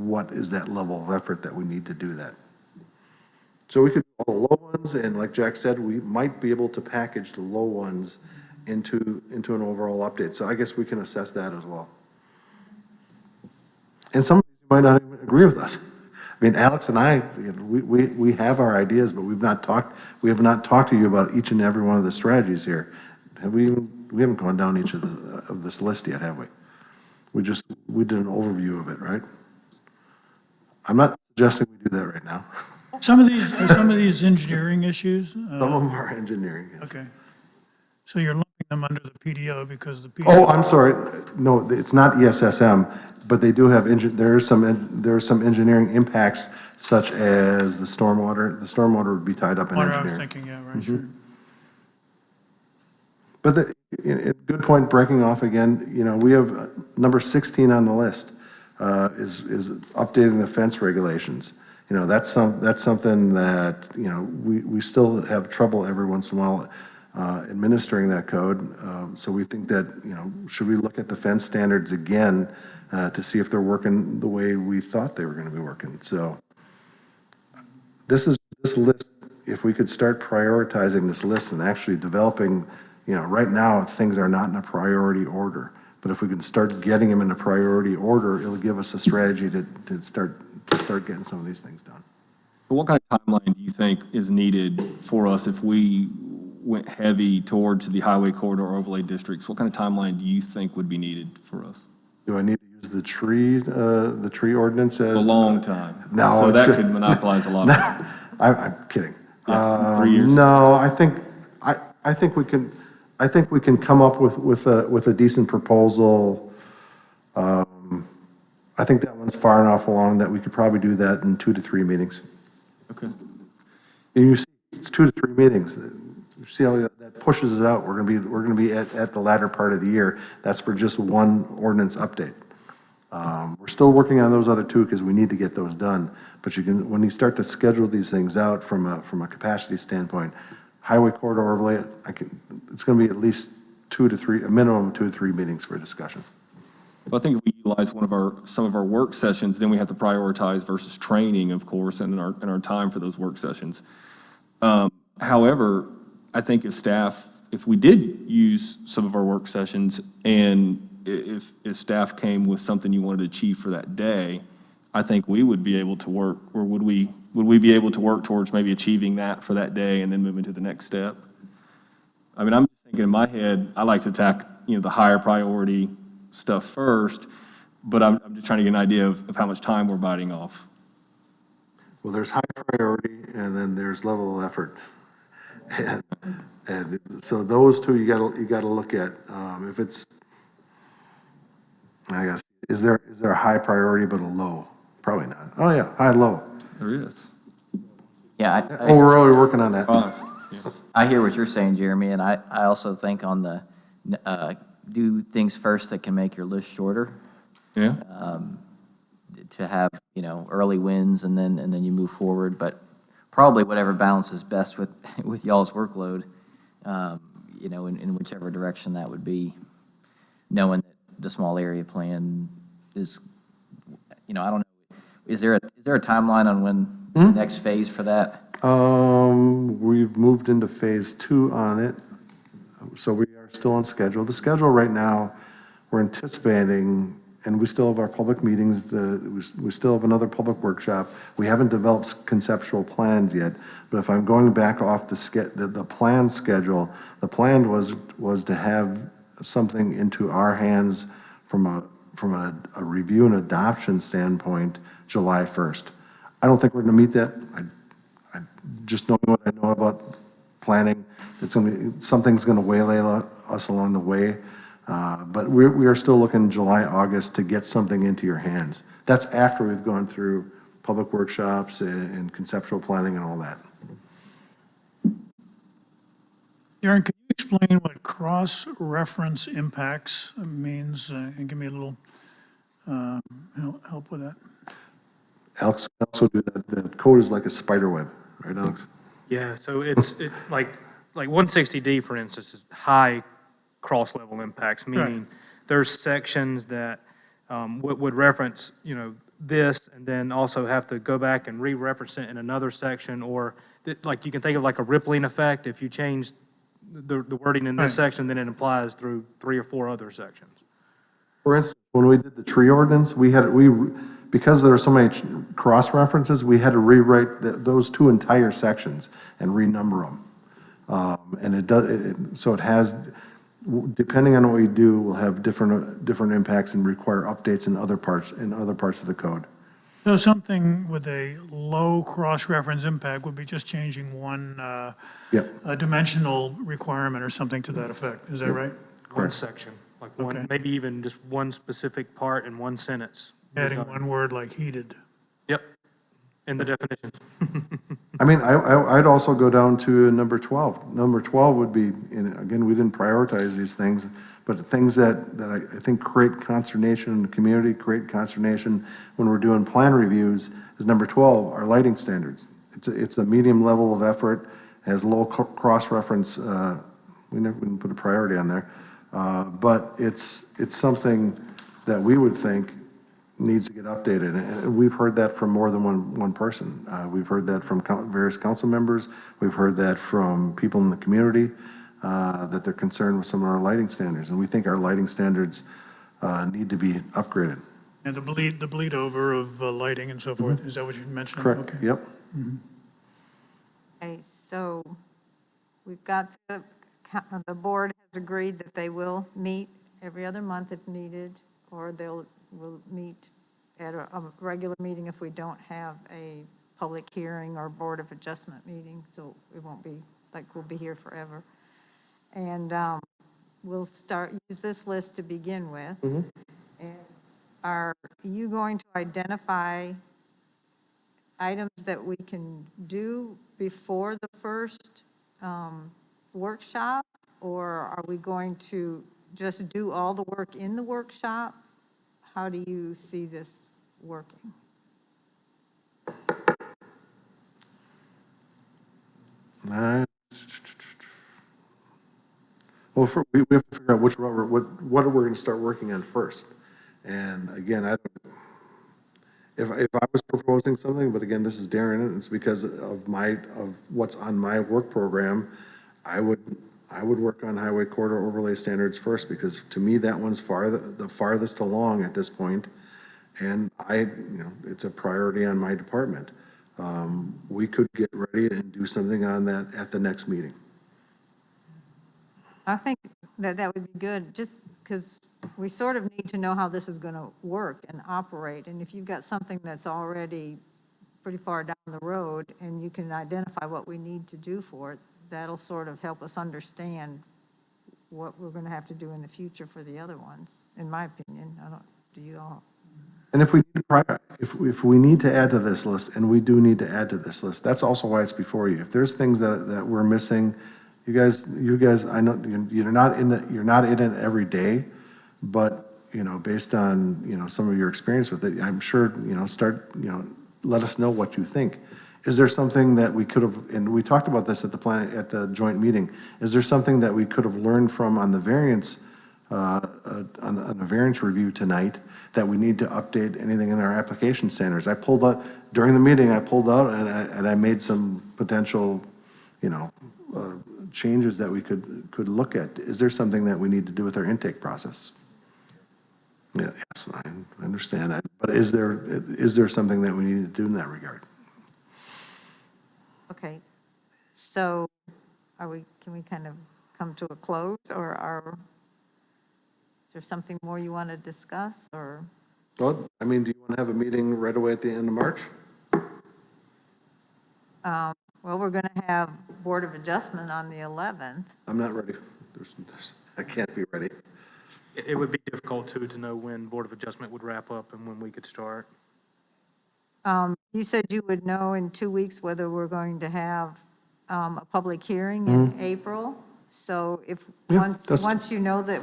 what is that level of effort that we need to do that. So we could do all the low ones, and like Jack said, we might be able to package the low ones into an overall update. So I guess we can assess that as well. And some of you might not even agree with us. I mean, Alex and I, we have our ideas, but we have not talked to you about each and every one of the strategies here. We haven't gone down each of this list yet, have we? We did an overview of it, right? I'm not suggesting we do that right now. Some of these engineering issues? Some of them are engineering, yes. Okay. So you're lumping them under the PDO because the PDO. Oh, I'm sorry. No, it's not ESSM, but they do have, there are some engineering impacts such as the stormwater. The stormwater would be tied up in Water, I was engineering. thinking, yeah, right, sure. But good point, breaking off again, we have number 16 on the list, is updating the fence regulations. That's something that, we still have trouble every once in a while administering that code. So we think that, should we look at the fence standards again to see if they're working the way we thought they were going to be working? So this list, if we could start prioritizing this list and actually developing, right now things are not in a priority order, but if we can start getting them in a priority order, it'll give us a strategy to start getting some of these things done. what kind of timeline do you think is needed for us if we went heavy towards the highway corridor overlay districts? What kind of timeline do you think would be needed for us? Do I need to use the tree ordinance? A long time. No. So that could monopolize a lot of time. I'm kidding. Yeah, 3 years. No, I think we can come up with a decent proposal. I think that one's far enough along that we could probably do that in 2 to 3 meetings. Okay. And you see, it's 2 to 3 meetings. You see how that pushes us out. We're gonna be at the latter part of the year. That's for just one ordinance update. We're still working on those other 2 because we need to get those done. But when you start to schedule these things out from a capacity standpoint, highway corridor overlay, it's going to be at least 2 to 3, a minimum of 2 to 3 meetings for discussion. Well, I think if we utilize some of our work sessions, then we have to prioritize versus training, of course, and our time for those work sessions. However, I think if we did use some of our work sessions, and if staff came with something you wanted to achieve for that day, I think we would be able to work, or would we be able to work towards maybe achieving that for that day and then moving to the next step? I mean, I'm thinking in my head, I like to attack, the higher priority stuff first, but I'm just trying to get an idea of how much time we're biting off. Well, there's high priority and then there's level of effort. And so those 2 you gotta look at. If it's, I guess, is there a high priority but a low? Probably not. Oh yeah, high, low. There is. Yeah, We're already working on that. I hear what you're saying, Jeremy, and I also think on the do things first that can make your list shorter. Yeah. to have, early wins and then you move forward, but probably whatever balances best with, with y'all's workload, in whichever direction that would be, knowing that the small area plan is, I don't know, is there a timeline on when the next phase for that? We've moved into phase 2 on it, so we are still on schedule. The schedule right now, we're anticipating, and we still have our public meetings, we still have another public workshop. We haven't developed conceptual plans yet, but if I'm going back off the plan schedule, the plan was to have something into our hands from a review and adoption standpoint, July 1st. I don't think we're going to meet that. I just knowing what I know about planning, something's going to waylay us along the way. But we are still looking July, August to get something into your hands. That's after we've gone through public workshops and conceptual planning and all that. Darren, can you explain what cross-reference impacts means and give me a little help with that? Alex will do that. The code is like a spider web, right, Alex? Yeah, so it's like 160D, for instance, is high cross-level impacts, meaning there's sections that would reference, this, and then also have to go back and re-reference it in another section, or like you can think of like a rippling effect. If you change the wording in this section, then it applies through 3 or 4 other sections. For instance, when we did the tree ordinance, because there are so many cross-references, we had to rewrite those 2 entire sections and renumber them. And so it has, depending on what we do, will have different impacts and require updates in other parts of the code. So something with a low cross-reference impact would be just changing one a dimensional requirement or something to that effect. Is that right? One section, like one, maybe even just one specific part in one sentence. Adding one word like heated. Yep, in the definition. I mean, I'd also go down to number 12. Number 12 would be, again, we didn't prioritize these things, but things that I think create consternation in the community, create consternation when we're doing plan reviews is number 12, our lighting standards. It's a medium level of effort, has low cross-reference, we didn't put a priority on there, but it's something that we would think needs to get updated. And we've heard that from more than one person. We've heard that from various council members. We've heard that from people in the community, that they're concerned with some of our lighting standards. And we think our lighting standards need to be upgraded. And the bleed over of lighting and so forth. Is that what you mentioned? Correct. Okay. Yep. Okay, so we've got the board has agreed that they will meet every other month if needed, or will meet at a regular meeting if we don't have a public hearing or Board of Adjustment meeting, so it won't be like we'll be here forever. And we'll use this list to begin with. And are you going to identify items that we can do before the first workshop, or are we going to just do all the work in the workshop? How do you see this working? Well, we have to figure out what we're going to start working on first. And again, if I was proposing something, but again, this is Darren, and it's because of what's on my work program, I would work on highway corridor overlay standards first, because to me, that one's the farthest along at this point, and it's a priority on my department. We could get ready and do something on that at the next meeting. I think that would be good, just because we sort of need to know how this is going to work and operate. And if you've got something that's already pretty far down the road and you can identify what we need to do for it, that'll sort of help us understand what we're going to have to do in the future for the other ones, in my opinion. Do you all? And if we need to add to this list, and we do need to add to this list, that's also why it's before you. If there's things that we're missing, you guys, I know you're not in it every day, but based on, some of your experience with it, I'm sure, let us know what you think. Is there something that we could have, and we talked about this at the joint meeting, is there something that we could have learned from on the variance, on the variance review tonight that we need to update anything in our application standards? During the meeting, I pulled out and I made some potential, changes that we could look at. Is there something that we need to do with our intake process? Yeah, yes, I understand that, but is there something that we need to do in that regard? Okay, so can we kind of come to a close, or is there something more you want to discuss, or? Well, do you want to have a meeting right away at the end of March? Well, we're going to have Board of Adjustment on the 11th. I'm not ready. I can't be ready. It would be difficult, too, to know when Board of Adjustment would wrap up and when we could start. You said you would know in 2 weeks whether we're going to have a public hearing in April. So once you know that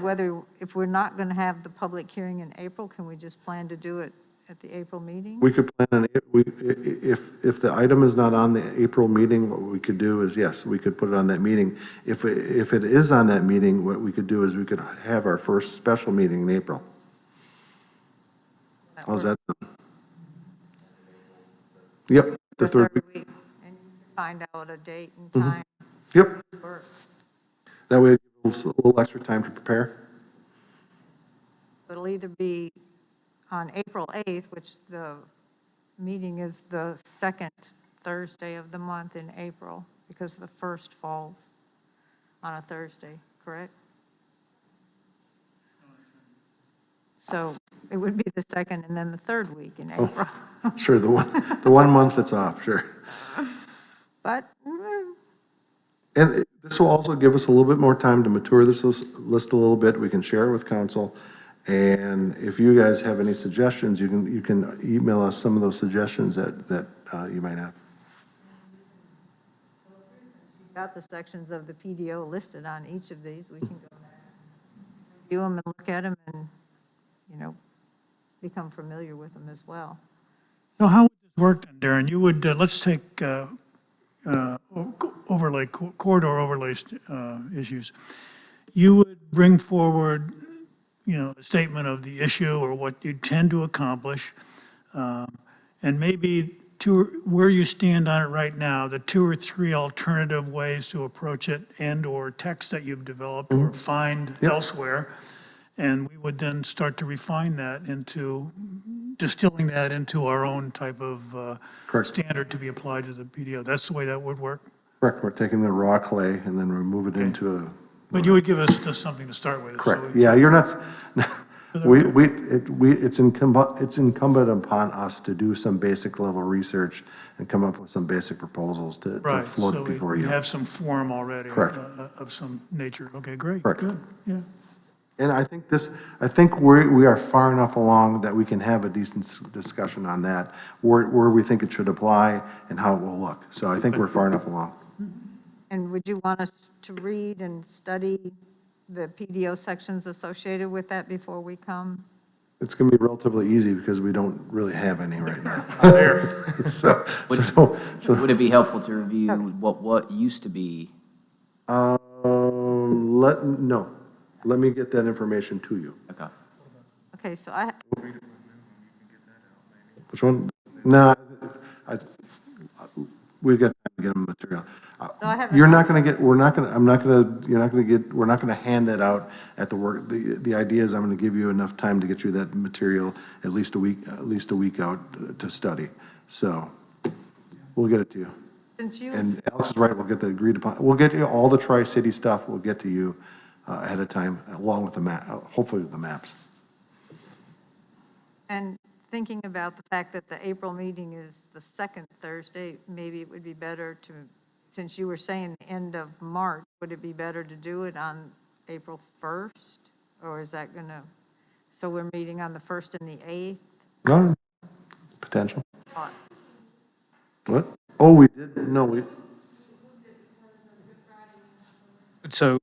if we're not going to have the public hearing in April, can we just plan to do it at the April meeting? We could plan if the item is not on the April meeting, what we could do is, yes, we could put it on that meeting. If it is on that meeting, what we could do is we could have our first special meeting in April. How's that sound? Yep, the third week. And you can find out a date and time. Yep. That way it gives a little extra time to prepare. It'll either be on April 8th, which the meeting is the second Thursday of the month in April, because the first falls on a Thursday, correct? So it would be the second and then the third week in April. Sure, the one month that's off, sure. But, And this will also give us a little bit more time to mature this list a little bit. We can share it with council. And if you guys have any suggestions, you can email us some of those suggestions that you might have. got the sections of the PDO listed on each of these, we can go back, review them and look at them and, become familiar with them as well. So how would this work then, Darren? You would, let's take corridor overlays issues. You would bring forward, a statement of the issue or what you tend to accomplish, and maybe where you stand on it right now, the 2 or 3 alternative ways to approach it and/or text that you've developed or find elsewhere. And we would then start to refine that distilling that into our own type of standard to be applied to the PDO. That's the way that would work. Correct. We're taking the raw clay and then remove it into a. But you would give us just something to start with. Correct. Yeah, you're not. It's incumbent upon us to do some basic level research and come up with some basic proposals to float before you. Right, so we have some form already. Correct. Of some nature. Okay, great. Correct. Good, yeah. And I think we are far enough along that we can have a decent discussion on that, where we think it should apply and how it will look. So I think we're far enough along. And would you want us to read and study the PDO sections associated with that before we come? It's going to be relatively easy because we don't really have any right now. Would it be helpful to review what used to be? No. Let me get that information to you. Okay. Okay, so Which one? No, we've got time to get them material. You're not going to get, we're not going to hand that out at the work. The idea is I'm going to give you enough time to get you that material at least a week out to study. So we'll get it to you. And Alex is right, we'll get the agreed upon, we'll get you all the Tri-City stuff, we'll get to you ahead of time, along with the map, hopefully with the maps. And thinking about the fact that the April meeting is the second Thursday, maybe it would be better to, since you were saying the end of March, would it be better to do it on April 1st? Or is that so we're meeting on the 1st and the 8th? No, potential. What? Oh, we did, no, So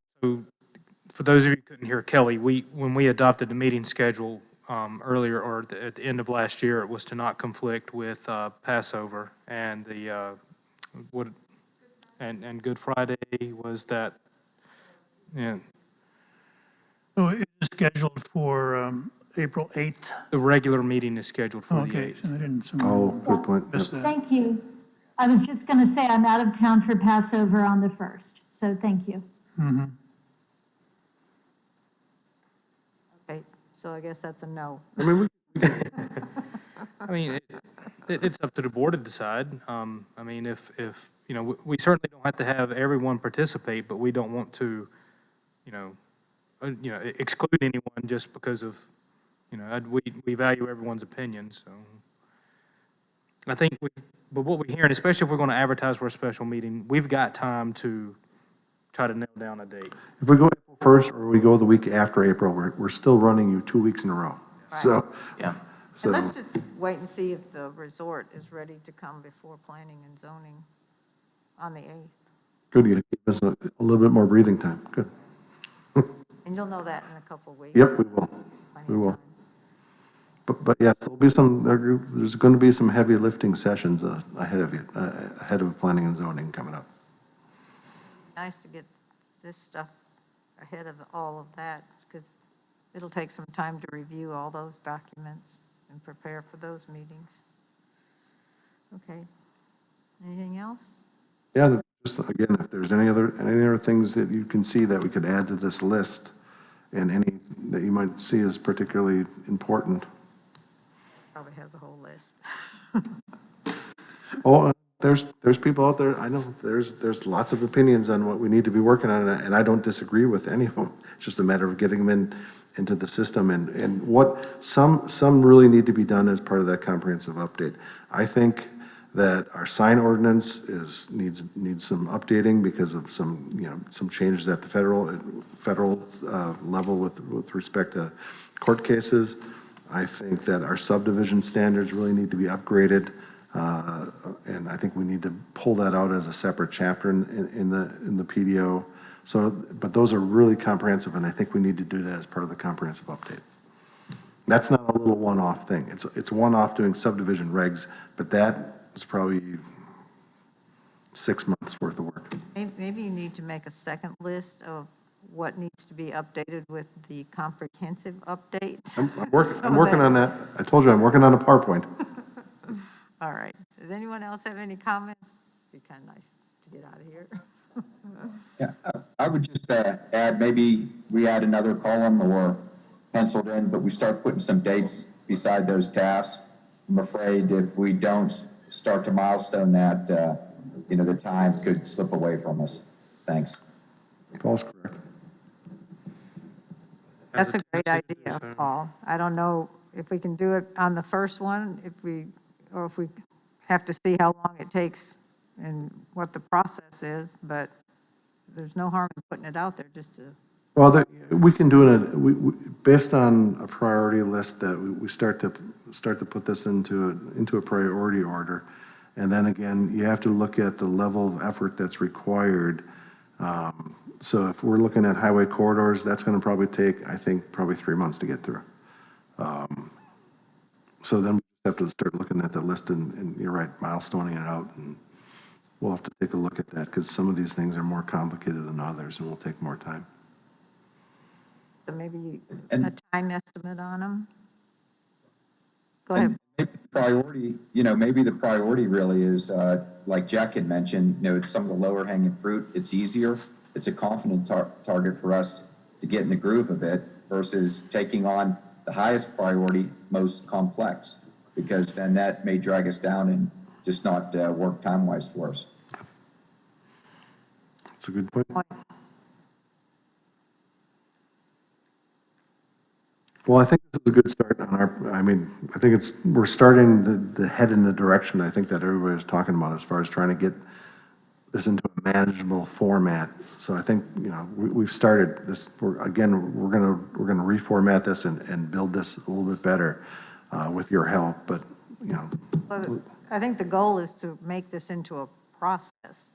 for those of you who couldn't hear Kelly, when we adopted the meeting schedule earlier, or at the end of last year, it was to not conflict with Passover and and Good Friday was that, yeah, So it is scheduled for April 8th. the regular meeting is scheduled for the Okay, 8th. so I didn't. Oh, good point. Missed that. Thank you. I was just going to say I'm out of town for Passover on the 1st, so thank you. Mhm. Okay, so I guess that's a no. I mean, I mean, it's up to the board to decide. I mean, if, we certainly don't have to have everyone participate, but we don't want to, exclude anyone just because of, we value everyone's opinion, so. I think, but what we're hearing, especially if we're going to advertise for a special meeting, we've got time to try to nail down a date. if we go April 1st or we go the week after April, we're still running you 2 weeks in a row. So, Yeah. so, And let's just wait and see if the resort is ready to come before planning and zoning on the 8th. good, you give us a little bit more breathing time. Good. And you'll know that in a couple of weeks. Yep, we will. Plenty We of will. time. But yeah, there's going to be some heavy lifting sessions ahead of you, ahead of planning and zoning coming up. Nice to get this stuff ahead of all of that, because it'll take some time to review all those documents and prepare for those meetings. Okay. Anything else? Yeah, just again, if there's any other things that you can see that we could add to this list, and any that you might see as particularly important. Probably has a whole list. Oh, there's people out there, I know, there's lots of opinions on what we need to be working on, and I don't disagree with any of them. It's just a matter of getting them into the system, and what, some really need to be done as part of that comprehensive update. I think that our sign ordinance needs some updating because of some changes at the federal level with respect to court cases. I think that our subdivision standards really need to be upgraded, and I think we need to pull that out as a separate chapter in the PDO. So, but those are really comprehensive, and I think we need to do that as part of the comprehensive update. That's not a little one-off thing. It's one-off doing subdivision regs, but that is probably 6 months worth of work. Maybe you need to make a second list of what needs to be updated with the comprehensive updates. I'm working on that. I told you I'm working on a PowerPoint. All right. Does anyone else have any comments? It'd be kind of nice to get out of here. Yeah, I would just add, maybe we add another column or penciled in, but we start putting some dates beside those tasks. I'm afraid if we don't start to milestone that, the time could slip away from us. Thanks. Paul's correct. That's a great idea, Paul. I don't know if we can do it on the first one, if we have to see how long it takes and what the process is, but there's no harm in putting it out there just to. Well, we can do it, based on a priority list that we start to put this into a priority order. And then again, you have to look at the level of effort that's required. So if we're looking at highway corridors, that's going to probably take, I think, probably 3 months to get through. So then we have to start looking at the list and you're right, milestoning it out. And we'll have to take a look at that because some of these things are more complicated than others and will take more time. So maybe a time estimate on them? Go ahead. Maybe the priority really is, like Jack had mentioned, it's some of the lower hanging fruit. It's easier. It's a confident target for us to get in the groove of it versus taking on the highest priority, most complex, because then that may drag us down and just not work time-wise for us. That's a good point. Well, I think this is a good start on I think we're starting the head in the direction I think that everybody was talking about as far as trying to get this into a manageable format. So I think, we've started this, we're gonna reformat this and build this a little bit better with your help, but, Well, I think the goal is to make this into a process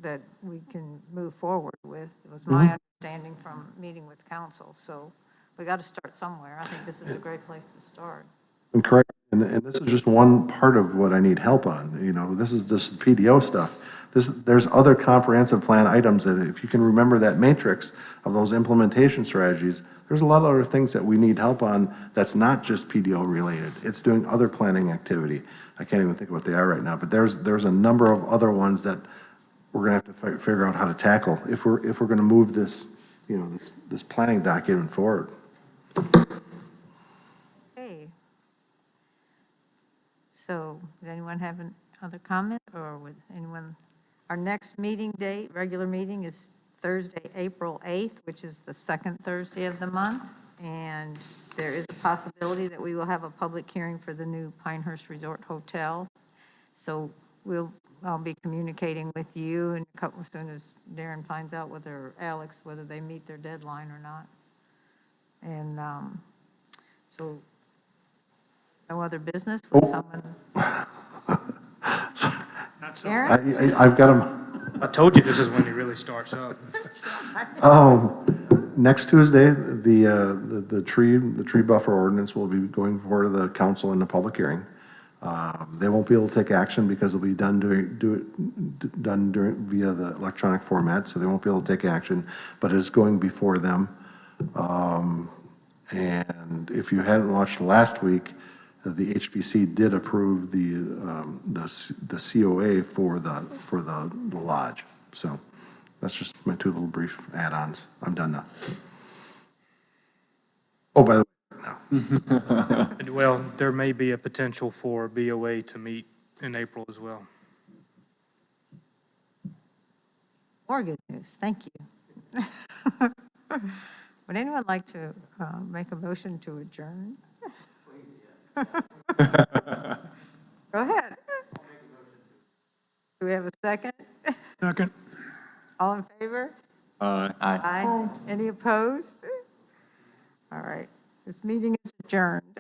that we can move forward with. It was my understanding from meeting with council. So we got to start somewhere. I think this is a great place to start. And correct, and this is just one part of what I need help on, you know, this is just PDO stuff. There's other comprehensive plan items that if you can remember that matrix of those implementation strategies, there's a lot of other things that we need help on that's not just PDO related. It's doing other planning activity. I can't even think of what they are right now, but there's a number of other ones that we're gonna have to figure out how to tackle if we're gonna move this, you know, this planning document forward. Okay. So, does anyone have any other comment, or would anyone, our next meeting date, regular meeting, is Thursday, April 8th, which is the second Thursday of the month, and there is a possibility that we will have a public hearing for the new Pinehurst Resort Hotel. So I'll be communicating with you and a couple, as soon as Darren finds out whether they meet their deadline or not. And so, no other business with someone? Aaron? I've got them. I told you this is when it really starts up. Next Tuesday, the tree buffer ordinance will be going forward to the council in the public hearing. They won't be able to take action because it'll be done via the electronic format, so they won't be able to take action, but it's going before them. And if you hadn't watched last week, the HPC did approve the COA for the lodge. So that's just my two little brief add-ons. I'm done now. Oh, by the way, no. Well, there may be a potential for BOA to meet in April as well. More good news, thank you. Would anyone like to make a motion to adjourn? Go ahead. Do we have a second? Second. All in favor? Aye. Aye. Any opposed? All right, this meeting is adjourned.